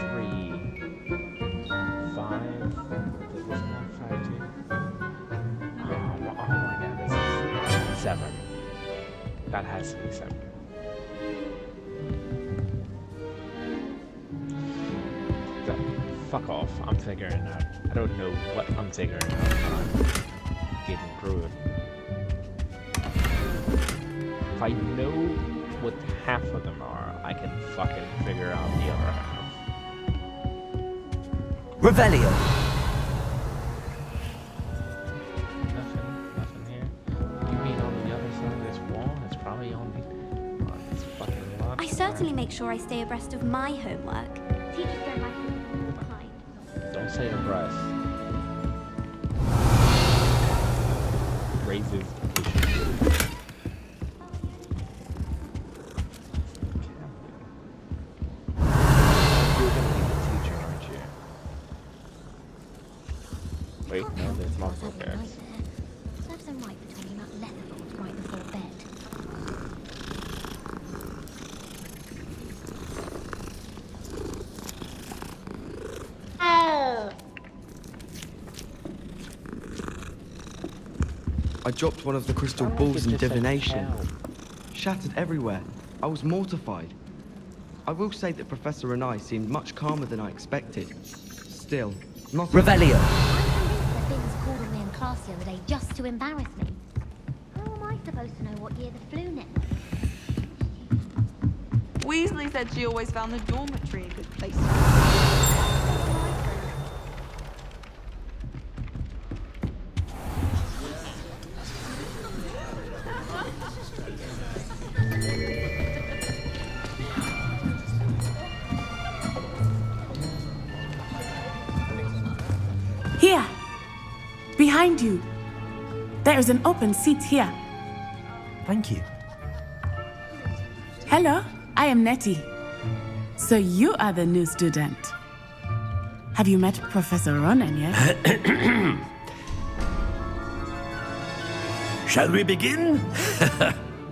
5. Does this count 5 too? Oh my god, this is 7. That has to be 7. Fuck off. I'm figuring it out. I don't know what I'm figuring out, but I'm getting through it. If I know what half of them are, I can fucking figure out the other half. Revelio. Nothing here. You mean on the other side of this wall? It's probably on this fucking lot. I certainly make sure I stay abreast of my homework. Teachers don't like me behind. Don't say abreast. Raises issue. You're gonna be the teacher, aren't you? Wait, no, there's multiple pairs. Serves them right for talking about leather balls right before bed. I dropped one of the crystal balls in divination. Shattered everywhere. I was mortified. I will say that Professor and I seemed much calmer than I expected. Still, not... Revelio. I'm convinced that things called on me in class the other day just to embarrass me. How am I supposed to know what year the flu net was? Weasley said she always found the dormitory a good place. Here! Behind you! There is an open seat here. Thank you. Hello, I am Nettie. So you are the new student. Have you met Professor Ronan yet? Shall we begin?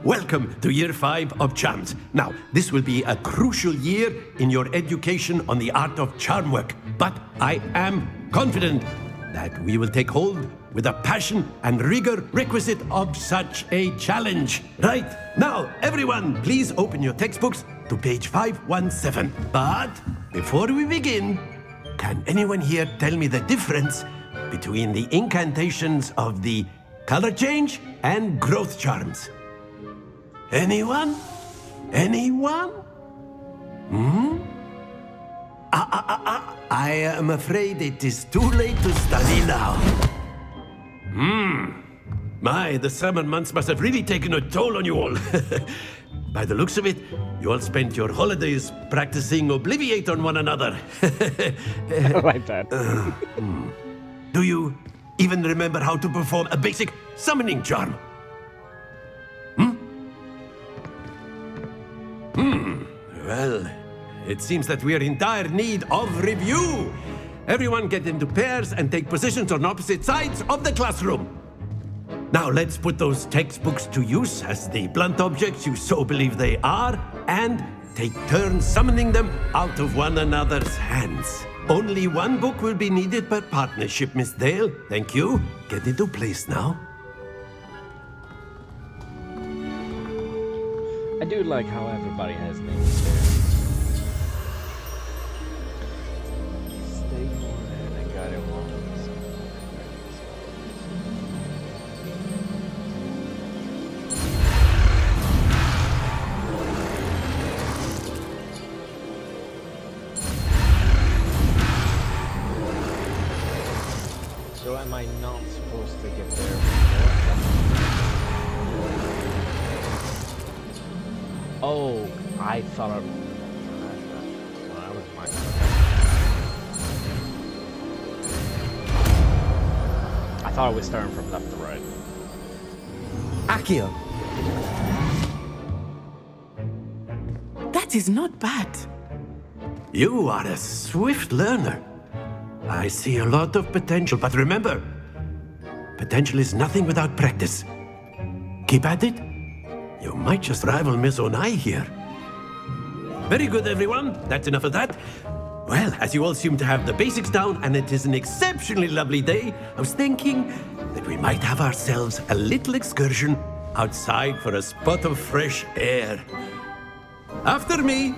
Welcome to Year 5 of Charms. Now, this will be a crucial year in your education on the art of charm work, but I am confident that we will take hold with the passion and rigor requisite of such a challenge. Right, now, everyone, please open your textbooks to page 517. But before we begin, can anyone here tell me the difference between the incantations of the color change and growth charms? Anyone? Anyone? I am afraid it is too late to study now. My, the summer months must have really taken a toll on you all. By the looks of it, you all spent your holidays practicing Obliviate on one another. I like that. Do you even remember how to perform a basic summoning charm? Well, it seems that we are in dire need of review. Everyone get into pairs and take positions on opposite sides of the classroom. Now let's put those textbooks to use as the blunt objects you so believe they are, and take turns summoning them out of one another's hands. Only one book will be needed per partnership, Miss Dale. Thank you. Get into place now. I do like how everybody has names there. Stay on and I got it wrong. So am I not supposed to get there before? Oh, I thought I was my I thought I was starting from left to right. Accio. That is not bad. You are a swift learner. I see a lot of potential, but remember, potential is nothing without practice. Keep at it. You might just rival Miss Onai here. Very good, everyone. That's enough of that. Well, as you all seem to have the basics down, and it is an exceptionally lovely day, I was thinking that we might have ourselves a little excursion outside for a spot of fresh air. After me.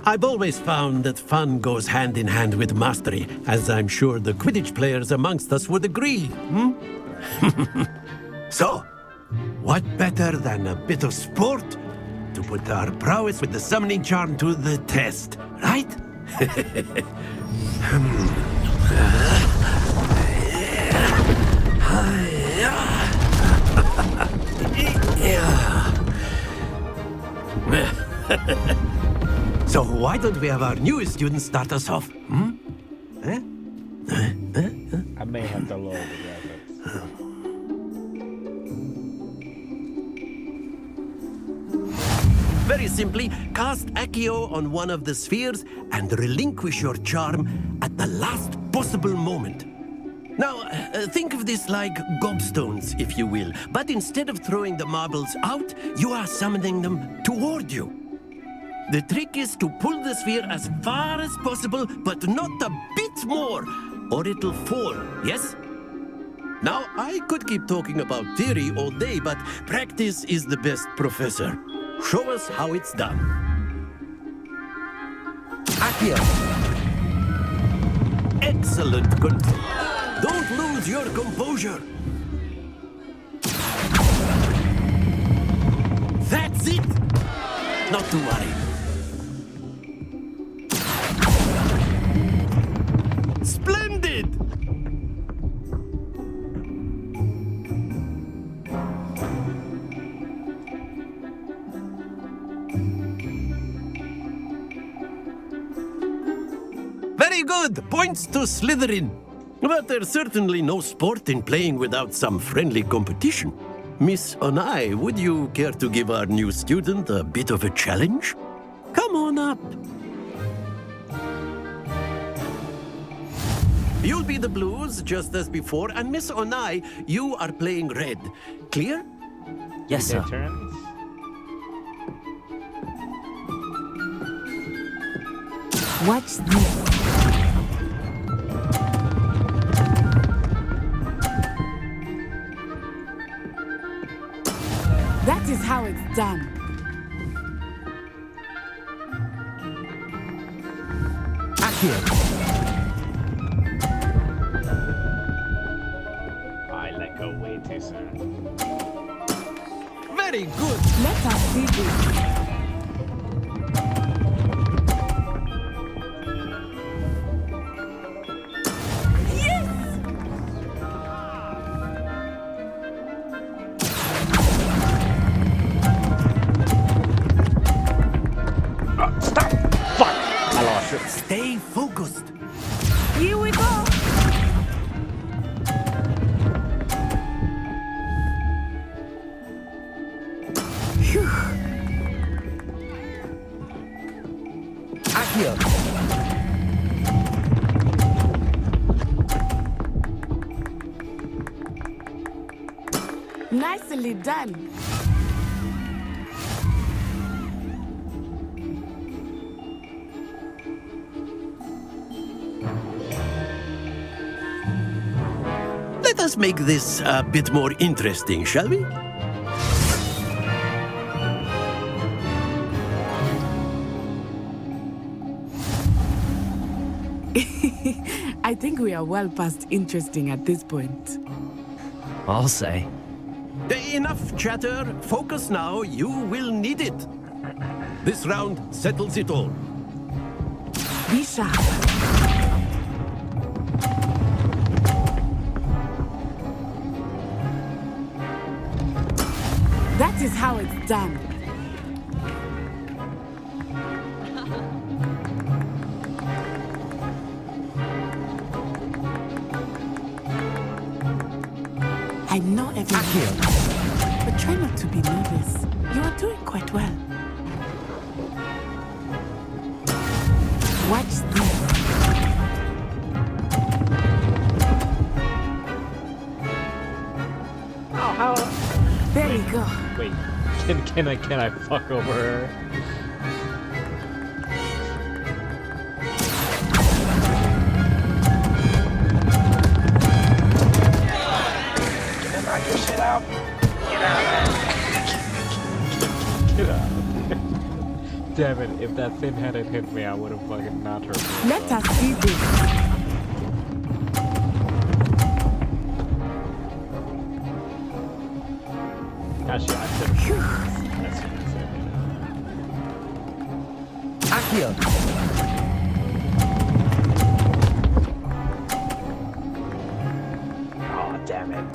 I've always found that fun goes hand in hand with mastery, as I'm sure the Quidditch players amongst us would agree, So, what better than a bit of sport to put our prowess with the summoning charm to the test, right? So why don't we have our newest student start us off? I may have to lower the graphics. Very simply, cast Accio on one of the spheres and relinquish your charm at the last possible moment. Now, think of this like gobstones, if you will, but instead of throwing the marbles out, you are summoning them toward you. The trick is to pull the sphere as far as possible, but not a bit more, or it'll fall, yes? Now, I could keep talking about theory all day, but practice is the best professor. Show us how it's done. Accio. Excellent control. Don't lose your composure. That's it. Not to worry. Splendid! Very good! Points to Slytherin. But there's certainly no sport in playing without some friendly competition. Miss Onai, would you care to give our new student a bit of a challenge? Come on up. You'll be the blues, just as before, and Miss Onai, you are playing red. Clear? Yes, sir. What's this? That is how it's done. I let go way too soon. Very good. Let us see this. Stay focused. Here we go. Accio. Nicely done. us make this a bit more interesting, shall we? I think we are well past interesting at this point. I'll say. Enough chatter. Focus now. You will need it. This round settles it all. Be sharp. That is how it's done. I know everything, but try not to be nervous. You are doing quite well. Watch this. Oh, how? There we go. Wait, can I fuck over her? Knock your shit out. Get out of there. Get out. Damn it, if that thing hadn't hit me, I would have fucking knocked her. Let us see this. Actually, I should have. Accio! Oh, damn it.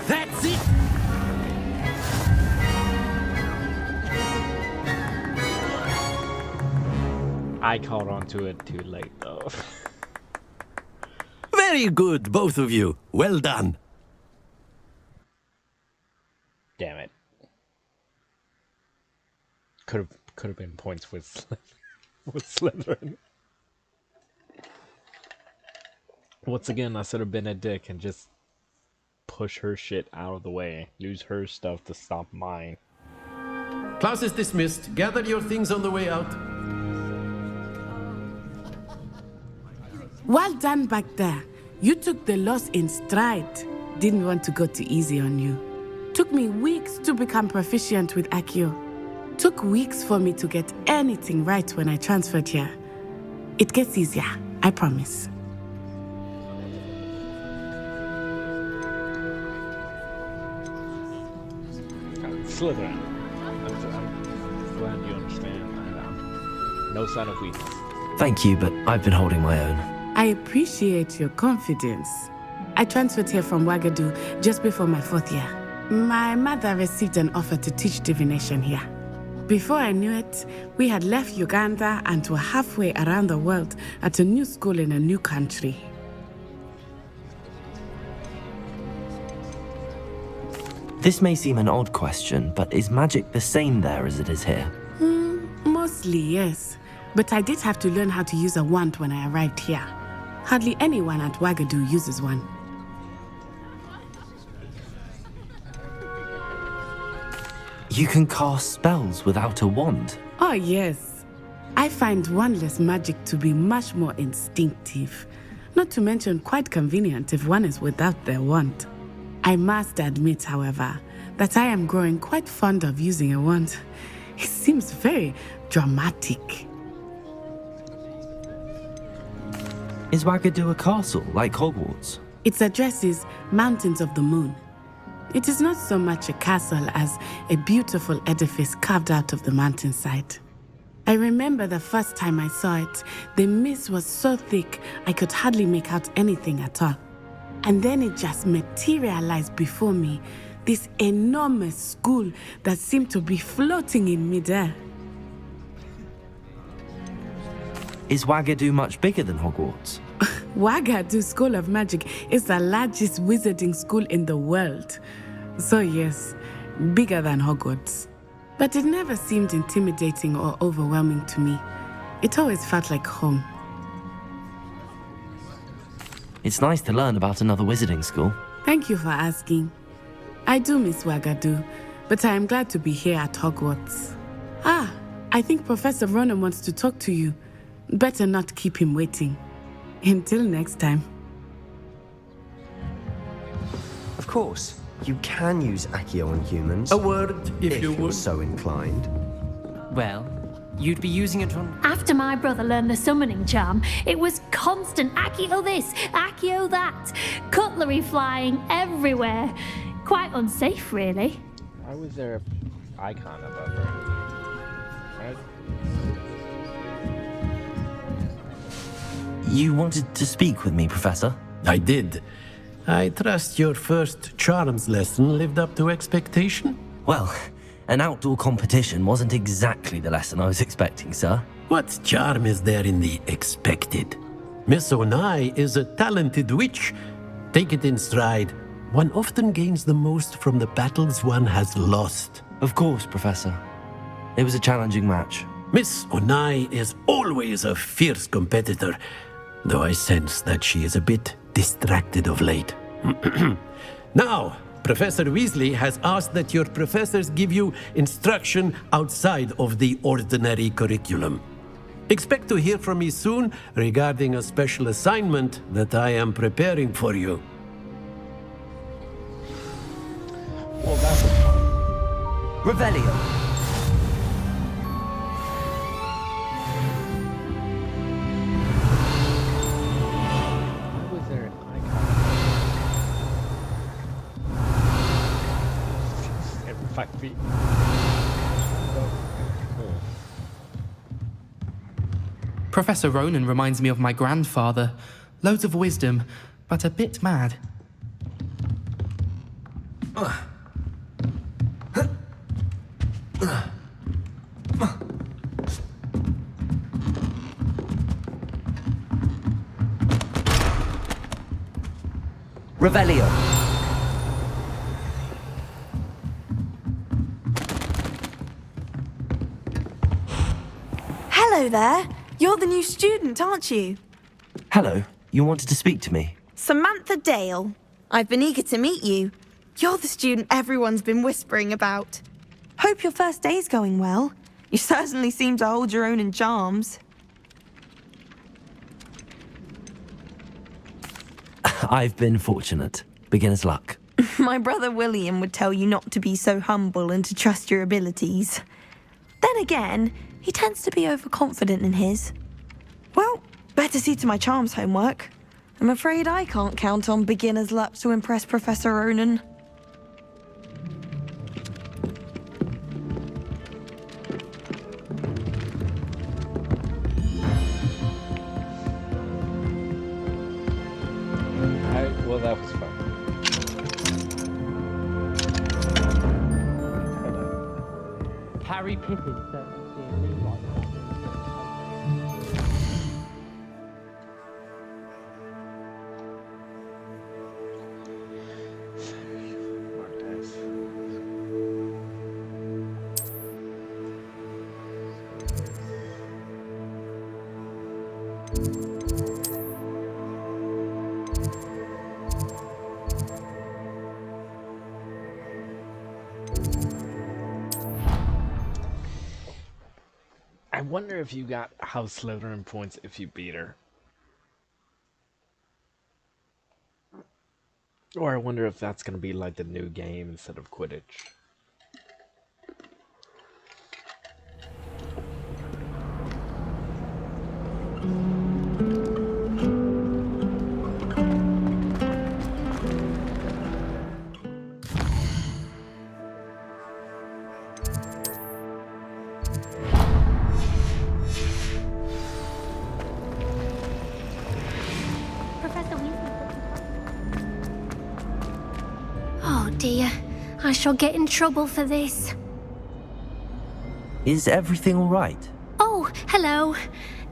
That's it! I caught on to it too late, though. Very good, both of you. Well done. Damn it. Could have been points with Slytherin. Once again, I should have been a dick and just push her shit out of the way. Use her stuff to stop mine. Class is dismissed. Gather your things on the way out. Well done back there. You took the loss in stride. Didn't want to go too easy on you. Took me weeks to become proficient with Accio. Took weeks for me to get anything right when I transferred here. It gets easier, I promise. Slytherin. I'm glad you understand. No sign of weakness. Thank you, but I've been holding my own. I appreciate your confidence. I transferred here from Wagadu just before my 4th year. My mother received an offer to teach divination here. Before I knew it, we had left Uganda and were halfway around the world at a new school in a new country. This may seem an odd question, but is magic the same there as it is here? Mostly, yes. But I did have to learn how to use a wand when I arrived here. Hardly anyone at Wagadu uses one. You can cast spells without a wand? Oh, yes. I find wandless magic to be much more instinctive. Not to mention quite convenient if one is without their wand. I must admit, however, that I am growing quite fond of using a wand. It seems very dramatic. Is Wagadu a castle like Hogwarts? Its address is Mountains of the Moon. It is not so much a castle as a beautiful edifice carved out of the mountainside. I remember the first time I saw it, the mist was so thick I could hardly make out anything at all. And then it just materialized before me, this enormous school that seemed to be floating in midair. Is Wagadu much bigger than Hogwarts? Wagadu School of Magic is the largest wizarding school in the world. So yes, bigger than Hogwarts. But it never seemed intimidating or overwhelming to me. It always felt like home. It's nice to learn about another wizarding school. Thank you for asking. I do miss Wagadu, but I am glad to be here at Hogwarts. Ah, I think Professor Ronan wants to talk to you. Better not keep him waiting. Until next time. Of course, you can use Accio on humans. A word, if you you're would. so inclined. Well, you'd be using it on... After my brother learned the summoning charm, it was constant Accio this, Accio that. Cutlery flying everywhere. Quite unsafe, really. Why was there an icon above her? Right? You wanted to speak with me, Professor? I did. I trust your first charms lesson lived up to expectation? Well, an outdoor competition wasn't exactly the lesson I was expecting, sir. What charm is there in the expected? Miss Onai is a talented witch. Take it in stride. One often gains the most from the battles one has lost. Of course, Professor. It was a challenging match. Miss Onai is always a fierce competitor, though I sense that she is a bit distracted of late. Now, Professor Weasley has asked that your professors give you instruction outside of the ordinary curriculum. Expect to hear from me soon regarding a special assignment that I am preparing for you. Well, that's Revelio. Why was there an icon? Every 5 feet. Professor Ronan reminds me of my grandfather. Loads of wisdom, but a bit mad. Revelio. Hello there. You're the new student, aren't you? Hello. You wanted to speak to me? Samantha Dale. I've been eager to meet you. You're the student everyone's been whispering about. Hope your first day's going well. You certainly seem to hold your own in charms. I've been fortunate. Beginner's luck. My brother William would tell you not to be so humble and to trust your abilities. Then again, he tends to be overconfident in his. Well, better see to my charms homework. I'm afraid I can't count on beginner's luck to impress Professor Ronan. Well, that was fun. Harry Pippin certainly seems like I wonder if you got House Slytherin points if you beat her. Or I wonder if that's going to be like the new game instead of Quidditch. Professor Weasley. Oh dear, I shall get in trouble for this. Is everything all right? Oh, hello.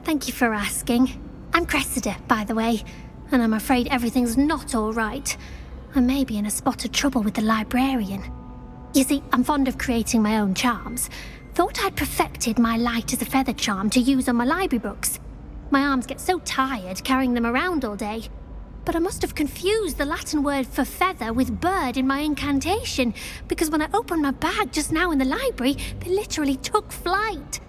Thank you for asking. I'm Cressida, by the way, and I'm afraid everything's not all right. I may be in a spot of trouble with the librarian. You see, I'm fond of creating my own charms. Thought I'd perfected my light as a feather charm to use on my library books. My arms get so tired carrying them around all day. But I must have confused the Latin word for feather with bird in my incantation, because when I opened my bag just now in the library, they literally took flight.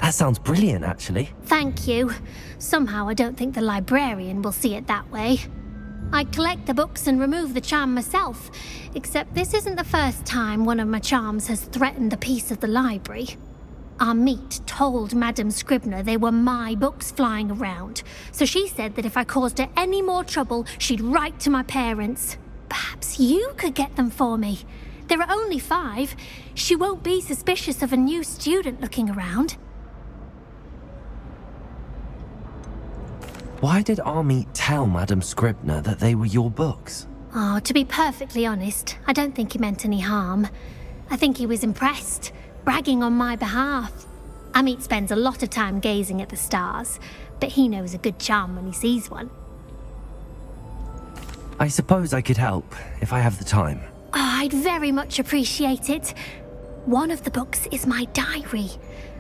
That sounds brilliant, actually. Thank you. Somehow I don't think the librarian will see it that way. I collect the books and remove the charm myself, except this isn't the first time one of my charms has threatened the peace of the library. Amit told Madame Scribner they were my books flying around, so she said that if I caused her any more trouble, she'd write to my parents. Perhaps you could get them for me. There are only 5. She won't be suspicious of a new student looking around. Why did Amit tell Madame Scribner that they were your books? Oh, to be perfectly honest, I don't think he meant any harm. I think he was impressed, bragging on my behalf. Amit spends a lot of time gazing at the stars, but he knows a good charm when he sees one. I suppose I could help, if I have the time. Oh, I'd very much appreciate it. One of the books is my diary.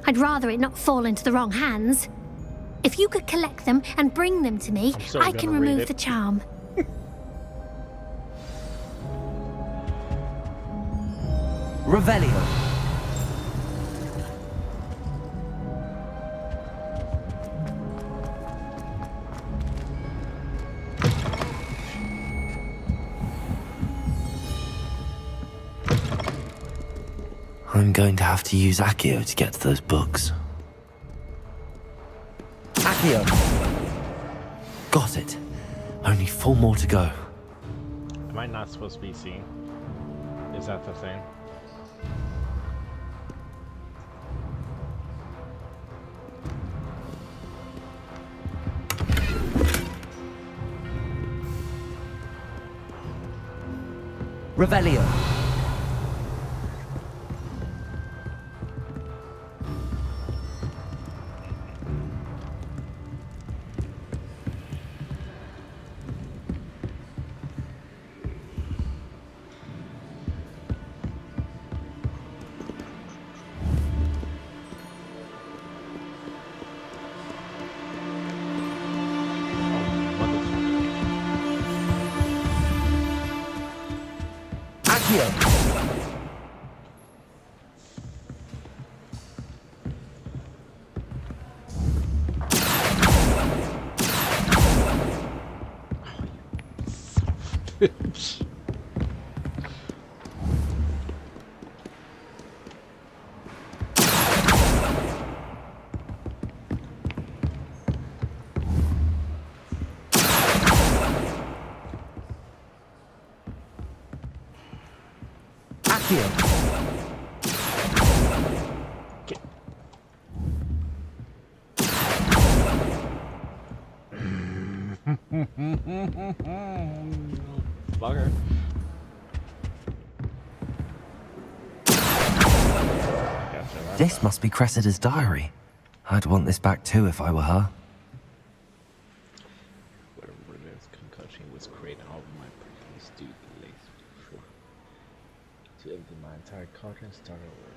I'd rather it not fall into the wrong hands. If you could collect them and bring them to me, I can remove the charm. Revelio. I'm going to have to use Accio to get to those books. Accio! Got it. Only 4 more to go. Am I not supposed to be seen? Is that the thing? Revelio. Bugger. This must be Cressida's diary. I'd want this back too if I were her. Whatever it is, concussion was created all of my previous duty to empty my entire cauldron started over.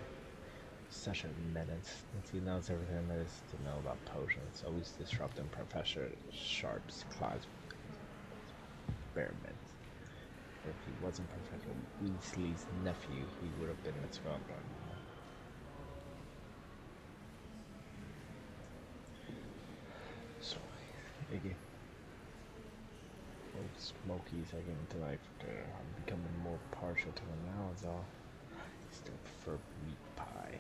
Such a menace. He knows everything there is to know about potions, always disrupting Professor Sharp's class experiments. If he wasn't Professor Weasley's nephew, he would have been expelled by now. So, Iggy. Old Smokey's again tonight. I'm becoming more partial to him now, is all. I still prefer meat pie.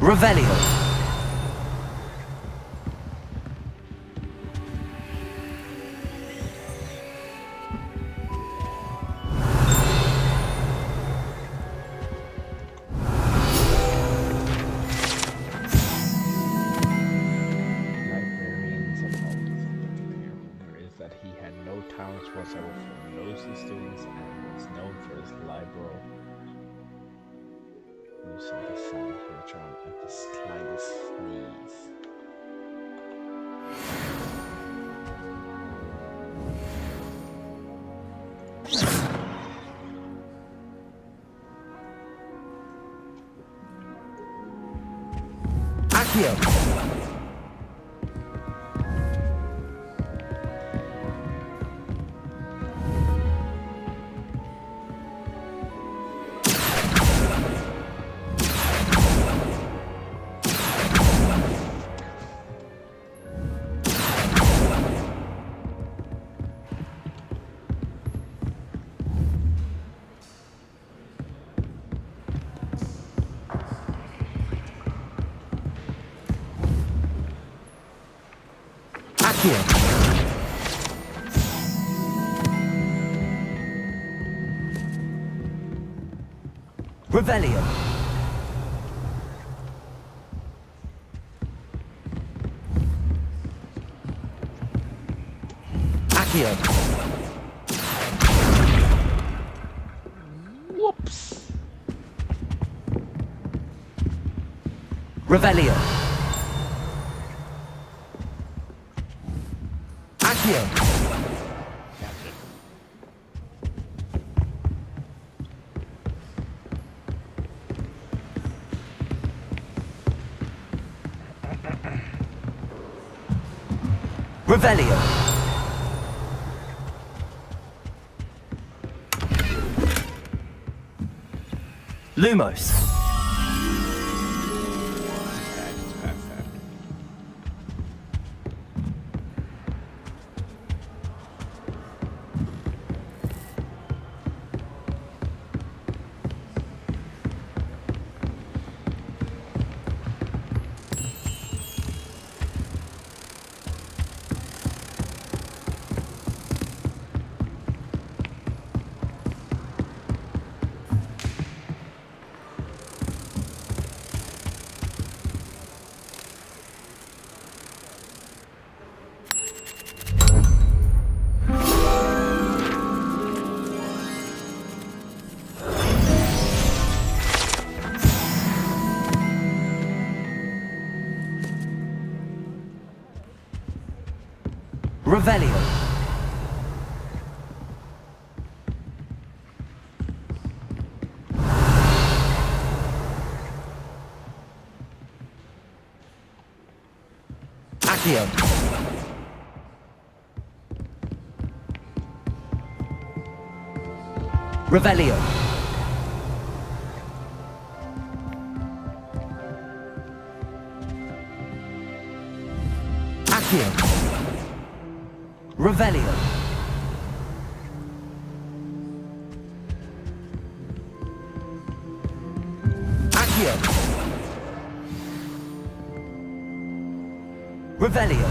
Revelio. Librarians of Hogwarts is that he had no talents whatsoever for nosy students and was known for his loosen the sound of your charm at the slightest sneeze. Accio! Accio! Revelio! Accio! Whoops! Revelio! Accio! Gotcha. Revelio! Lumos! Revelio! Accio! Revelio! Accio! Revelio! Accio! Revelio!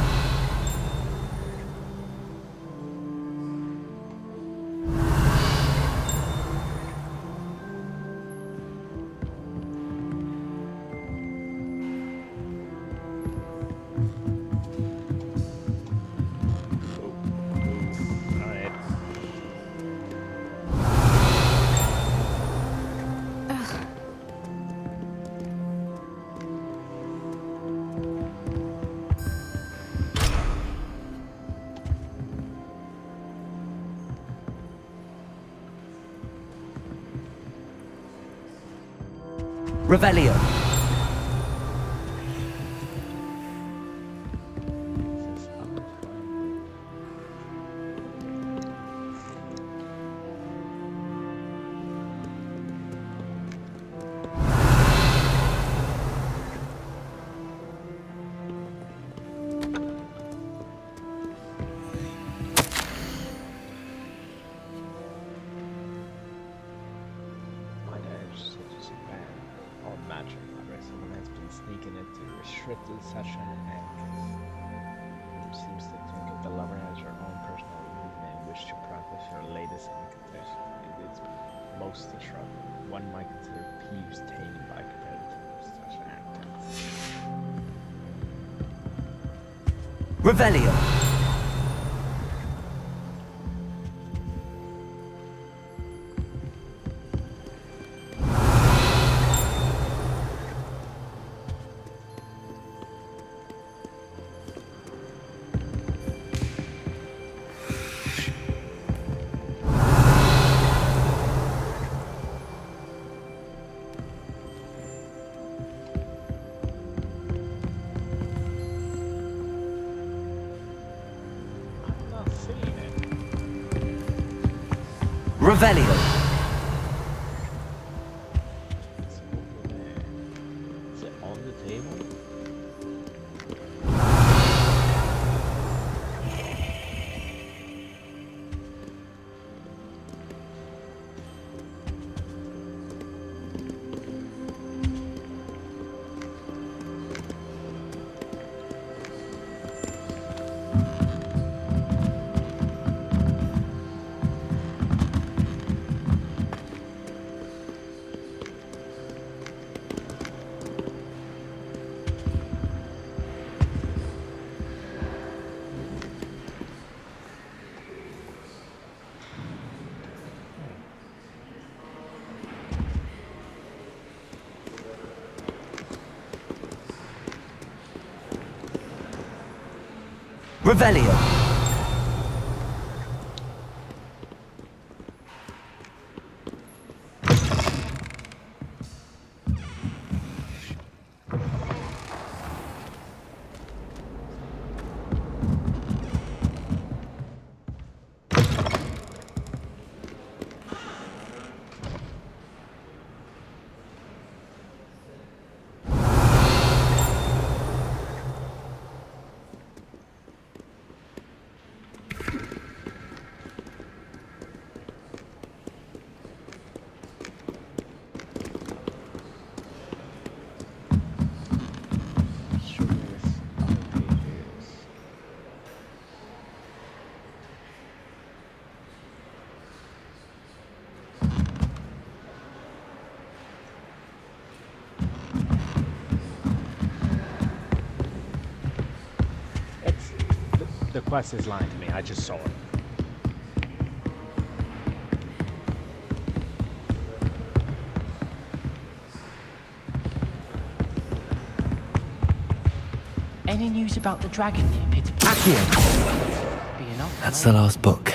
Alright. Revelio! My dad is such a spam. Or matching address. Someone has been sneaking into restricted session and who seems to think of the lover as your own personal movement and wish to practice your latest incantation. It is most disruptive. One might consider Peeves taken by compared to such actions. Revelio! Revelio. Is it on the table? Revelio. The quest is lying to me. I just saw it. Any news about the dragon near Peter? Accio. Be enough. That's the last book.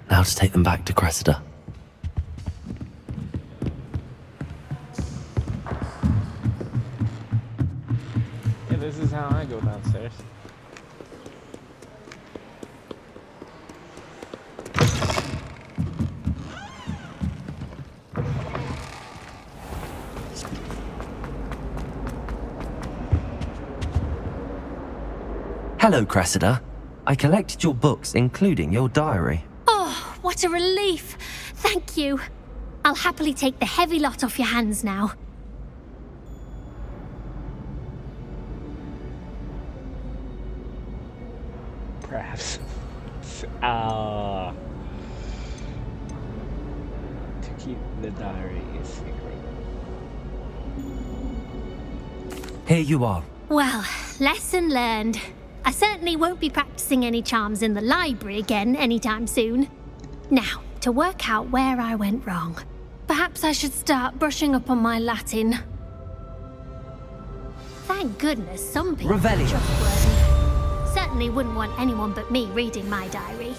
Now to take them back to Cressida. Yeah, this is how I go downstairs. Hello, Cressida. I collected your books, including your diary. Oh, what a relief. Thank you. I'll happily take the heavy lot off your hands now. Perhaps. To keep the diary is secret. Here you are. Well, lesson learned. I certainly won't be practicing any charms in the library again anytime soon. Now, to work out where I went wrong. Perhaps I should start brushing up on my Latin. Thank goodness some people are Revelio. trustworthy. Certainly wouldn't want anyone but me reading my diary.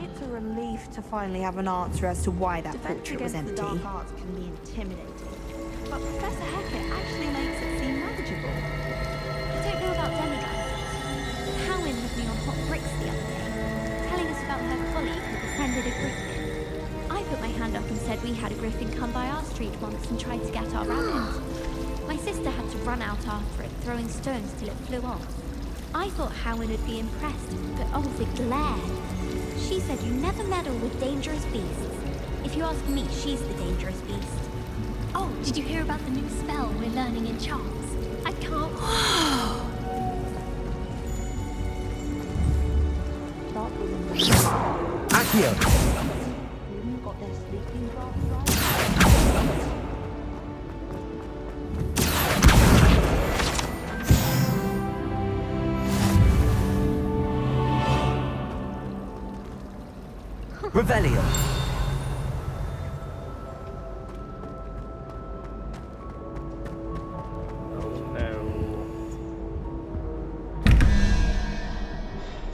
It's a relief to finally have an answer as to why that portrait was empty. The dark arts can be intimidating, but Professor Hackett actually makes it seem manageable. I don't know about demigods, but Howin had me on hot bricks the other day, telling us about her colleague who befriended a griffin. I put my hand up and said we had a griffin come by our street once and tried to get our rabbit. My sister had to run out after it, throwing stones till it flew off. I thought Howin would be impressed, but oh, the glare. She said you never meddle with dangerous beasts. If you ask me, she's the dangerous beast. Oh, did you hear about the new spell we're learning in charms? I can't... Accio. Got their sleeping drafts right. Revelio.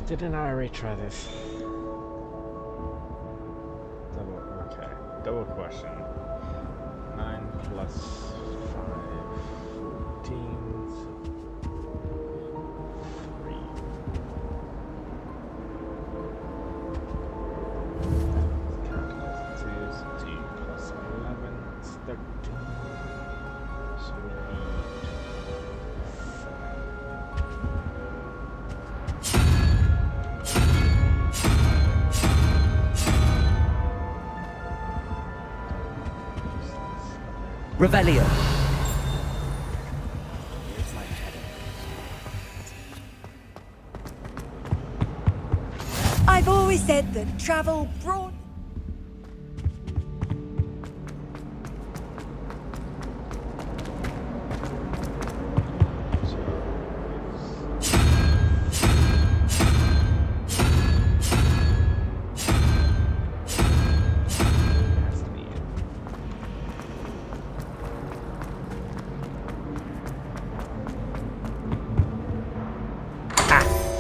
Didn't I retry this? Okay. Double question. 9 plus Revelio. I've always said that travel brought...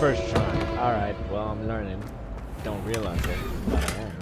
First try. Alright, well, I'm learning. Don't realize it, but I am.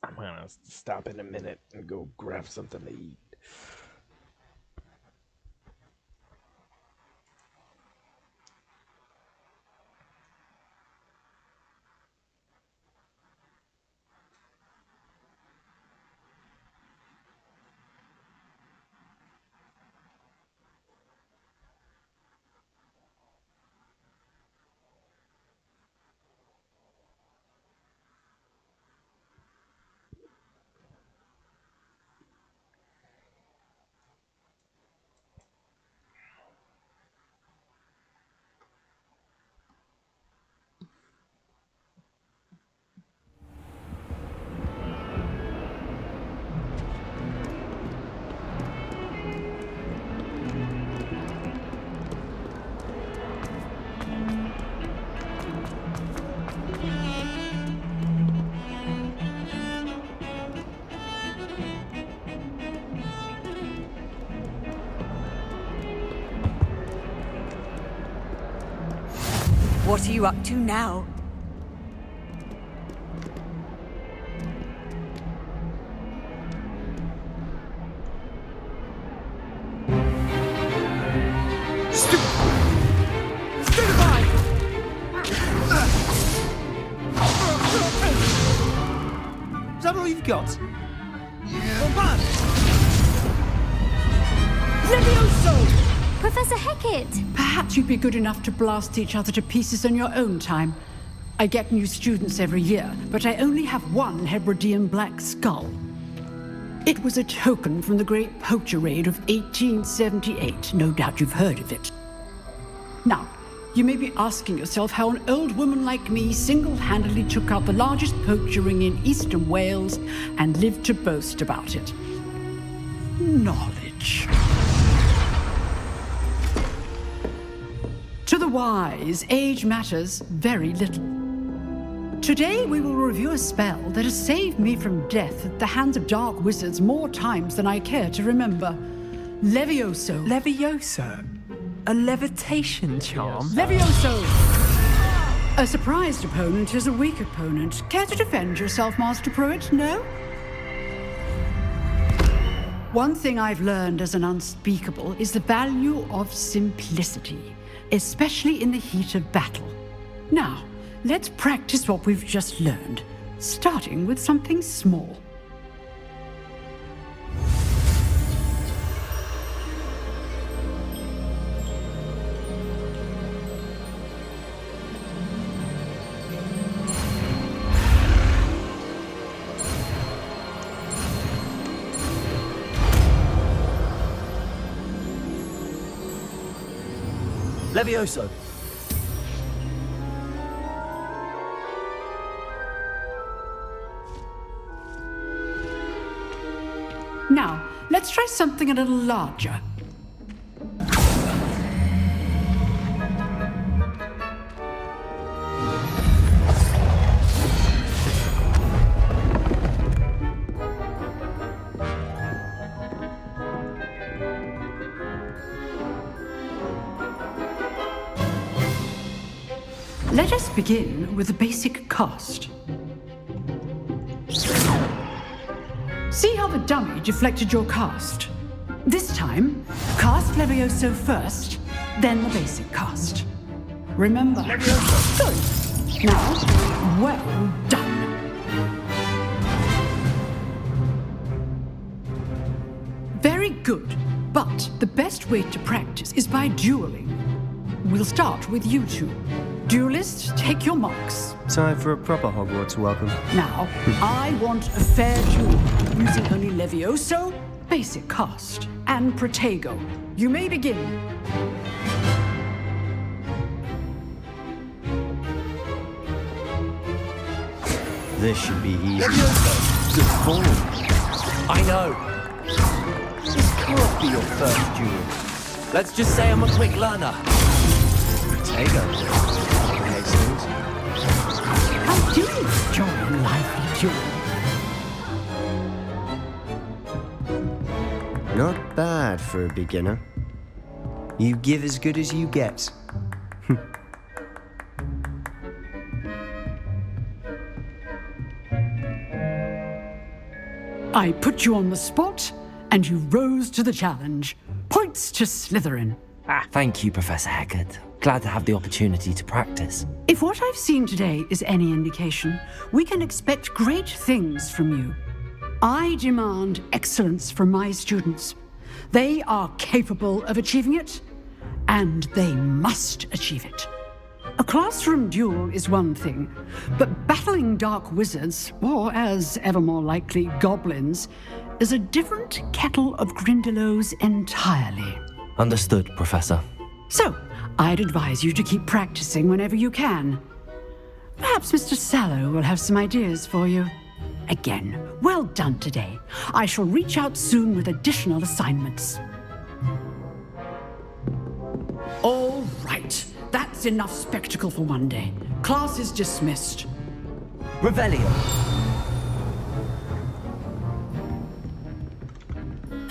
I'm gonna stop in a minute and go grab something to eat. What are you up to now? Is that all you've got? Levioso! Professor Hecat! Perhaps you'd be good enough to blast each other to pieces on your own time. I get new students every year, but I only have one Hebridean black skull. It was a token from the Great Poacher Raid of 1878. No doubt you've heard of it. Now, you may be asking yourself how an old woman like me single-handedly took out the largest poacher ring in eastern Wales and lived to boast about it. Knowledge. To the wise, age matters very little. Today we will review a spell that has saved me from death at the hands of dark wizards more times than I care to remember. Levioso. Levioso? A levitation charm? Levioso! A surprised opponent is a weak opponent. Care to defend yourself, Master Pruitt? No? One thing I've learned as an unspeakable is the value of simplicity, especially in the heat of battle. Now, let's practice what we've just learned, starting with something small. Levioso. Now, let's try something a little larger. Let us begin with the basic cast. See how the dummy deflected your cast? This time, cast Levioso first, then the basic cast. Remember. Levioso. Good. Now, well done. Very good, but the best way to practice is by dueling. We'll start with you two. Duelists, take your marks. Time for a proper Hogwarts welcome. Now, I want a fair duel, using only Levioso, basic cast, and Protego. You may begin. This should be easy. Levioso! Good form. I know. This can't be your first duel. Let's just say I'm a quick learner. Protego. How do you enjoy a lively duel? Not bad for a beginner. You give as good as you get. I put you on the spot, and you rose to the challenge. Points to Slytherin. Thank you, Professor Hecat. Glad to have the opportunity to practice. If what I've seen today is any indication, we can expect great things from you. I demand excellence from my students. They are capable of achieving it, and they must achieve it. A classroom duel is one thing, but battling dark wizards, or as ever more likely, goblins, is a different kettle of Grindylows entirely. Understood, Professor. So, I'd advise you to keep practicing whenever you can. Perhaps Mr. Sallow will have some ideas for you. Again, well done today. I shall reach out soon with additional assignments. All right. That's enough spectacle for one day. Class is dismissed. Revelio.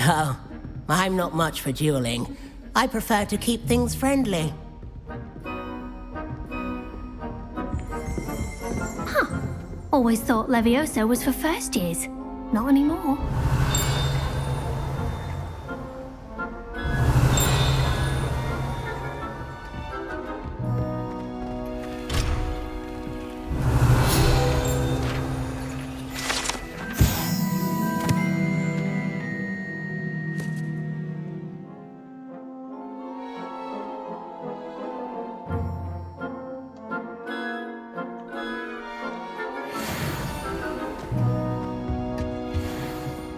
Oh, I'm not much for dueling. I prefer to keep things friendly. Always thought Levioso was for first years. Not anymore.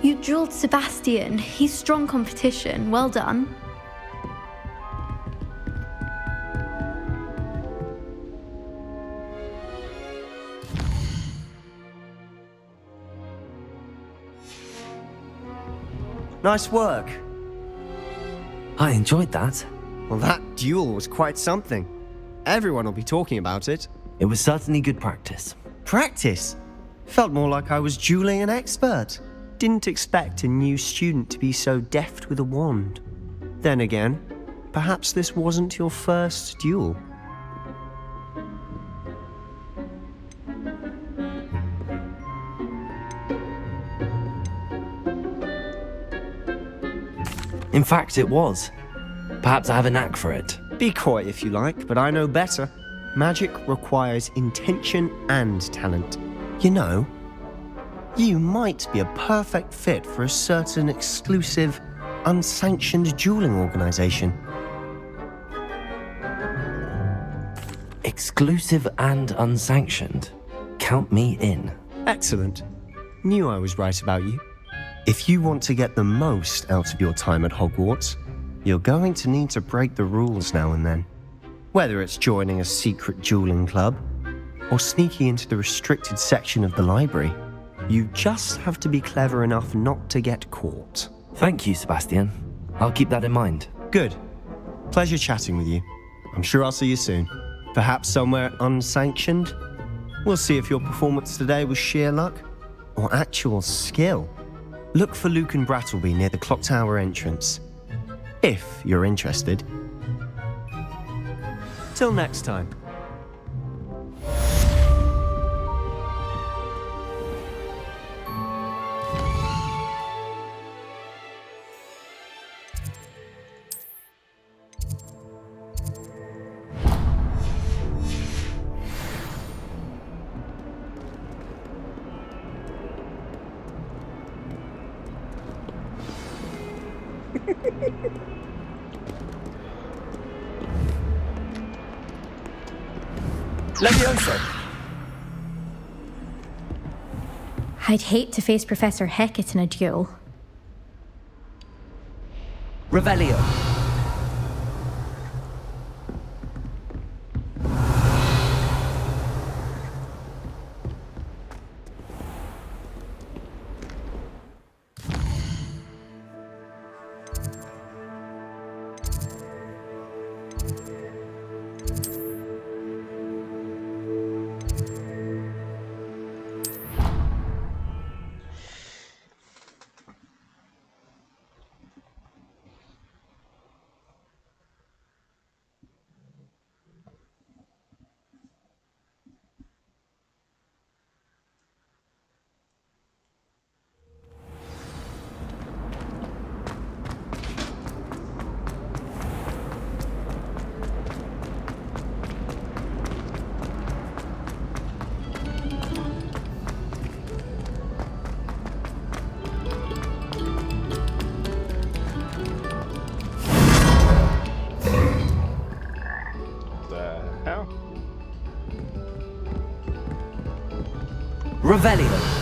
You drilled Sebastian. He's strong competition. Well done. Nice work. I enjoyed that. Well, that duel was quite something. Everyone will be talking about it. It was certainly good practice. Practice? Felt more like I was dueling an expert. Didn't expect a new student to be so deft with a wand. Then again, perhaps this wasn't your first duel. In fact, it was. Perhaps I have a knack for it. Be coy if you like, but I know better. Magic requires intention and talent. You know, you might be a perfect fit for a certain exclusive, unsanctioned dueling organization. Exclusive and unsanctioned. Count me in. Excellent. Knew I was right about you. If you want to get the most out of your time at Hogwarts, you're going to need to break the rules now and then. Whether it's joining a secret dueling club or sneaking into the restricted section of the library, you just have to be clever enough not to get caught. Thank you, Sebastian. I'll keep that in mind. Good. Pleasure chatting with you. I'm sure I'll see you soon. Perhaps somewhere unsanctioned? We'll see if your performance today was sheer luck or actual skill. Look for Luke and Brattleby near the clock tower entrance, if you're interested. Till next time. Levioso! I'd hate to face Professor Hecat in a duel. Revelio! Revelio!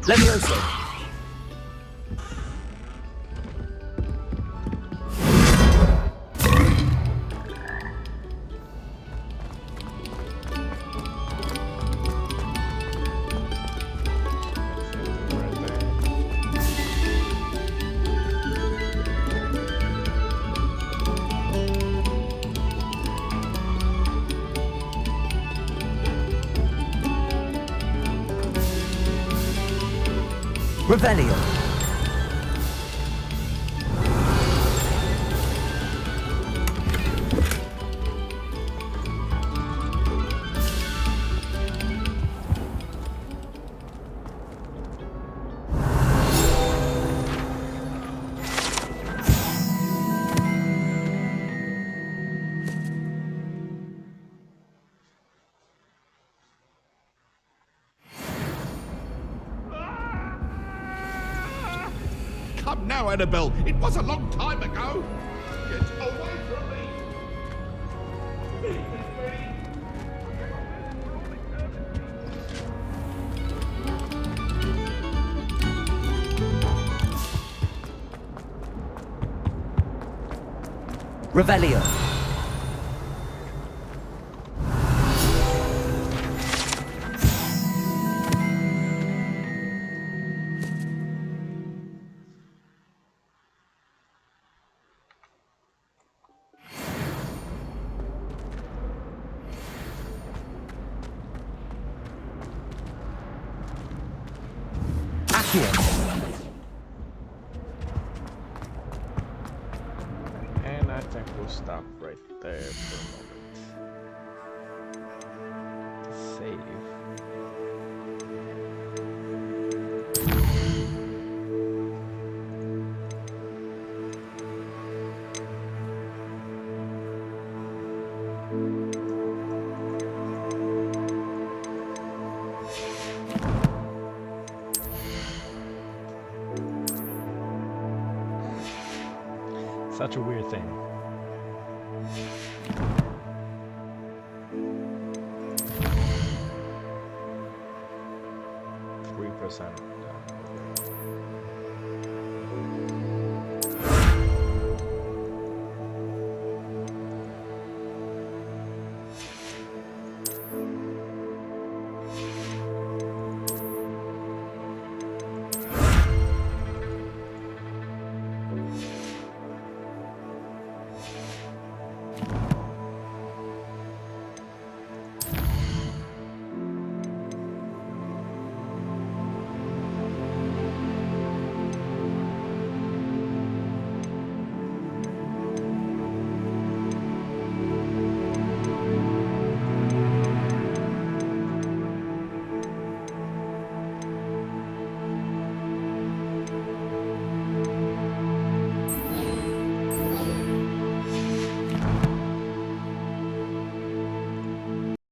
Levioso! Revelio! Come now, Annabelle. It was a long time ago. Get away from me. Leave me. Revelio! And I think we'll stop right there for a moment. Save. Such a weird thing. %.